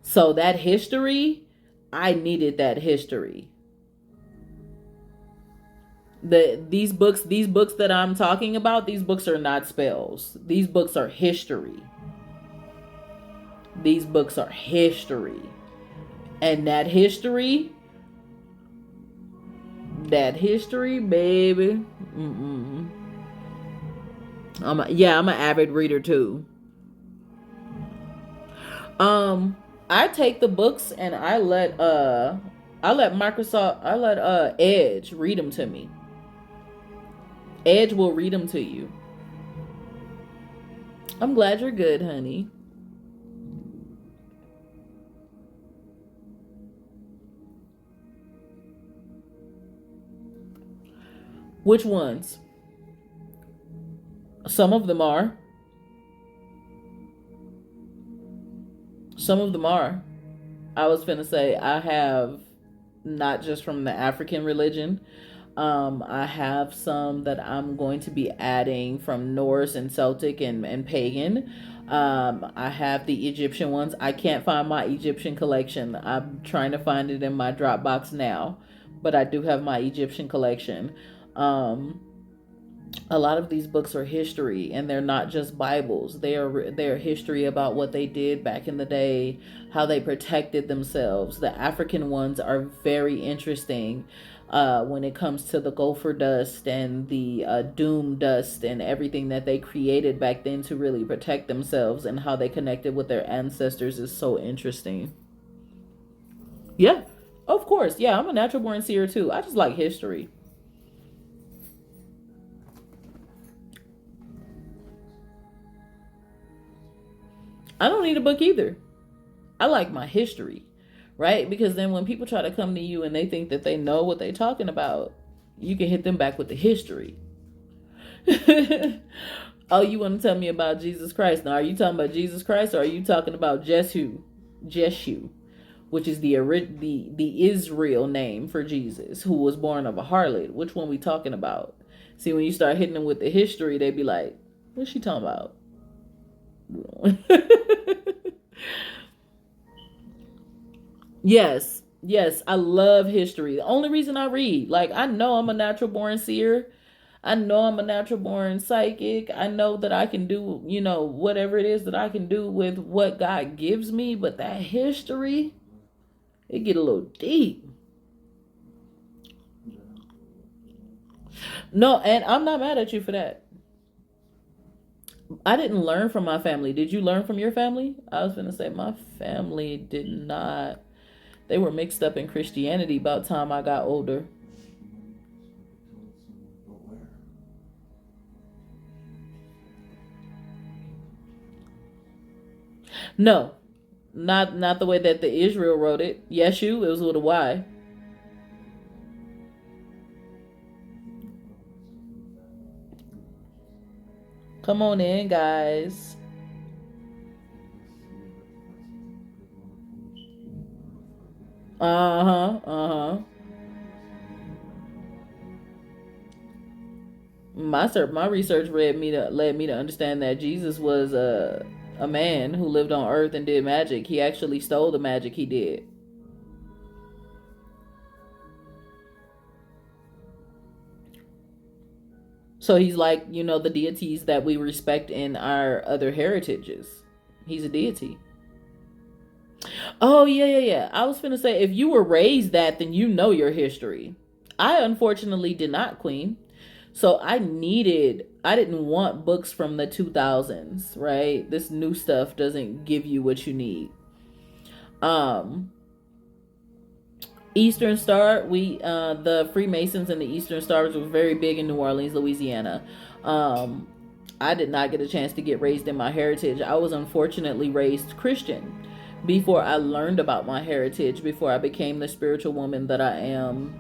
So that history, I needed that history. These books that I'm talking about, these books are not spells. These books are history. These books are history. And that history, baby. I'm an avid reader too. I take the books and I let Edge read them to me. Edge will read them to you. I'm glad you're good, honey. Which ones? Some of them are. Some of them are. I was finna say I have not just from the African religion. I have some that I'm going to be adding from Norse and Celtic and pagan. I have the Egyptian ones. I can't find my Egyptian collection. I'm trying to find it in my Dropbox now, but I do have my Egyptian collection. A lot of these books are history, and they're not just Bibles. They're history about what they did back in the day, how they protected themselves. The African ones are very interesting when it comes to the gopher dust and the doom dust and everything that they created back then to really protect themselves, and how they connected with their ancestors is so interesting. Yeah, of course. Yeah, I'm a natural born seer too. I just like history. I don't need a book either. I like my history, right? Because then when people try to come to you and they think that they know what they're talking about, you can hit them back with the history. Oh, you want to tell me about Jesus Christ? Now, are you talking about Jesus Christ, or are you talking about Jeshu, which is the Israel name for Jesus, who was born of a harlot? Which one we talking about? See, when you start hitting them with the history, they be like, "What's she talking about?" Yes, yes, I love history. The only reason I read, like, I know I'm a natural born seer. I know I'm a natural born psychic. I know that I can do, whatever it is that I can do with what God gives me. But that history, it get a little deep. No, and I'm not mad at you for that. I didn't learn from my family. Did you learn from your family? I was going to say my family did not. They were mixed up in Christianity about the time I got older. No, not the way that the Israel wrote it. Yeshu, it was with a Y. Come on in, guys. Uh huh. Uh huh. My research led me to understand that Jesus was a man who lived on Earth and did magic. He actually stole the magic he did. So he's like, the deities that we respect in our other heritages. He's a deity. Oh, yeah, yeah, yeah. I was finna say, if you were raised that, then you know your history. I unfortunately did not, Queen. So I didn't want books from the 2000s, right? This new stuff doesn't give you what you need. Um, Eastern Star, the Freemasons and the Eastern Stars were very big in New Orleans, Louisiana. Um, I did not get a chance to get raised in my heritage. I was unfortunately raised Christian before I learned about my heritage, before I became the spiritual woman that I am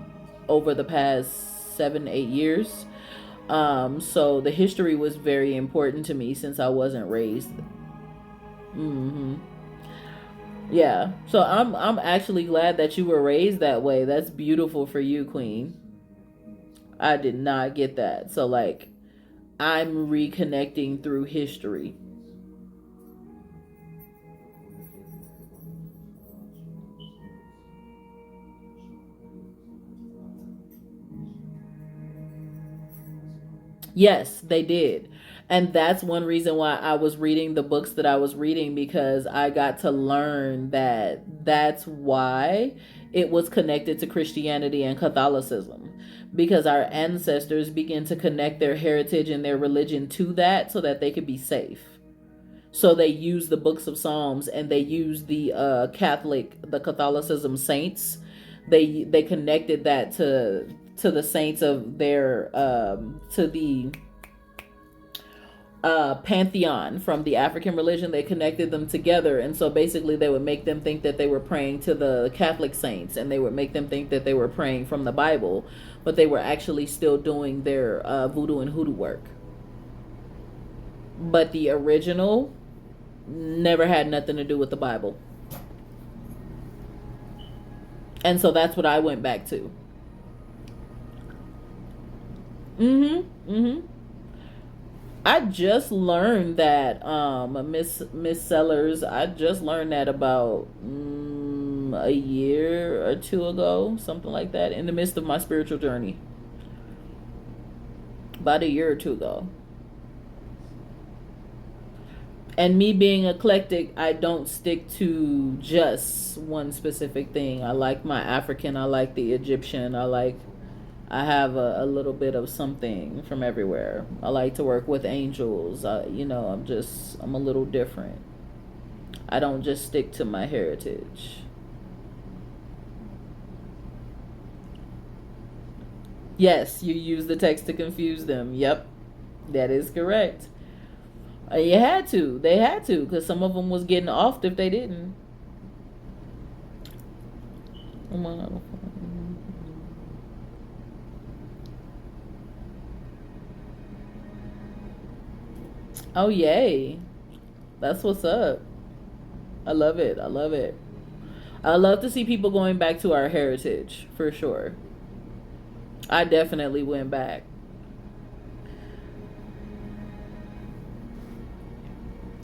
over the past 7, 8 years. So the history was very important to me since I wasn't raised. Mm-hmm. Yeah. So I'm actually glad that you were raised that way. That's beautiful for you, Queen. I did not get that. So like I'm reconnecting through history. Yes, they did. And that's one reason why I was reading the books that I was reading, because I got to learn that that's why it was connected to Christianity and Catholicism. Because our ancestors began to connect their heritage and their religion to that so that they could be safe. So they used the books of Psalms, and they used the Catholicism saints. They connected that to the saints of their to the pantheon from the African religion. They connected them together, and so basically they would make them think that they were praying to the Catholic saints, and they would make them think that they were praying from the Bible, but they were actually still doing their voodoo and hoodoo work. But the original never had nothing to do with the Bible. And so that's what I went back to. Mm-hmm. Mm-hmm. I just learned that Miss Sellers, I just learned that about a year or two ago, something like that, in the midst of my spiritual journey. About a year or two ago. And me being eclectic, I don't stick to just one specific thing. I like my African, I like the Egyptian, I have a little bit of something from everywhere. I like to work with angels. I'm a little different. I don't just stick to my heritage. Yes, you use the text to confuse them. Yep, that is correct. You had to. They had to, because some of them was getting offed if they didn't. Oh, yay. That's what's up. I love it. I love it. I love to see people going back to our heritage, for sure. I definitely went back.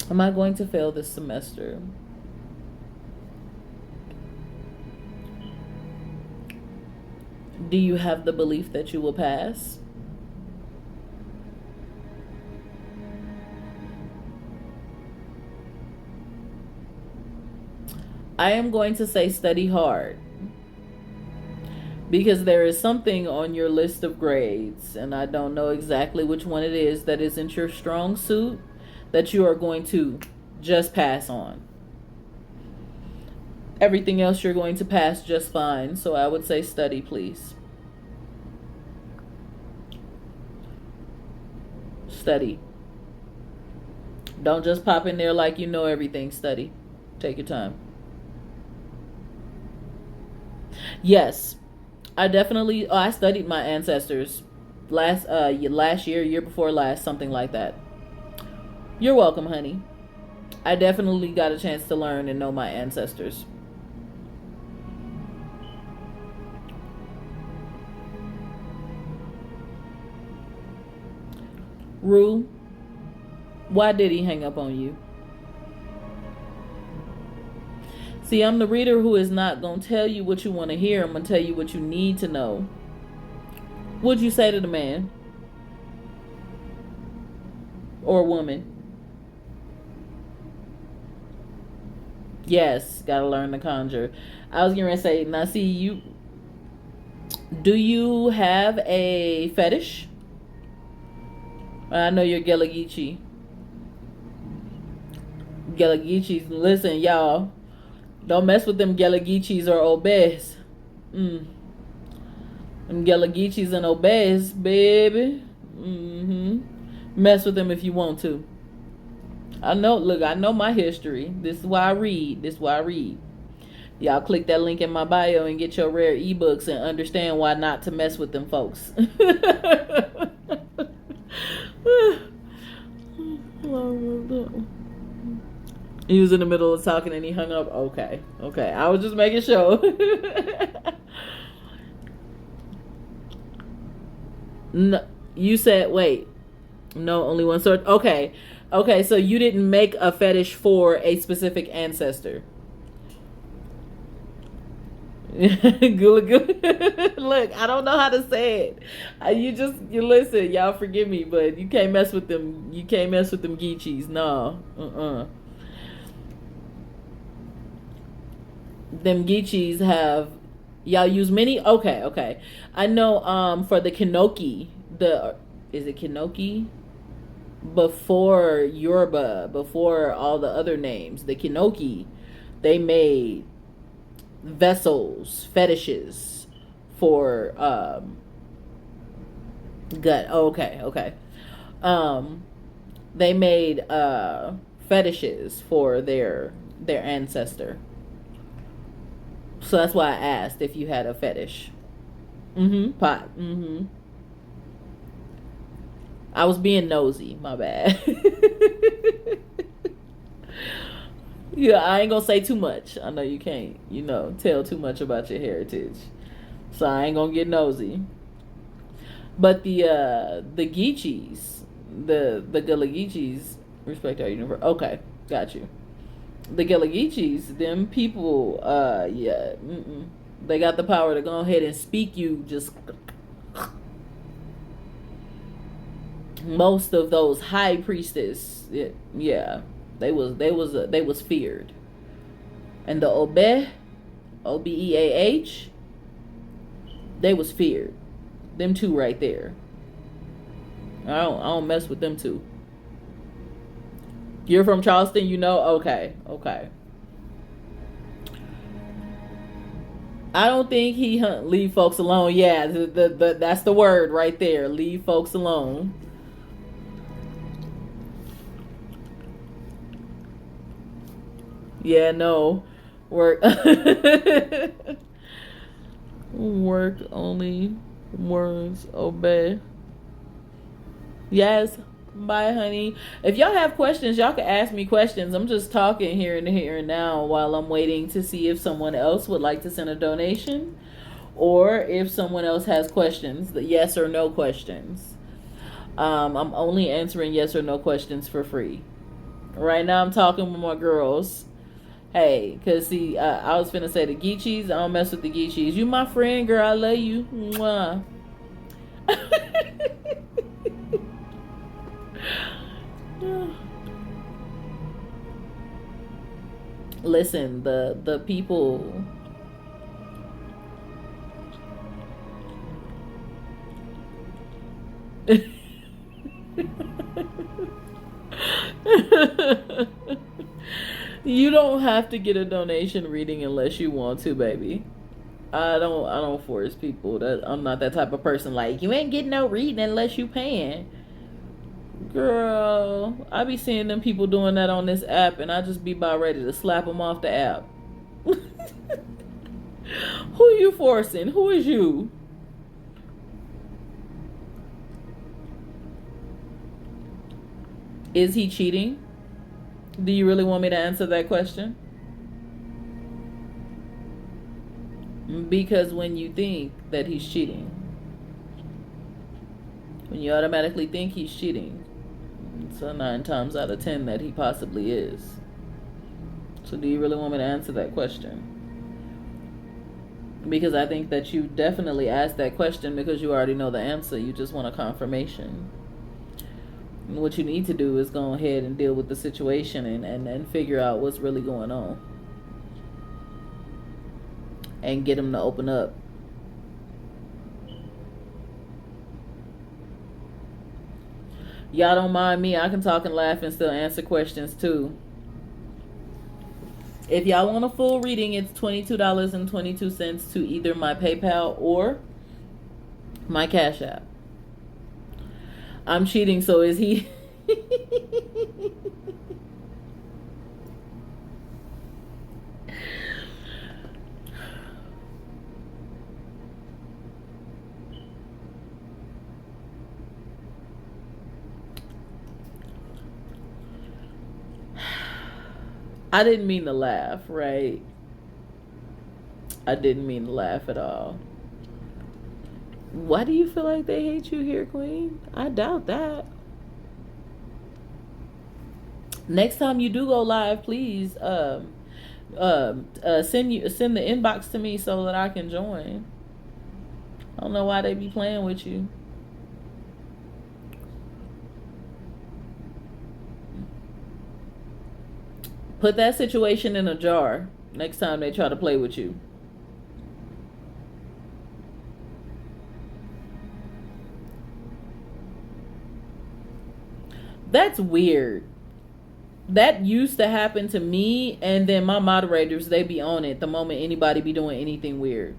Am I going to fail this semester? Do you have the belief that you will pass? I am going to say study hard, because there is something on your list of grades, and I don't know exactly which one it is, that isn't your strong suit, that you are going to just pass on. Everything else you're going to pass just fine. So I would say study, please. Study. Don't just pop in there like you know everything. Study. Take your time. Yes, I definitely. I studied my ancestors last year before last, something like that. You're welcome, honey. I definitely got a chance to learn and know my ancestors. Rue, why did he hang up on you? See, I'm the reader who is not going to tell you what you want to hear. I'm going to tell you what you need to know. What'd you say to the man? Or woman? Yes, gotta learn to conjure. I was going to say, now see, do you have a fetish? I know you're Gelagichi. Gelagichis, listen, y'all. Don't mess with them Gelagichis or obese. Them Gelagichis and Obeys, baby. Mess with them if you want to. I know, look, I know my history. This is why I read. Y'all click that link in my bio and get your rare ebooks and understand why not to mess with them folks. He was in the middle of talking and he hung up. Okay. I was just making sure. No, you said, wait. No, only one sort. Okay, so you didn't make a fetish for a specific ancestor. Gula gula. Look, I don't know how to say it. You listen, y'all forgive me, but you can't mess with them. You can't mess with them Geechees. No. Them Geechees have, y'all use many? Okay. I know for the Kinoki, is it Kinoki? Before Yoruba, before all the other names, the Kinoki, they made vessels, fetishes for gut. Okay. They made fetishes for their ancestor. So that's why I asked if you had a fetish. Pot. I was being nosy. My bad. Yeah, I ain't gonna say too much. I know you can't, tell too much about your heritage. So I ain't gonna get nosy. But the Geechees, the Gulagichis, respect our universe. Okay, got you. The Gulagichis, them people, they got the power to go ahead and speak you just. Most of those high priestess, they was feared. And the Obeah, they was feared. Them two right there. I don't mess with them two. You're from Charleston, Okay. I don't think he leave folks alone. Yeah, that's the word right there. Leave folks alone. Yeah, no. Work only words obey. Yes. Bye, honey. If y'all have questions, y'all can ask me questions. I'm just talking here and now while I'm waiting to see if someone else would like to send a donation or if someone else has questions, the yes or no questions. I'm only answering yes or no questions for free. Right now I'm talking with my girls. Hey, cause see, I was finna say the Geechees. I don't mess with the Geechees. You my friend, girl. I love you. Mwah. Listen, the people. You don't have to get a donation reading unless you want to, baby. I don't force people. I'm not that type of person. Like, you ain't getting no reading unless you paying. Girl, I be seeing them people doing that on this app, and I just be about ready to slap them off the app. Who you forcing? Who is you? Is he cheating? Do you really want me to answer that question? Because when you think that he's cheating, when you automatically think he's cheating, it's 9 times out of 10 that he possibly is. So do you really want me to answer that question? Because I think that you definitely asked that question because you already know the answer. You just want a confirmation. And what you need to do is go ahead and deal with the situation and figure out what's really going on. And get him to open up. Y'all don't mind me. I can talk and laugh and still answer questions too. If y'all want a full reading, it's $22.22 to either my PayPal or my Cash App. I'm cheating, so is he? I didn't mean to laugh, right? I didn't mean to laugh at all. Why do you feel like they hate you here, Queen? I doubt that. Next time you do go live, please send the inbox to me so that I can join. I don't know why they be playing with you. Put that situation in a jar next time they try to play with you. That's weird. That used to happen to me, and then my moderators, they be on it the moment anybody be doing anything weird.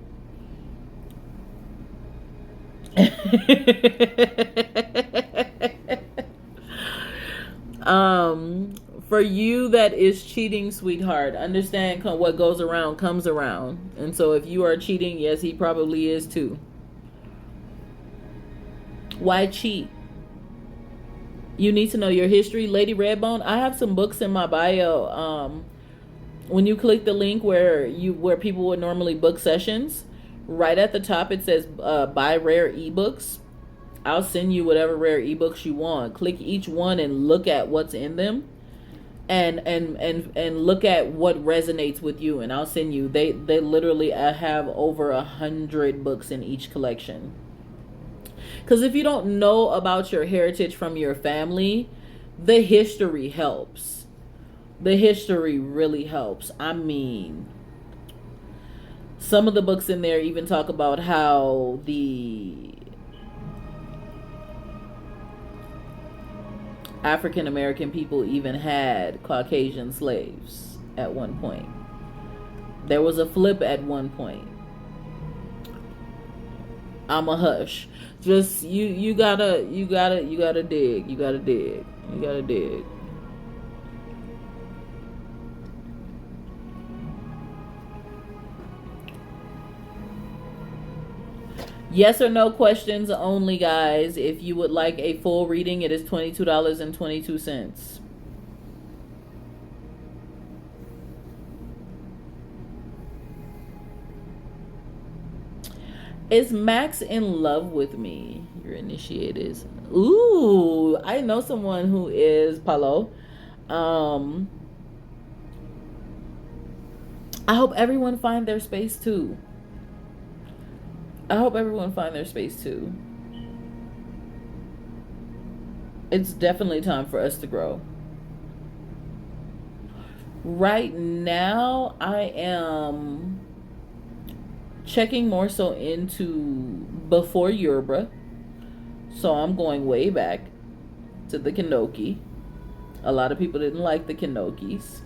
For you that is cheating, sweetheart, understand what goes around comes around. And so if you are cheating, yes, he probably is too. Why cheat? You need to know your history. Lady Redbone, I have some books in my bio. When you click the link where people would normally book sessions, right at the top it says buy rare ebooks. I'll send you whatever rare ebooks you want. Click each one and look at what's in them, and look at what resonates with you, and I'll send you. They literally have over 100 books in each collection. Because if you don't know about your heritage from your family, the history helps. The history really helps. I mean, some of the books in there even talk about how the African American people even had Caucasian slaves at one point. There was a flip at one point. I'm a hush. Just you gotta dig. You gotta dig. Yes or no questions only, guys. If you would like a full reading, it is $22.22. Is Max in love with me? Your initiate is. Ooh, I know someone who is, Paulo. I hope everyone find their space too. It's definitely time for us to grow. Right now, I am checking more so into before Yoruba. So I'm going way back to the Kenoki. A lot of people didn't like the Kenokis.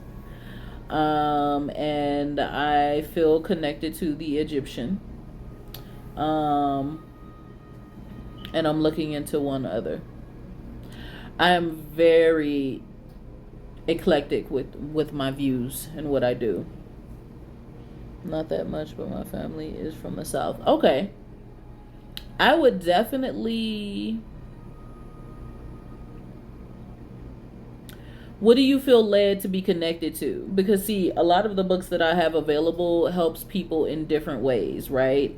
And I feel connected to the Egyptian. And I'm looking into one other. I am very eclectic with my views and what I do. Not that much, but my family is from the South. Okay. I would definitely... What do you feel led to be connected to? Because see, a lot of the books that I have available helps people in different ways, right?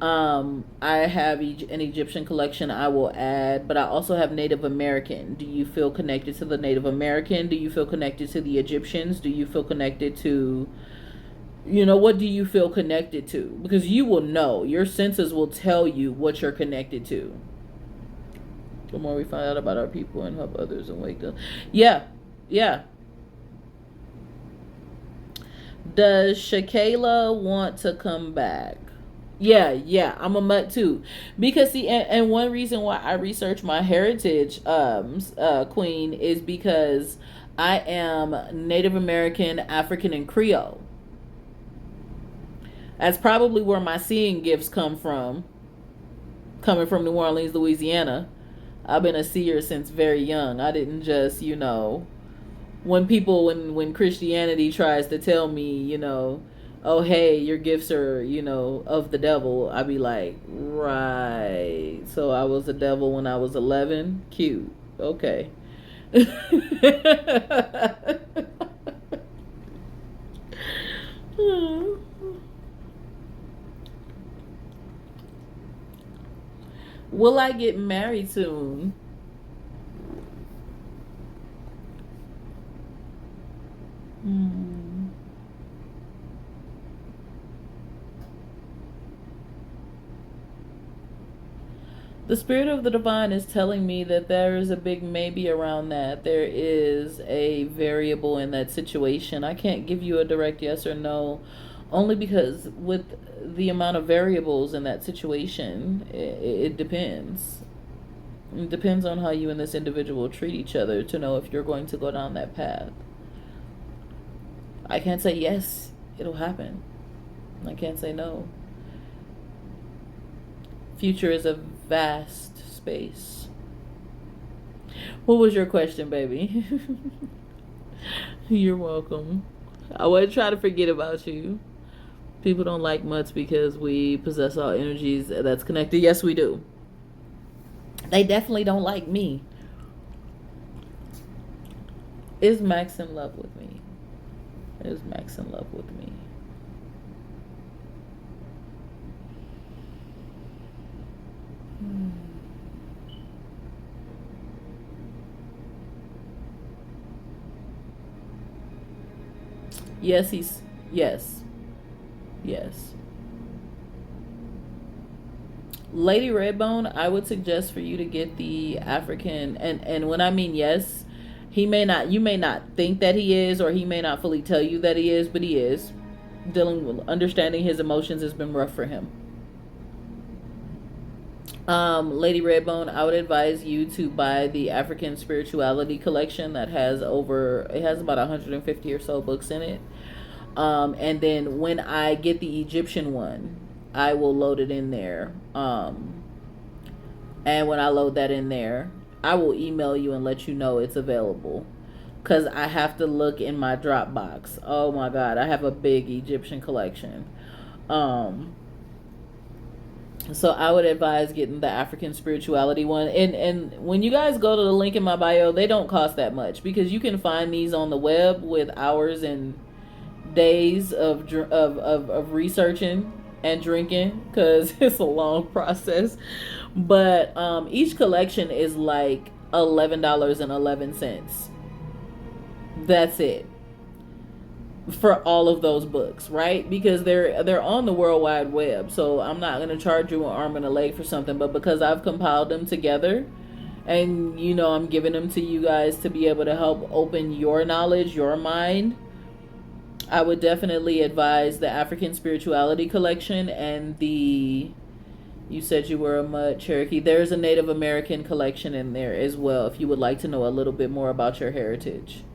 I have an Egyptian collection I will add, but I also have Native American. Do you feel connected to the Native American? Do you feel connected to the Egyptians? Do you feel connected to... what do you feel connected to? Because you will know. Your senses will tell you what you're connected to. The more we find out about our people and help others and wake up. Yeah. Does Shakayla want to come back? Yeah, I'm a mutt too. Because see, and one reason why I research my heritage, queen, is because I am Native American, African, and Creole. That's probably where my seeing gifts come from, coming from New Orleans, Louisiana. I've been a seer since very young. I didn't just, when Christianity tries to tell me, oh hey, your gifts are, of the devil, I be like, right. So I was a devil when I was 11. Cute. Okay. Will I get married soon? Hmm. The spirit of the divine is telling me that there is a big maybe around that. There is a variable in that situation. I can't give you a direct yes or no, only because with the amount of variables in that situation, it depends. It depends on how you and this individual treat each other to know if you're going to go down that path. I can't say yes, it'll happen. I can't say no. Future is a vast space. What was your question, baby? You're welcome. I wasn't trying to forget about you. People don't like mutts because we possess all energies that's connected. Yes, we do. They definitely don't like me. Is Max in love with me? Is Max in love with me? Yes, yes. Yes. Lady Redbone, I would suggest for you to get the African, and when I mean yes, you may not think that he is, or he may not fully tell you that he is, but he is. Dealing with understanding his emotions has been rough for him. Lady Redbone, I would advise you to buy the African Spirituality collection that has about 150 or so books in it. And then when I get the Egyptian one, I will load it in there. And when I load that in there, I will email you and let you know it's available. Because I have to look in my Dropbox. Oh my God, I have a big Egyptian collection. So I would advise getting the African Spirituality one. And when you guys go to the link in my bio, they don't cost that much, because you can find these on the web with hours and days of researching and drinking, because it's a long process. But each collection is like $11.11. That's it for all of those books, right? Because they're on the World Wide Web. So I'm not going to charge you an arm and a leg for something, but because I've compiled them together, and I'm giving them to you guys to be able to help open your knowledge, your mind, I would definitely advise the African Spirituality collection and you said you were a Mud Cherokee. There's a Native American collection in there as well, if you would like to know a little bit more about your heritage,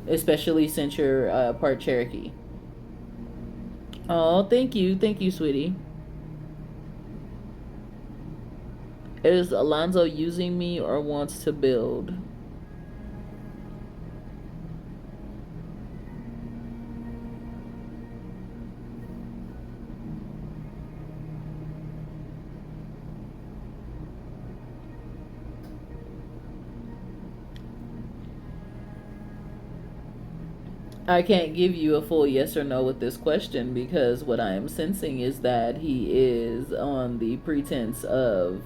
especially since you're part Cherokee. Oh, thank you, sweetie. Is Alonzo using me or wants to build? I can't give you a full yes or no with this question, because what I am sensing is that he is on the pretense of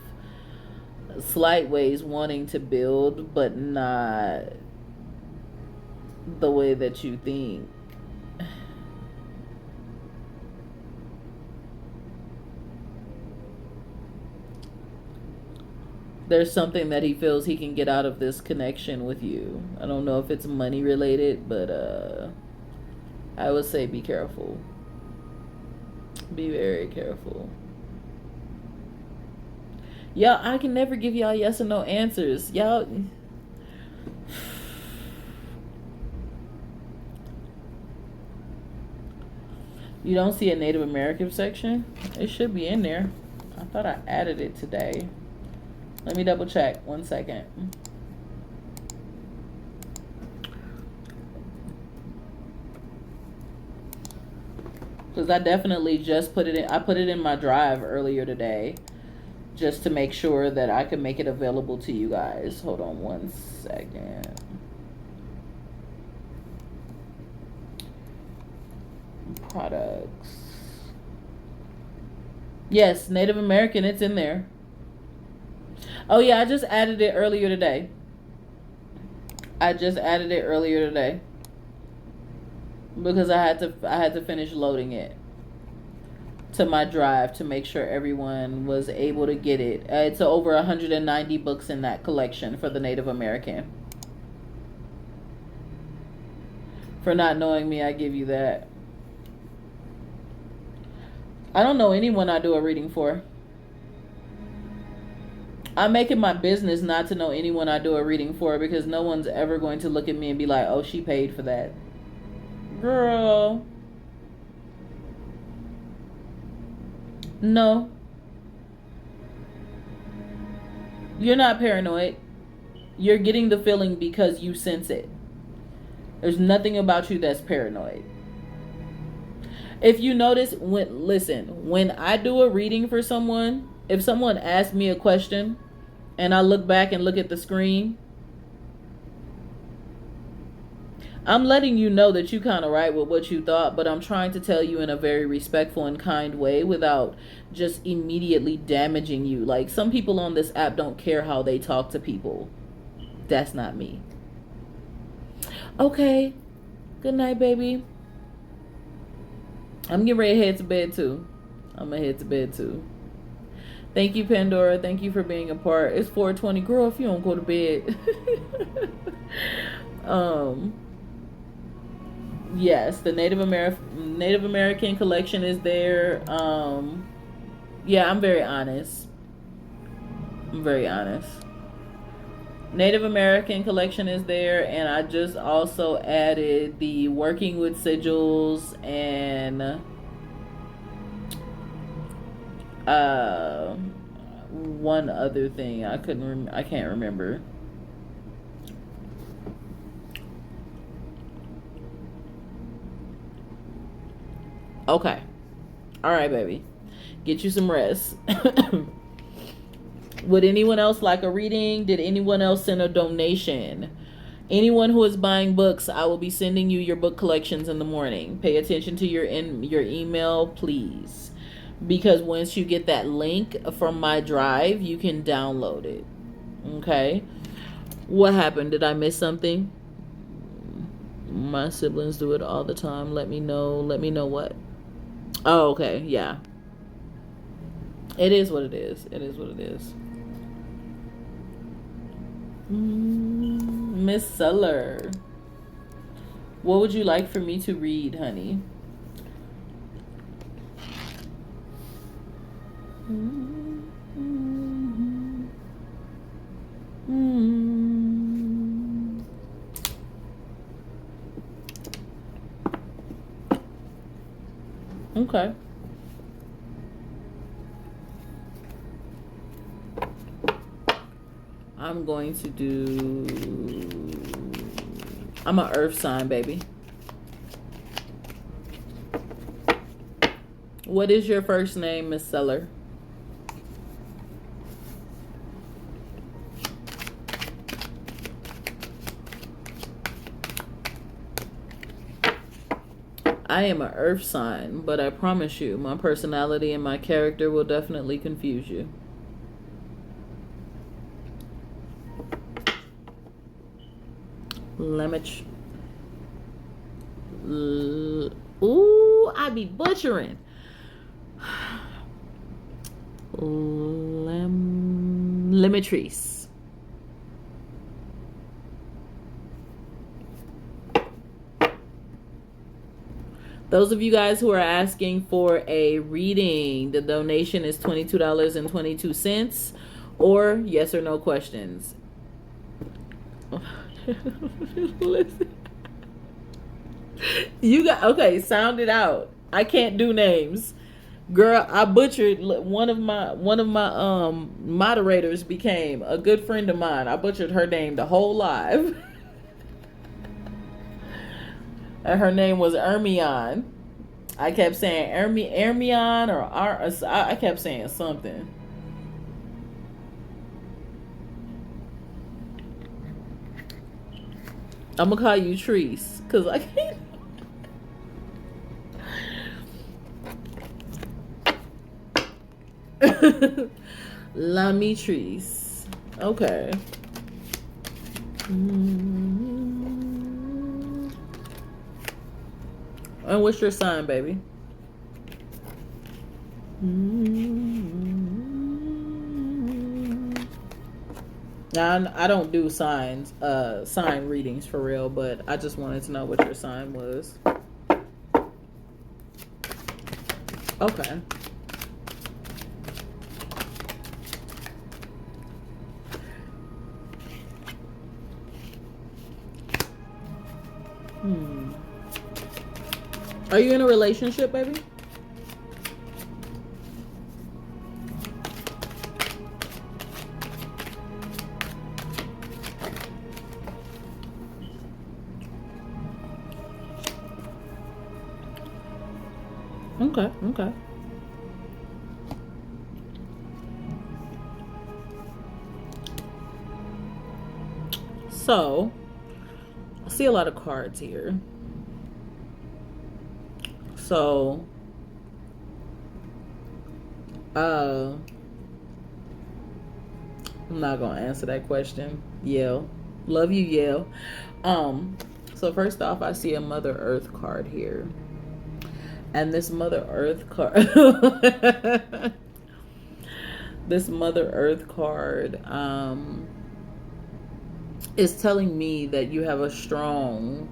slight ways wanting to build, but not the way that you think. There's something that he feels he can get out of this connection with you. I don't know if it's money related, but I would say be careful. Be very careful. Y'all, I can never give y'all yes or no answers. Y'all, You don't see a Native American section? It should be in there. I thought I added it today. Let me double check. 1 second. Because I definitely just put it in. I put it in my drive earlier today, just to make sure that I could make it available to you guys. Hold on 1 second. Products. Yes, Native American, it's in there. Oh yeah, I just added it earlier today. Because I had to finish loading it to my drive to make sure everyone was able to get it. It's over 190 books in that collection for the Native American. For not knowing me, I give you that. I don't know anyone I do a reading for. I'm making my business not to know anyone I do a reading for, because no one's ever going to look at me and be like, oh, she paid for that. Girl. No. You're not paranoid. You're getting the feeling because you sense it. There's nothing about you that's paranoid. If you notice, when I do a reading for someone, if someone asks me a question and I look back and look at the screen, I'm letting you know that you kind of right with what you thought, but I'm trying to tell you in a very respectful and kind way without just immediately damaging you. Like, some people on this app don't care how they talk to people. That's not me. Okay. Good night, baby. I'm getting ready to head to bed too. Thank you, Pandora. Thank you for being a part. It's 4:20. Girl, if you don't go to bed. Yes, the Native American collection is there. Yeah, I'm very honest. Native American collection is there, and I just also added the working with sigils and one other thing I can't remember. Okay. All right, baby. Get you some rest. Would anyone else like a reading? Did anyone else send a donation? Anyone who is buying books, I will be sending you your book collections in the morning. Pay attention to your email, please. Because once you get that link from my drive, you can download it. Okay? What happened? Did I miss something? My siblings do it all the time. Let me know. Let me know what? Oh, okay. Yeah. It is what it is. Miss Suller, what would you like for me to read, honey? Okay. I'm going to do... I'm an earth sign, baby. What is your first name, Miss Seller? I am an earth sign, but I promise you, my personality and my character will definitely confuse you. Ooh, I be butchering. Limetrice. Those of you guys who are asking for a reading, the donation is $22.22, or yes or no questions. Listen. You got, okay, sound it out. I can't do names. Girl, I butchered one of my moderators became a good friend of mine. I butchered her name the whole live. And her name was Ermion. I kept saying Ermion or I kept saying something. I'm gonna call you Treese because I can't. Lamitris. Okay. And what's your sign, baby? Now I don't do sign readings for real, but I just wanted to know what your sign was. Okay. Are you in a relationship, baby? Okay, okay. So, I see a lot of cards here. So, I'm not gonna answer that question. Yale. Love you, Yale. So first off, I see a Mother Earth card here. And this Mother Earth card this Mother Earth card is telling me that you have a strong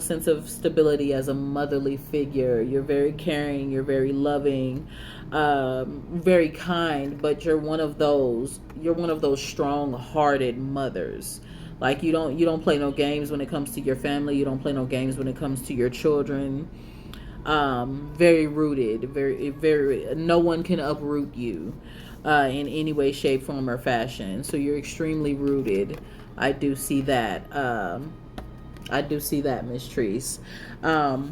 sense of stability as a motherly figure. You're very caring, you're very loving, very kind, but you're one of those strong-hearted mothers. Like you don't play no games when it comes to your family. You don't play no games when it comes to your children. Very rooted, very no one can uproot you in any way, shape, form, or fashion. So you're extremely rooted. I do see that. Miss Treese. I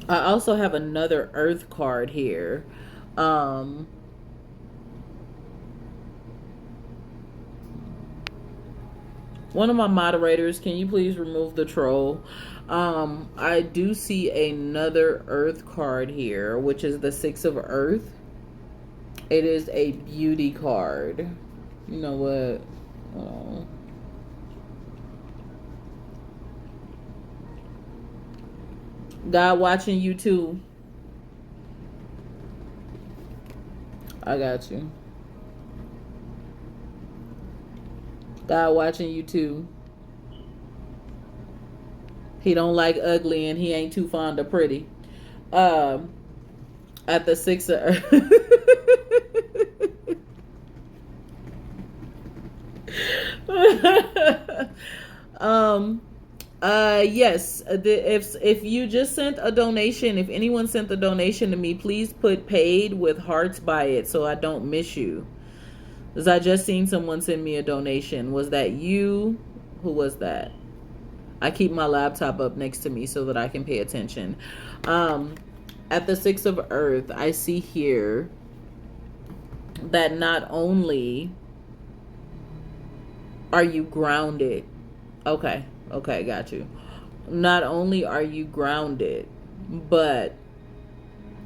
also have another Earth card here. One of my moderators, can you please remove the troll? I do see another Earth card here, which is the Six of Earth. It is a beauty card. You know what? Oh. God watching you too. I got you. God watching you too. He don't like ugly and he ain't too fond of pretty. At the Six of Earth. Yes. If you just sent a donation, if anyone sent a donation to me, please put paid with hearts by it so I don't miss you. Because I just seen someone send me a donation. Was that you? Who was that? I keep my laptop up next to me so that I can pay attention. At the Six of Earth, I see here that not only are you grounded. Okay, got you. Not only are you grounded, but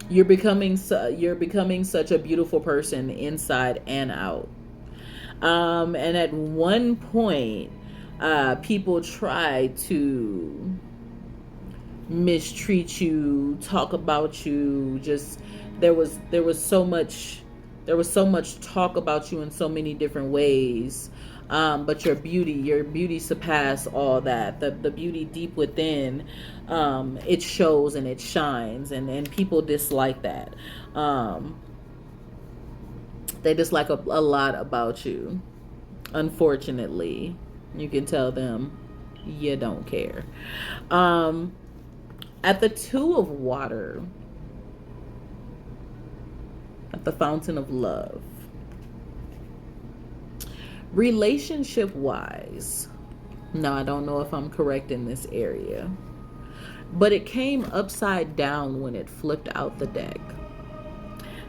you're becoming such a beautiful person inside and out. And at one point, people try to mistreat you, talk about you. Just there was so much talk about you in so many different ways. But your beauty surpassed all that. The beauty deep within, it shows and it shines, and people dislike that. They dislike a lot about you. Unfortunately, you can tell them you don't care. At the Two of Water, at the Fountain of Love, relationship wise, now I don't know if I'm correct in this area, but it came upside down when it flipped out the deck.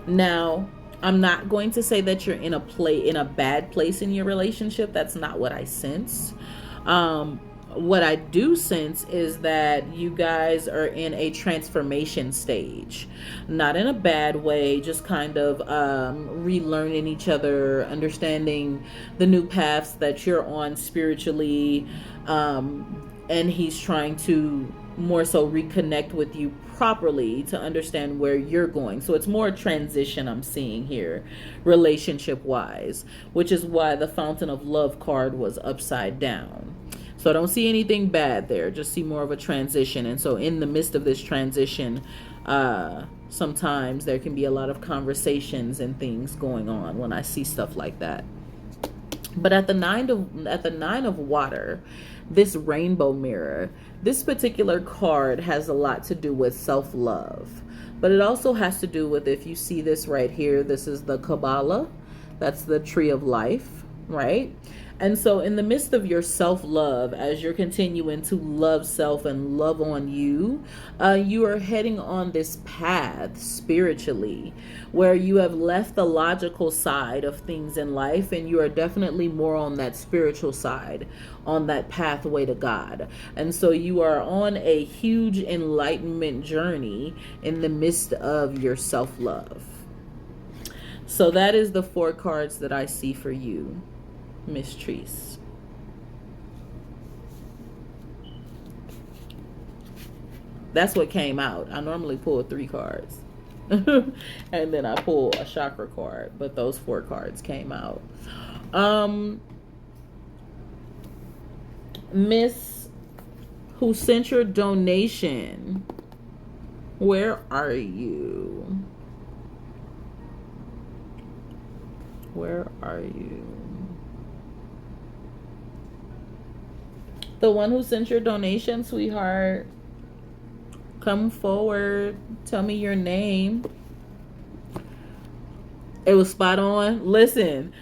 Now, I'm not going to say that you're in a bad place in your relationship. That's not what I sense. What I do sense is that you guys are in a transformation stage, not in a bad way, just kind of relearning each other, understanding the new paths that you're on spiritually, and he's trying to more so reconnect with you properly to understand where you're going. So it's more a transition I'm seeing here, relationship wise, which is why the Fountain of Love card was upside down. So I don't see anything bad there, just see more of a transition. And so in the midst of this transition, sometimes there can be a lot of conversations and things going on when I see stuff like that. But at the nine of water, this rainbow mirror, this particular card has a lot to do with self-love. But it also has to do with, if you see this right here, this is the Kabbalah. That's the tree of life, right? And so in the midst of your self-love, as you're continuing to love self and love on you, you are heading on this path spiritually where you have left the logical side of things in life and you are definitely more on that spiritual side, on that pathway to God. And so you are on a huge enlightenment journey in the midst of your self-love. So that is the 4 cards that I see for you, Miss Treese. That's what came out. I normally pull 3 cards. And then I pull a chakra card. But those 4 cards came out. Miss who sent your donation, where are you? Where are you? The one who sent your donation, sweetheart, come forward. Tell me your name. It was spot on. Listen,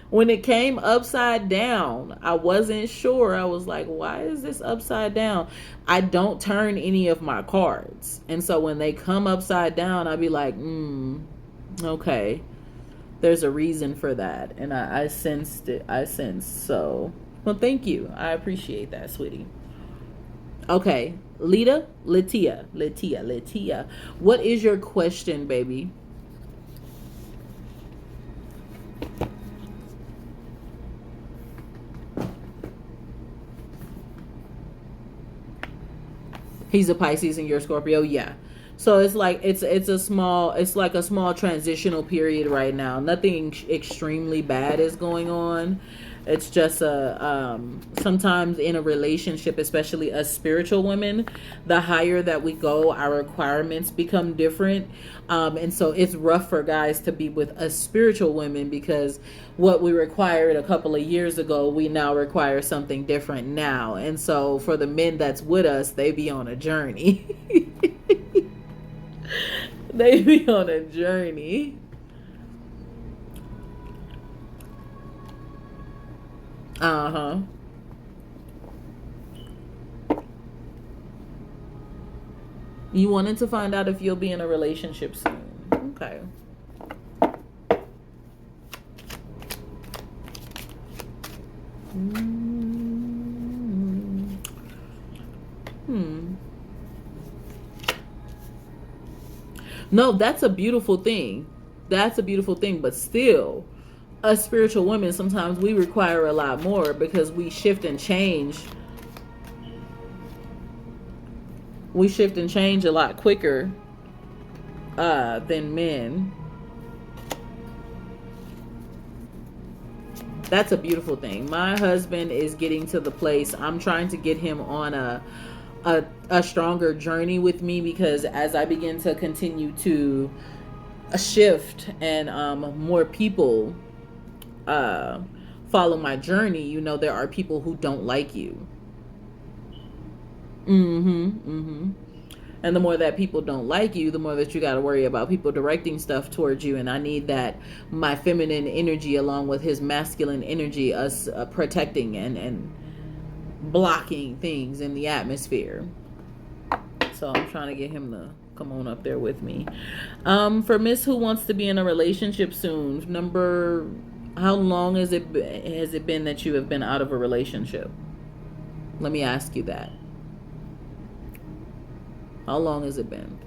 when it came upside down, I wasn't sure. I was like, why is this upside down? I don't turn any of my cards. And so when they come upside down, I'll be like, okay, there's a reason for that. And I sensed it. So. Well, thank you. I appreciate that, sweetie. Okay. Letia. What is your question, baby? He's a Pisces and you're a Scorpio? Yeah. So it's like it's like a small transitional period right now. Nothing extremely bad is going on. It's just sometimes in a relationship, especially us spiritual women, the higher that we go, our requirements become different. And so it's rough for guys to be with us spiritual women because what we required a couple of years ago, we now require something different now. And so for the men that's with us, they be on a journey. They be on a journey. Uh-huh. You wanted to find out if you'll be in a relationship soon. Okay. No, that's a beautiful thing. That's a beautiful thing, but still, us spiritual women, sometimes we require a lot more because we shift and change. We shift and change a lot quicker than men. That's a beautiful thing. My husband is getting to the place, I'm trying to get him on a stronger journey with me, because as I begin to continue to shift and more people follow my journey, you know, there are people who don't like you. Mm-hmm. Mm-hmm. And the more that people don't like you, the more that you got to worry about people directing stuff towards you. And I need that, my feminine energy along with his masculine energy, us protecting and blocking things in the atmosphere. So I'm trying to get him to come on up there with me. For Miss Who Wants to Be in a Relationship Soon, how long has it been that you have been out of a relationship? Let me ask you that. How long has it been?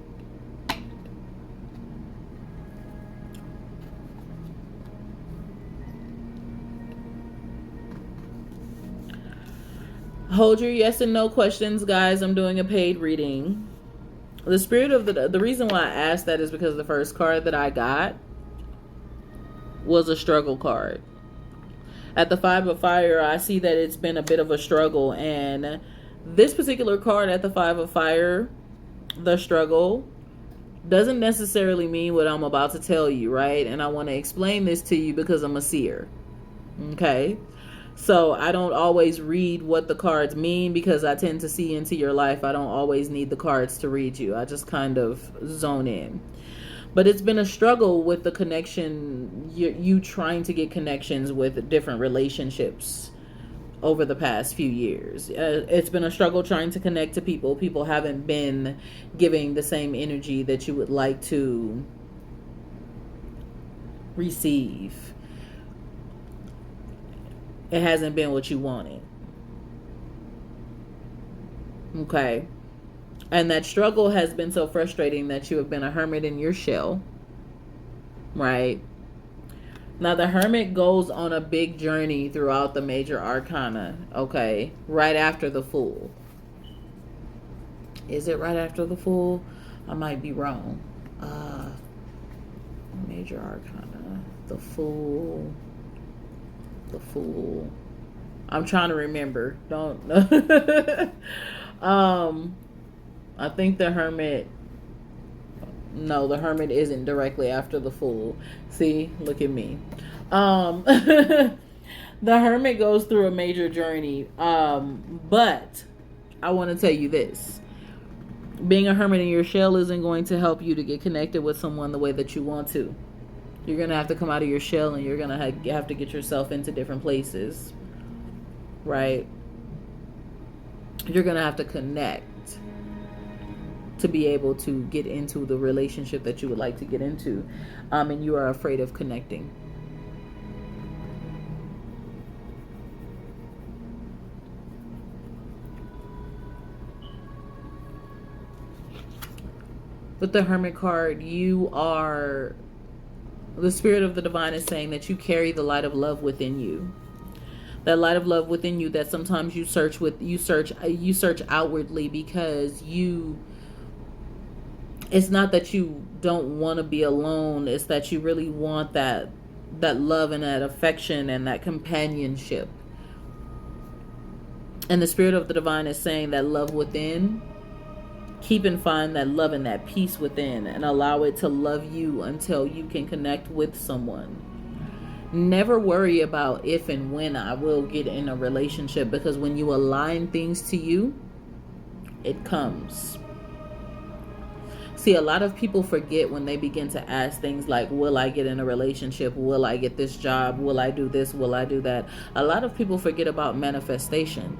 Hold your yes and no questions, guys. I'm doing a paid reading. The spirit of the reason why I asked that is because the first card that I got was a struggle card. At the Five of Fire, I see that it's been a bit of a struggle, and this particular card at the Five of Fire, the struggle, doesn't necessarily mean what I'm about to tell you, right? And I want to explain this to you because I'm a seer. Okay? So I don't always read what the cards mean because I tend to see into your life. I don't always need the cards to read you. I just kind of zone in. But it's been a struggle with the connection, you trying to get connections with different relationships over the past few years. It's been a struggle trying to connect to people. People haven't been giving the same energy that you would like to receive. It hasn't been what you wanted. Okay. And that struggle has been so frustrating that you have been a hermit in your shell. Right? Now, the hermit goes on a big journey throughout the major arcana. Okay? Right after the fool. Is it right after the fool? I might be wrong. Major arcana. The fool. The fool. I'm trying to remember. Don't. I think the hermit. No, the hermit isn't directly after the fool. See, look at me. The hermit goes through a major journey. But I want to tell you this. Being a hermit in your shell isn't going to help you to get connected with someone the way that you want to. You're going to have to come out of your shell, and you're going to have to get yourself into different places. Right? You're going to have to connect to be able to get into the relationship that you would like to get into. And you are afraid of connecting. With the Hermit card, the Spirit of the Divine is saying that you carry the light of love within you. That light of love within you that sometimes you search outwardly because it's not that you don't want to be alone, it's that you really want that love and that affection and that companionship. And the Spirit of the Divine is saying that love within, keep and find that love and that peace within, and allow it to love you until you can connect with someone. Never worry about if and when I will get in a relationship, because when you align things to you, it comes. See, a lot of people forget when they begin to ask things like, will I get in a relationship? Will I get this job? Will I do this? Will I do that? A lot of people forget about manifestation.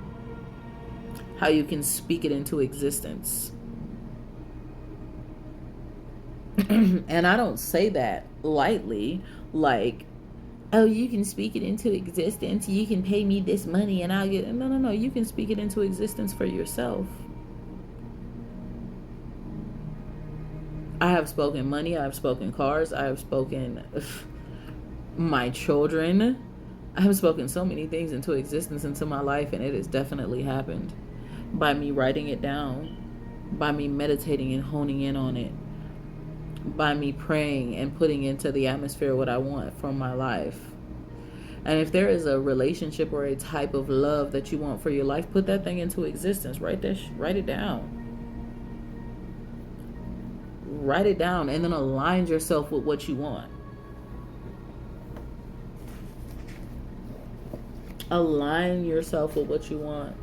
How you can speak it into existence. And I don't say that lightly, like, oh, you can speak it into existence. You can pay me this money and I'll get... No. You can speak it into existence for yourself. I have spoken money. I have spoken cars. I have spoken my children. I have spoken so many things into existence into my life, and it has definitely happened by me writing it down, by me meditating and honing in on it, by me praying and putting into the atmosphere what I want from my life. And if there is a relationship or a type of love that you want for your life, put that thing into existence. Write it down. Write it down, and then align yourself with what you want. Align yourself with what you want.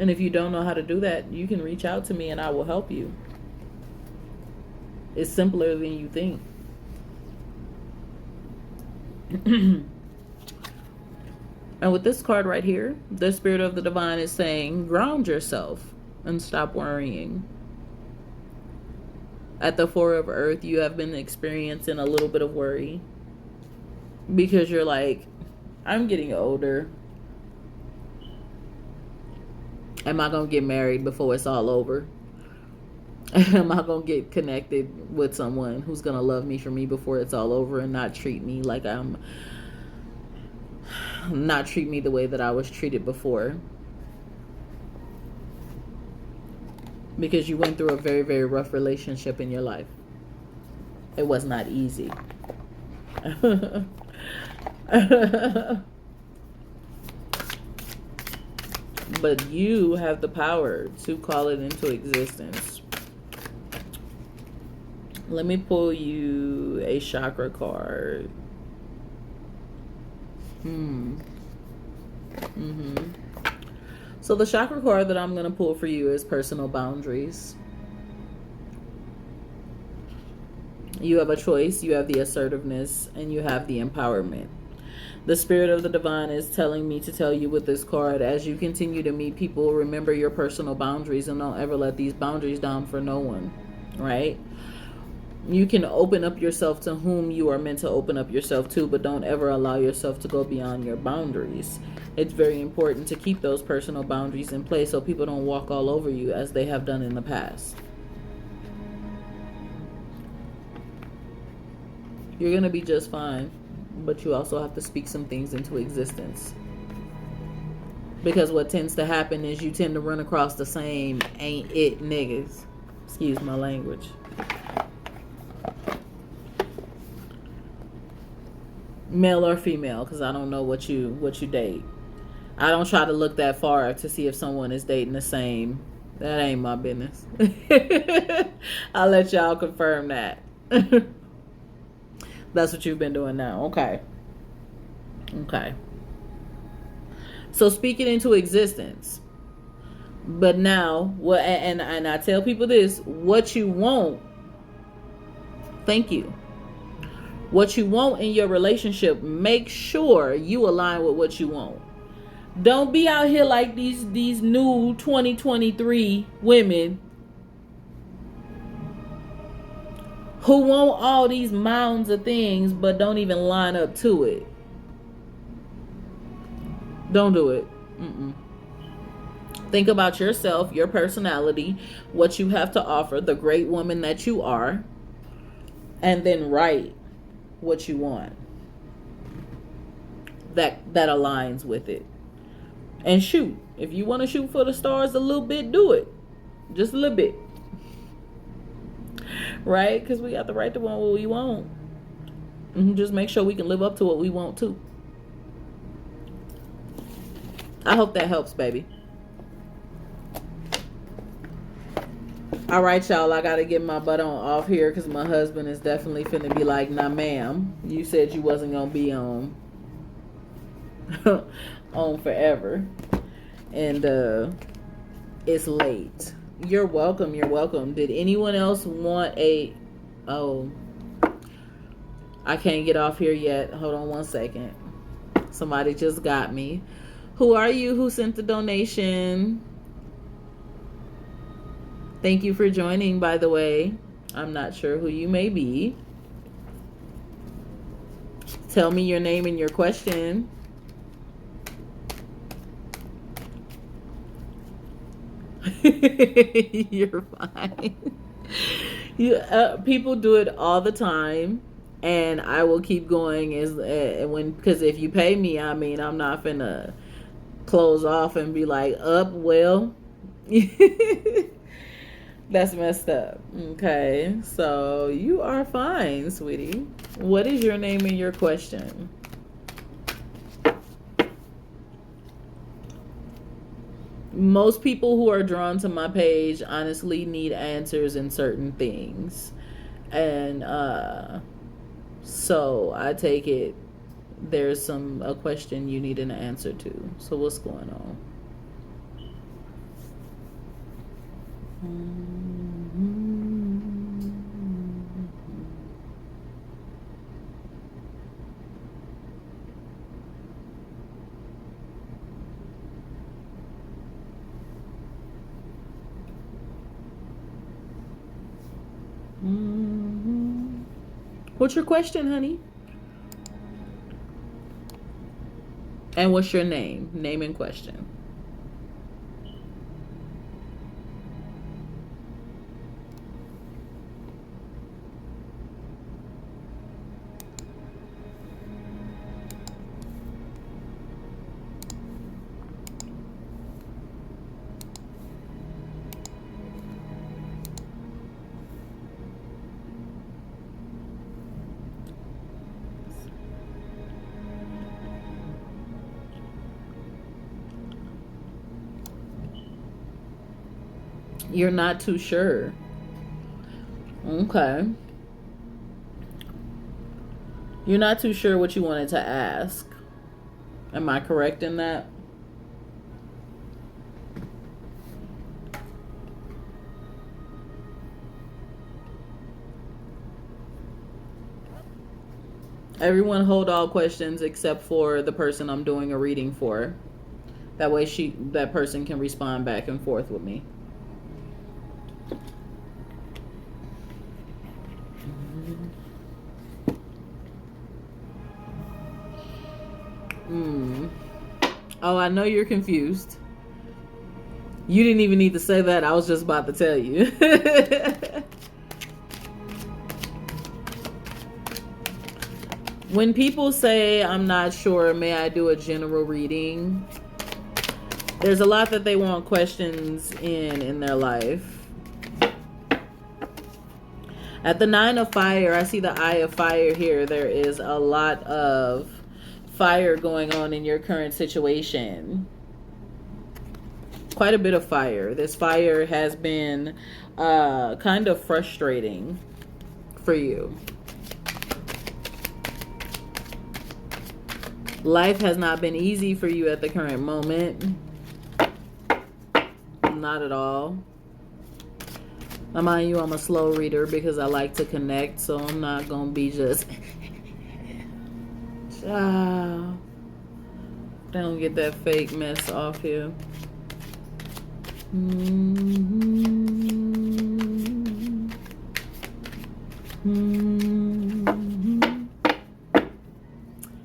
And if you don't know how to do that, you can reach out to me and I will help you. It's simpler than you think. And with this card right here, the Spirit of the Divine is saying, ground yourself and stop worrying. At the Four of Earth, you have been experiencing a little bit of worry because you're like, I'm getting older. Am I going to get married before it's all over? Am I going to get connected with someone who's going to love me for me before it's all over and not treat me like not treat me the way that I was treated before? Because you went through a very, very rough relationship in your life. It was not easy. But you have the power to call it into existence. Let me pull you a chakra card. So the chakra card that I'm going to pull for you is personal boundaries. You have a choice, you have the assertiveness, and you have the empowerment. The Spirit of the Divine is telling me to tell you with this card, as you continue to meet people, remember your personal boundaries and don't ever let these boundaries down for no one, right? You can open up yourself to whom you are meant to open up yourself to, but don't ever allow yourself to go beyond your boundaries. It's very important to keep those personal boundaries in place so people don't walk all over you as they have done in the past. You're going to be just fine, but you also have to speak some things into existence. Because what tends to happen is you tend to run across the same ain't it niggas. Excuse my language. Male or female, because I don't know what you date. I don't try to look that far to see if someone is dating the same. That ain't my business. I'll let y'all confirm that. That's what you've been doing now. Okay. So speak it into existence. But now, and I tell people this, what you want, thank you. What you want in your relationship, make sure you align with what you want. Don't be out here like these new 2023 women who want all these mounds of things but don't even line up to it. Don't do it. Think about yourself, your personality, what you have to offer, the great woman that you are, and then write what you want that aligns with it. And shoot. If you want to shoot for the stars a little bit, do it. Just a little bit. Right? Because we got the right to want what we want. Just make sure we can live up to what we want too. I hope that helps, baby. All right, y'all. I got to get my butt on off here because my husband is definitely finna be like, nah, ma'am. You said you wasn't going to be on forever. And it's late. You're welcome. Did anyone else want a... Oh, I can't get off here yet. Hold on one second. Somebody just got me. Who are you? Who sent the donation? Thank you for joining, by the way. I'm not sure who you may be. Tell me your name and your question. You're fine. People do it all the time, and I will keep going because if you pay me, I mean, I'm not finna close off and be like, well, that's messed up. Okay, so you are fine, sweetie. What is your name and your question? Most people who are drawn to my page honestly need answers in certain things. And so I take it there's a question you need an answer to. So what's going on? What's your question, honey? And what's your name? Name and question. You're not too sure. Okay. You're not too sure what you wanted to ask. Am I correct in that? Everyone hold all questions except for the person I'm doing a reading for. That way that person can respond back and forth with me. Oh, I know you're confused. You didn't even need to say that. I was just about to tell you. When people say, I'm not sure, may I do a general reading? There's a lot that they want questions in their life. At the 9 of fire, I see the eye of fire here. There is a lot of fire going on in your current situation. Quite a bit of fire. This fire has been kind of frustrating for you. Life has not been easy for you at the current moment. Not at all. Now, mind you, I'm a slow reader because I like to connect, so I'm not going to be just... Child. Don't get that fake mess off here.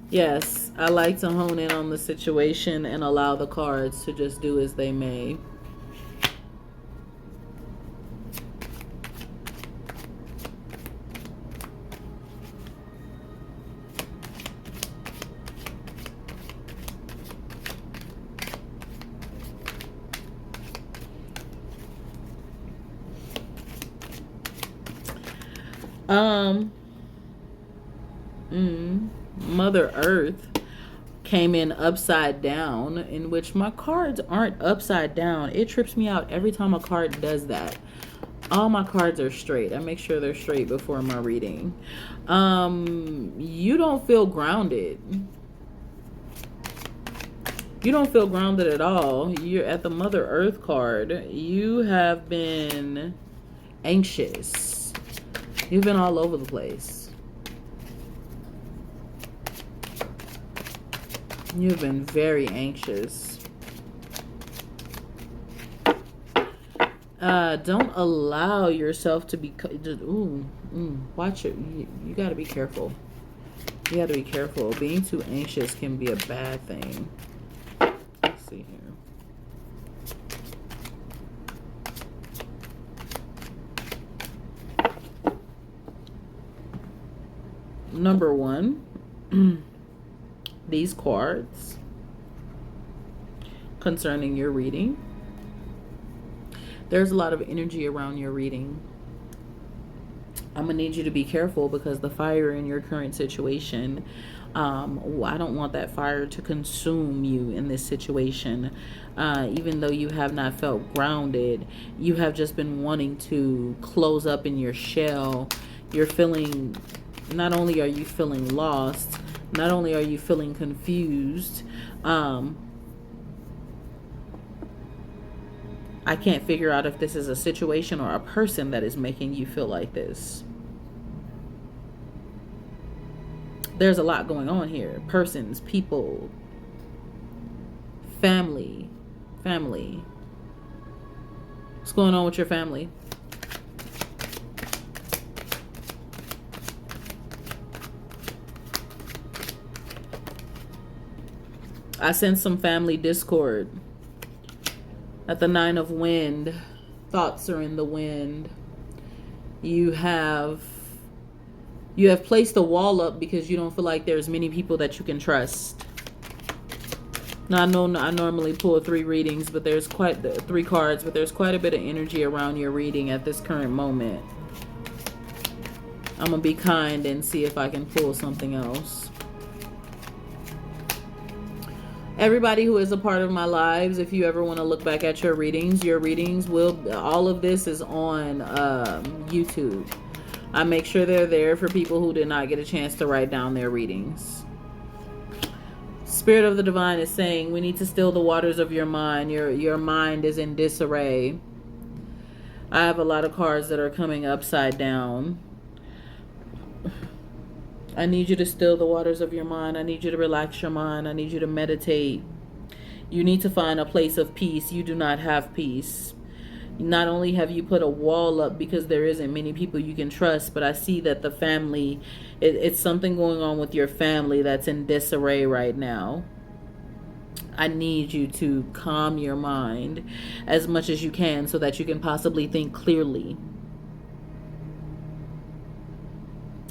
Yes, I like to hone in on the situation and allow the cards to just do as they may. Mother Earth came in upside down, in which my cards aren't upside down. It trips me out every time a card does that. All my cards are straight. I make sure they're straight before my reading. You don't feel grounded. You don't feel grounded at all. You're at the Mother Earth card. You have been anxious. You've been all over the place. You've been very anxious. Don't allow yourself to be... watch it. You got to be careful. You got to be careful. Being too anxious can be a bad thing. Let's see here. Number one, these cards concerning your reading. There's a lot of energy around your reading. I'm going to need you to be careful because the fire in your current situation, I don't want that fire to consume you in this situation. Even though you have not felt grounded, you have just been wanting to close up in your shell. You're feeling, not only are you feeling lost, not only are you feeling confused, I can't figure out if this is a situation or a person that is making you feel like this. There's a lot going on here. Persons, people, family. What's going on with your family? I sense some family discord. At the 9 of wind, thoughts are in the wind. You have placed a wall up because you don't feel like there's many people that you can trust. Now, I know I normally pull 3 readings, but there's 3 cards, but there's quite a bit of energy around your reading at this current moment. I'm going to be kind and see if I can pull something else. Everybody who is a part of my lives, if you ever want to look back at your readings all of this is on YouTube. I make sure they're there for people who did not get a chance to write down their readings. Spirit of the Divine is saying we need to still the waters of your mind. Your mind is in disarray. I have a lot of cards that are coming upside down. I need you to still the waters of your mind. I need you to relax your mind. I need you to meditate. You need to find a place of peace. You do not have peace. Not only have you put a wall up because there isn't many people you can trust, but I see that the family, it's something going on with your family that's in disarray right now. I need you to calm your mind as much as you can so that you can possibly think clearly.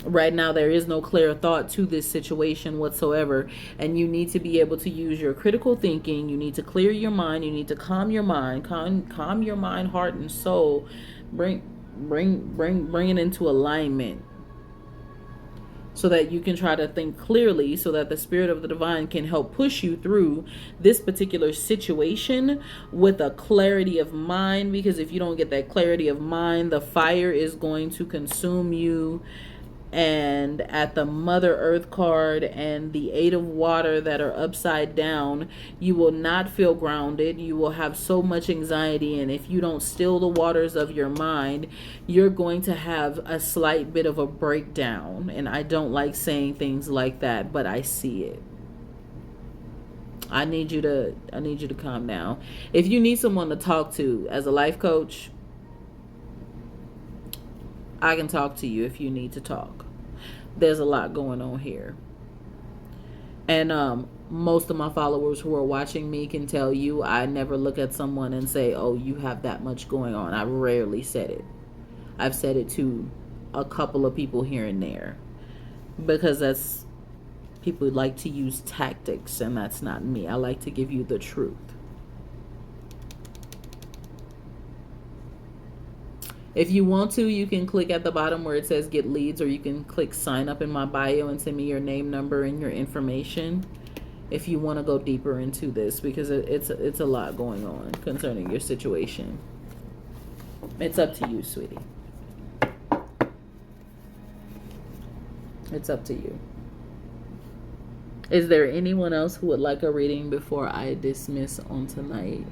Right now, there is no clear thought to this situation whatsoever, and you need to be able to use your critical thinking. You need to clear your mind. You need to calm your mind, calm your mind, heart, and soul. Bring it into alignment so that you can try to think clearly, so that the Spirit of the Divine can help push you through this particular situation with a clarity of mind. Because if you don't get that clarity of mind, the fire is going to consume you. And at the Mother Earth card and the 8 of water that are upside down, you will not feel grounded. You will have so much anxiety, and if you don't still the waters of your mind, you're going to have a slight bit of a breakdown. And I don't like saying things like that, but I see it. I need you to calm down. If you need someone to talk to as a life coach, I can talk to you if you need to talk. There's a lot going on here. And most of my followers who are watching me can tell you I never look at someone and say, oh, you have that much going on. I rarely said it. I've said it to a couple of people here and there. Because that's, people like to use tactics, and that's not me. I like to give you the truth. If you want to, you can click at the bottom where it says get leads, or you can click sign up in my bio and send me your name, number, and your information if you want to go deeper into this, because it's a lot going on concerning your situation. It's up to you, sweetie. It's up to you. Is there anyone else who would like a reading before I dismiss on tonight?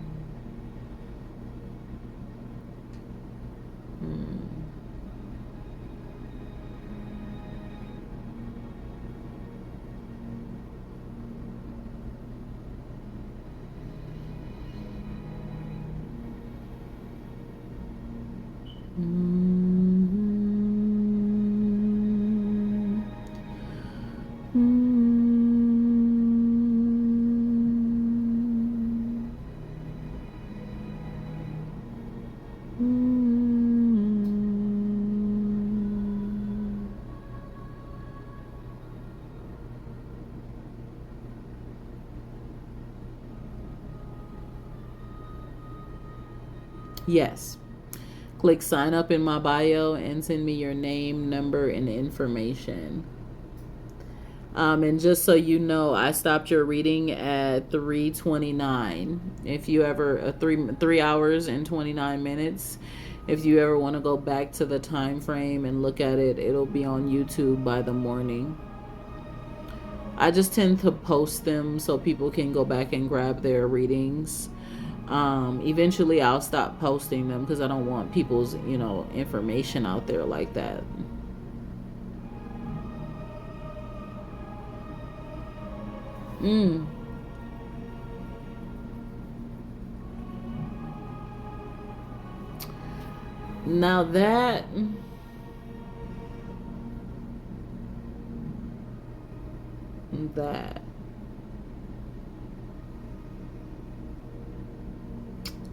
Yes. Click sign up in my bio and send me your name, number, and information. And just so you know, I stopped your reading at 3:29. If you ever 3 hours and 29 minutes. If you ever want to go back to the time frame and look at it, it'll be on YouTube by the morning. I just tend to post them so people can go back and grab their readings. Eventually I'll stop posting them because I don't want people's, information out there like that. Now that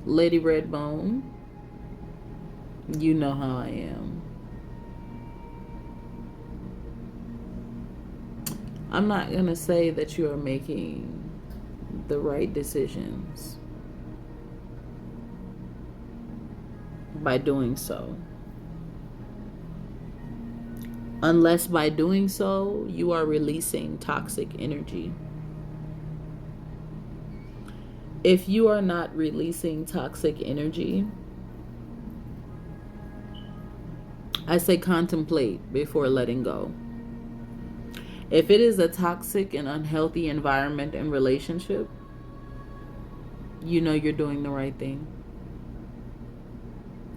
Lady Redbone, you know how I am. I'm not gonna say that you are making the right decisions by doing so, unless by doing so you are releasing toxic energy. If you are not releasing toxic energy, I say contemplate before letting go. If it is a toxic and unhealthy environment and relationship, you know you're doing the right thing.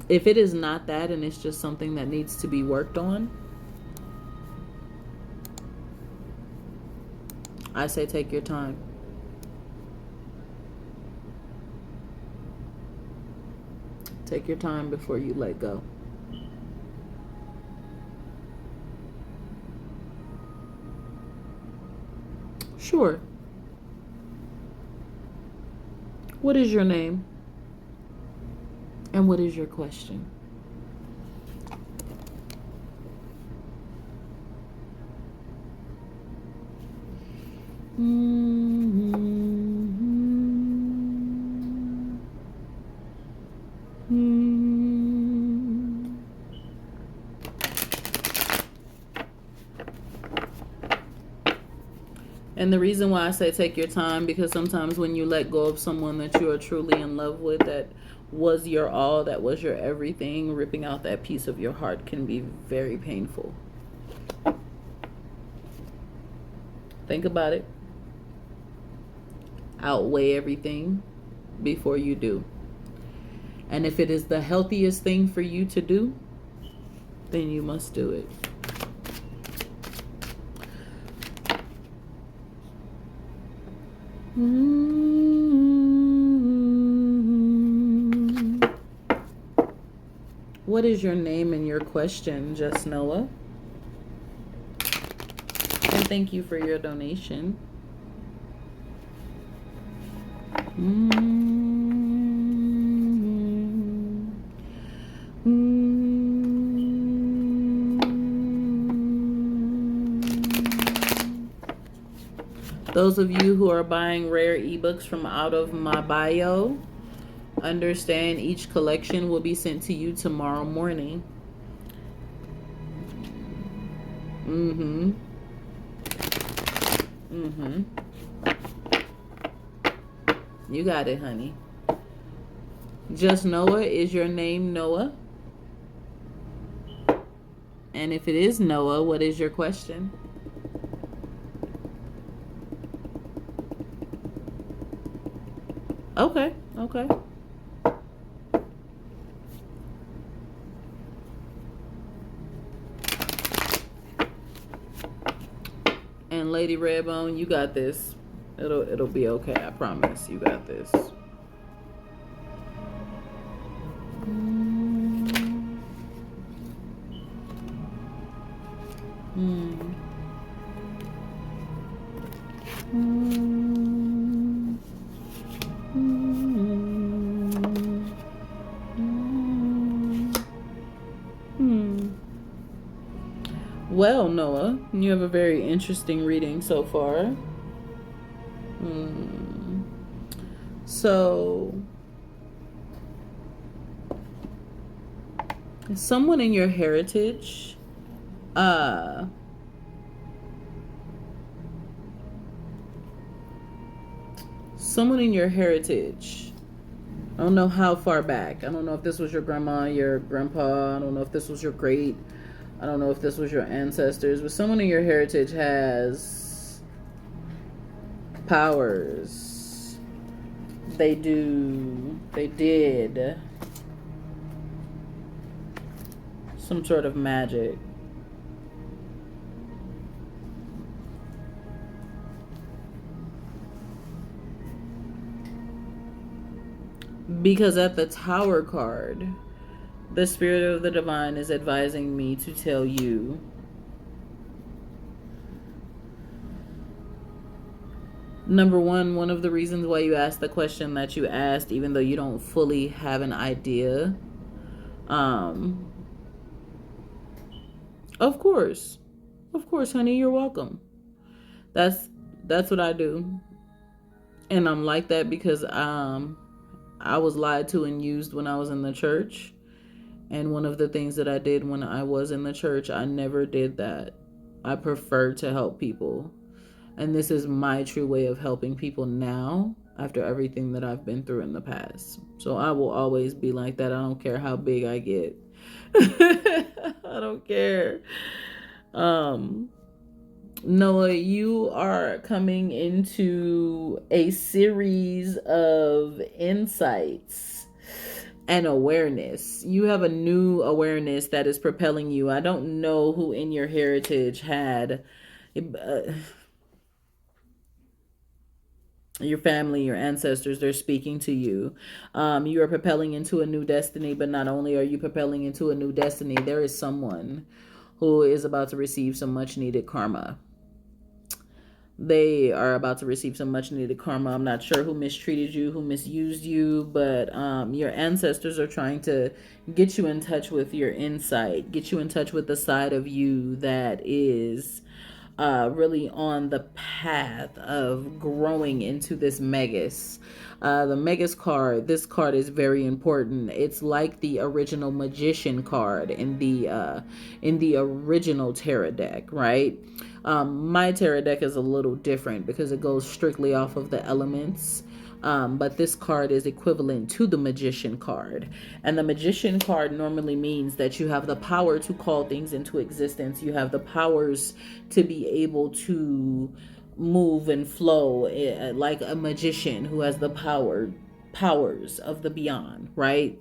If it is not that and it's just something that needs to be worked on, I say take your time. Take your time before you let go. Sure. What is your name? And what is your question? And the reason why I say take your time, because sometimes when you let go of someone that you are truly in love with, that was your all, that was your everything, ripping out that piece of your heart can be very painful. Think about it. Outweigh everything before you do. And if it is the healthiest thing for you to do, then you must do it. What is your name and your question, Just Noah? And thank you for your donation. Those of you who are buying rare ebooks from out of my bio, understand each collection will be sent to you tomorrow morning. You got it, honey. Just Noah, is your name Noah? And if it is Noah, what is your question? Okay. And Lady Redbone, you got this. It'll be okay, I promise. You got this. Well, Noah, you have a very interesting reading so far. So, someone in your heritage, I don't know how far back. I don't know if this was your grandma, your grandpa. I don't know if this was your great. I don't know if this was your ancestors. But someone in your heritage has powers. They did some sort of magic. Because at the Tower card, the Spirit of the Divine is advising me to tell you number one of the reasons why you asked the question that you asked, even though you don't fully have an idea. Of course. Of course, honey, you're welcome. That's that's what I do. And I'm like that because I was lied to and used when I was in the church. And one of the things that I did when I was in the church, I never did that. I prefer to help people. And this is my true way of helping people now after everything that I've been through in the past. So I will always be like that. I don't care how big I get. I don't care. Noah, you are coming into a series of insights and awareness. You have a new awareness that is propelling you. I don't know who in your heritage had your family, your ancestors, they're speaking to you. You are propelling into a new destiny, but not only are you propelling into a new destiny, there is someone who is about to receive some much needed karma. They are about to receive some much needed karma. I'm not sure who mistreated you, who misused you, but your ancestors are trying to get you in touch with your insight, get you in touch with the side of you that is really on the path of growing into this Megas. The Megas card, this card is very important. It's like the original Magician card in the original tarot deck, right? My tarot deck is a little different because it goes strictly off of the elements. But this card is equivalent to the Magician card. And the Magician card normally means that you have the power to call things into existence. You have the powers to be able to move and flow like a magician who has the powers of the beyond, right?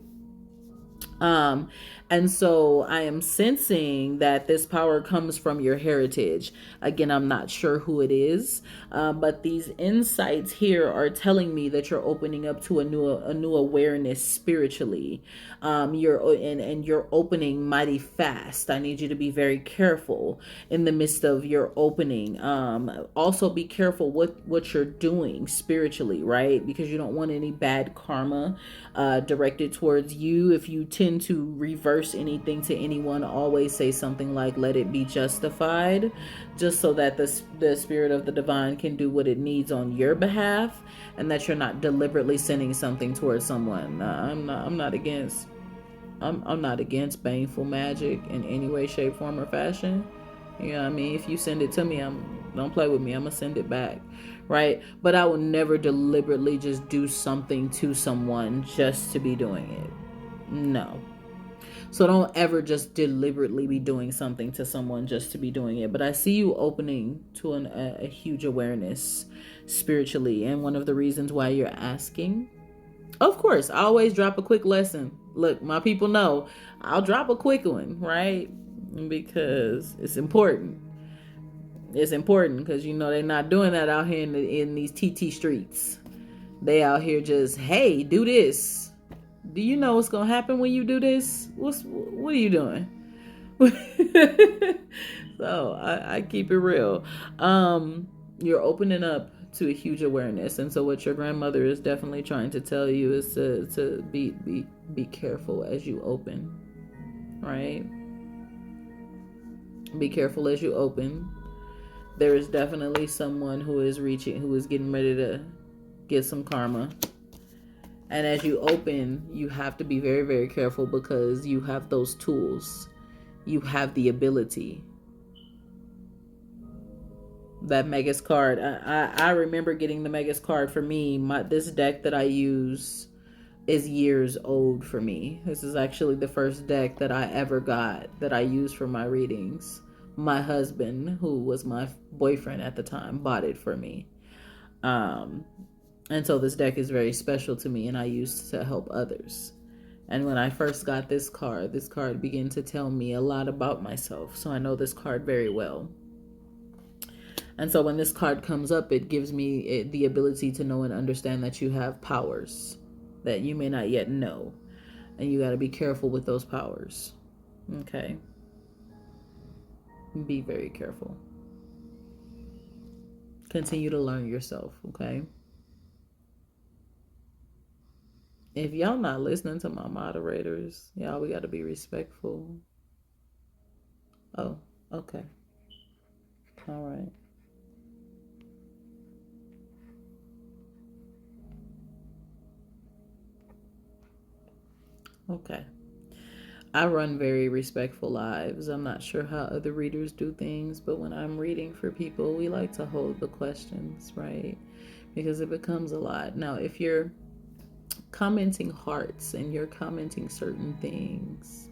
Um, and so I am sensing that this power comes from your heritage. Again, I'm not sure who it is, but these insights here are telling me that you're opening up to a new awareness spiritually. You're opening mighty fast. I need you to be very careful in the midst of your opening. Also be careful what you're doing spiritually, right? Because you don't want any bad karma directed towards you. If you tend to reverse anything to anyone, always say something like, let it be justified, just so that the Spirit of the Divine can do what it needs on your behalf, and that you're not deliberately sending something towards someone. I'm not against baneful magic in any way, shape, form, or fashion. You know what I mean? If you send it to me, don't play with me. I'm gonna send it back, right? But I will never deliberately just do something to someone just to be doing it. No. So don't ever just deliberately be doing something to someone just to be doing it. But I see you opening to a huge awareness spiritually, and one of the reasons why you're asking. Of course, I always drop a quick lesson. Look, my people know I'll drop a quick one, right? Because it's important. It's important because they're not doing that out here in these TT streets. They out here just, hey, do this. Do you know what's gonna happen when you do this? What are you doing? So I keep it real. You're opening up to a huge awareness, and so what your grandmother is definitely trying to tell you is to be careful as you open, right? Be careful as you open. There is definitely someone who is getting ready to get some karma. And as you open, you have to be very, very careful because you have those tools. You have the ability. That Megas card, I remember getting the Megas card for me. This deck that I use is years old for me. This is actually the first deck that I ever got that I used for my readings. My husband, who was my boyfriend at the time, bought it for me. And so this deck is very special to me, and I use to help others. And when I first got this card began to tell me a lot about myself. So I know this card very well. And so when this card comes up, it gives me the ability to know and understand that you have powers that you may not yet know. And you got to be careful with those powers. Okay? Be very careful. Continue to learn yourself, okay? If y'all not listening to my moderators, y'all, we got to be respectful. Oh, okay. All right. Okay. I run very respectful lives. I'm not sure how other readers do things, but when I'm reading for people, we like to hold the questions, right? Because it becomes a lot. Now, if you're commenting hearts and you're commenting certain things,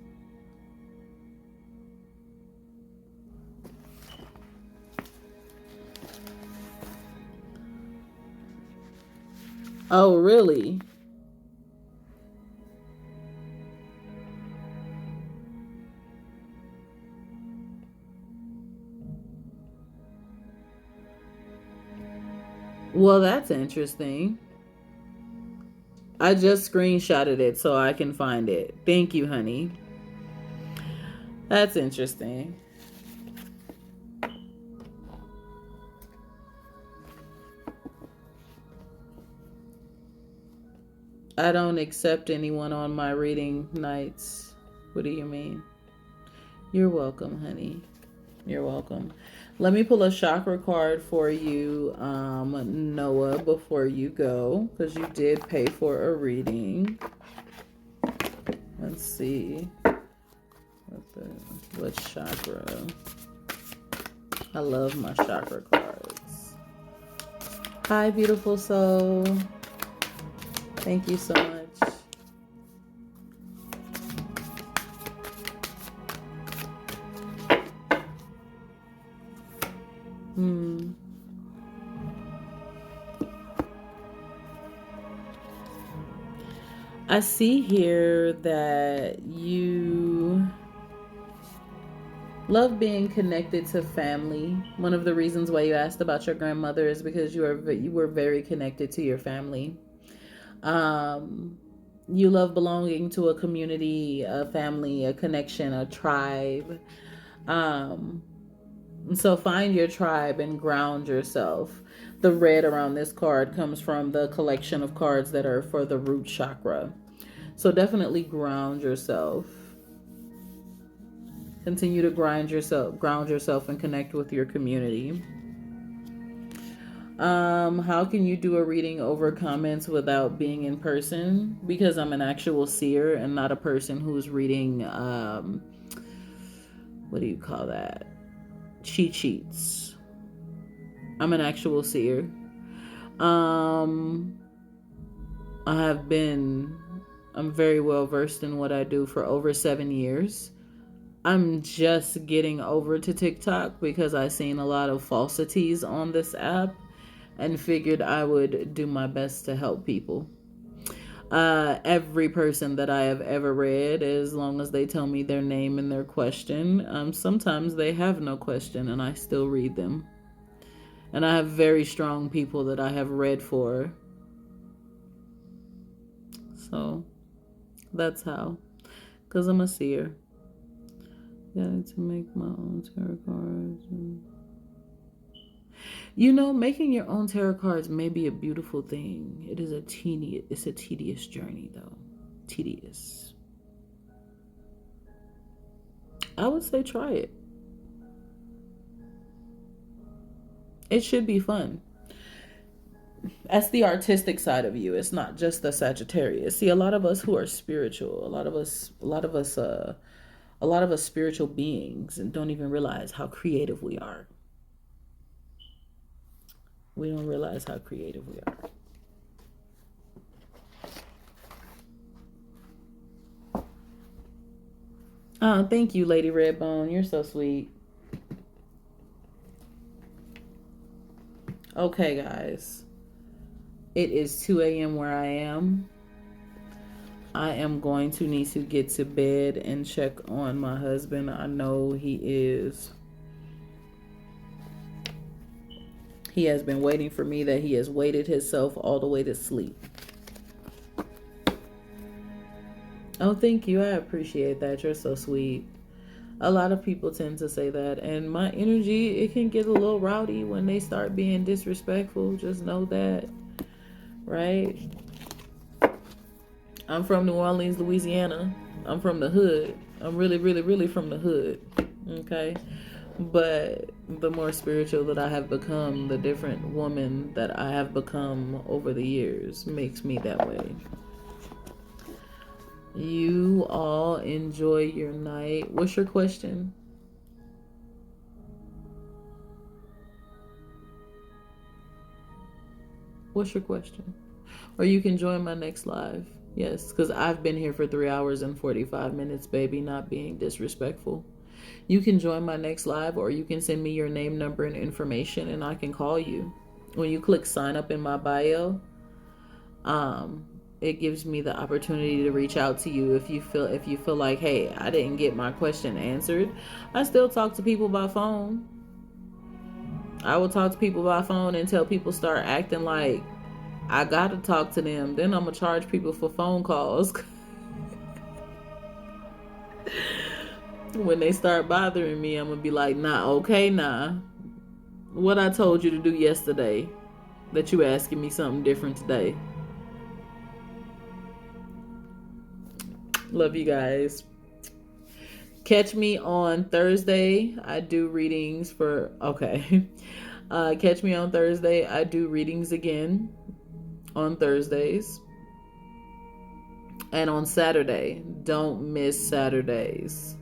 oh, really? Well, that's interesting. I just screenshotted it so I can find it. Thank you, honey. That's interesting. I don't accept anyone on my reading nights. What do you mean? You're welcome, honey. You're welcome. Let me pull a chakra card for you, Noah, before you go, because you did pay for a reading. Let's see. What chakra? I love my chakra cards. Hi, beautiful soul. Thank you so much. I see here that you love being connected to family. One of the reasons why you asked about your grandmother is because you were very connected to your family. You love belonging to a community, a family, a connection, a tribe. So find your tribe and ground yourself. The red around this card comes from the collection of cards that are for the root chakra. So definitely ground yourself. Continue to ground yourself and connect with your community. How can you do a reading over comments without being in person? Because I'm an actual seer and not a person who's reading, what do you call that? Cheat sheets. I'm an actual seer. I'm very well versed in what I do for over 7 years. I'm just getting over to TikTok because I seen a lot of falsities on this app and figured I would do my best to help people. Every person that I have ever read, as long as they tell me their name and their question, sometimes they have no question and I still read them. And I have very strong people that I have read for. So that's how. Because I'm a seer. Got to make my own tarot cards. You know, making your own tarot cards may be a beautiful thing. It's a tedious journey, though. Tedious. I would say try it. It should be fun. That's the artistic side of you. It's not just the Sagittarius. See, a lot of us who are spiritual, a lot of us spiritual beings, and don't even realize how creative we are. We don't realize how creative we are. Oh, thank you, Lady Redbone. You're so sweet. Okay, guys. It is 2 a.m. where I am. I am going to need to get to bed and check on my husband. I know he has been waiting for me, that he has waited himself all the way to sleep. Oh, thank you. I appreciate that. You're so sweet. A lot of people tend to say that, and my energy, it can get a little rowdy when they start being disrespectful. Just know that, right? I'm from New Orleans, Louisiana. I'm from the hood. I'm really, really, really from the hood. Okay? But the more spiritual that I have become, the different woman that I have become over the years makes me that way. You all enjoy your night. What's your question? What's your question? Or you can join my next live. Yes, because I've been here for 3 hours and 45 minutes, baby, not being disrespectful. You can join my next live, or you can send me your name, number, and information, and I can call you. When you click sign up in my bio, it gives me the opportunity to reach out to you if you feel like, hey, I didn't get my question answered. I still talk to people by phone. I will talk to people by phone until people start acting like I gotta talk to them. Then I'm gonna charge people for phone calls. When they start bothering me, I'm gonna be like, nah, okay, nah. What I told you to do yesterday, that you asking me something different today. Love you guys. Catch me on Thursday. I do readings for, okay. Catch me on Thursday. I do readings again on Thursdays. And on Saturday. Don't miss Saturdays.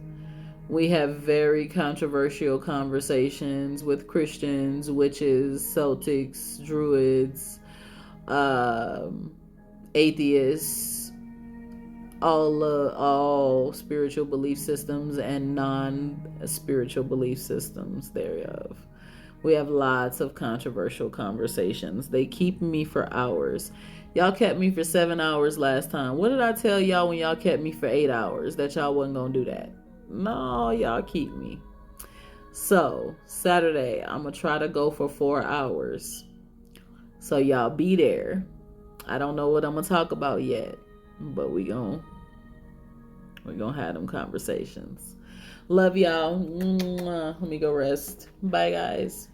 We have very controversial conversations with Christians, witches, Celtics, Druids, atheists, all spiritual belief systems and non-spiritual belief systems thereof. We have lots of controversial conversations. They keep me for hours. Y'all kept me for 7 hours last time. What did I tell y'all when y'all kept me for 8 hours? That y'all wasn't gonna do that. No, y'all keep me. So Saturday, I'm gonna try to go for 4 hours. So y'all be there. I don't know what I'm gonna talk about yet, but we're gonna have them conversations. Love y'all. Let me go rest. Bye, guys.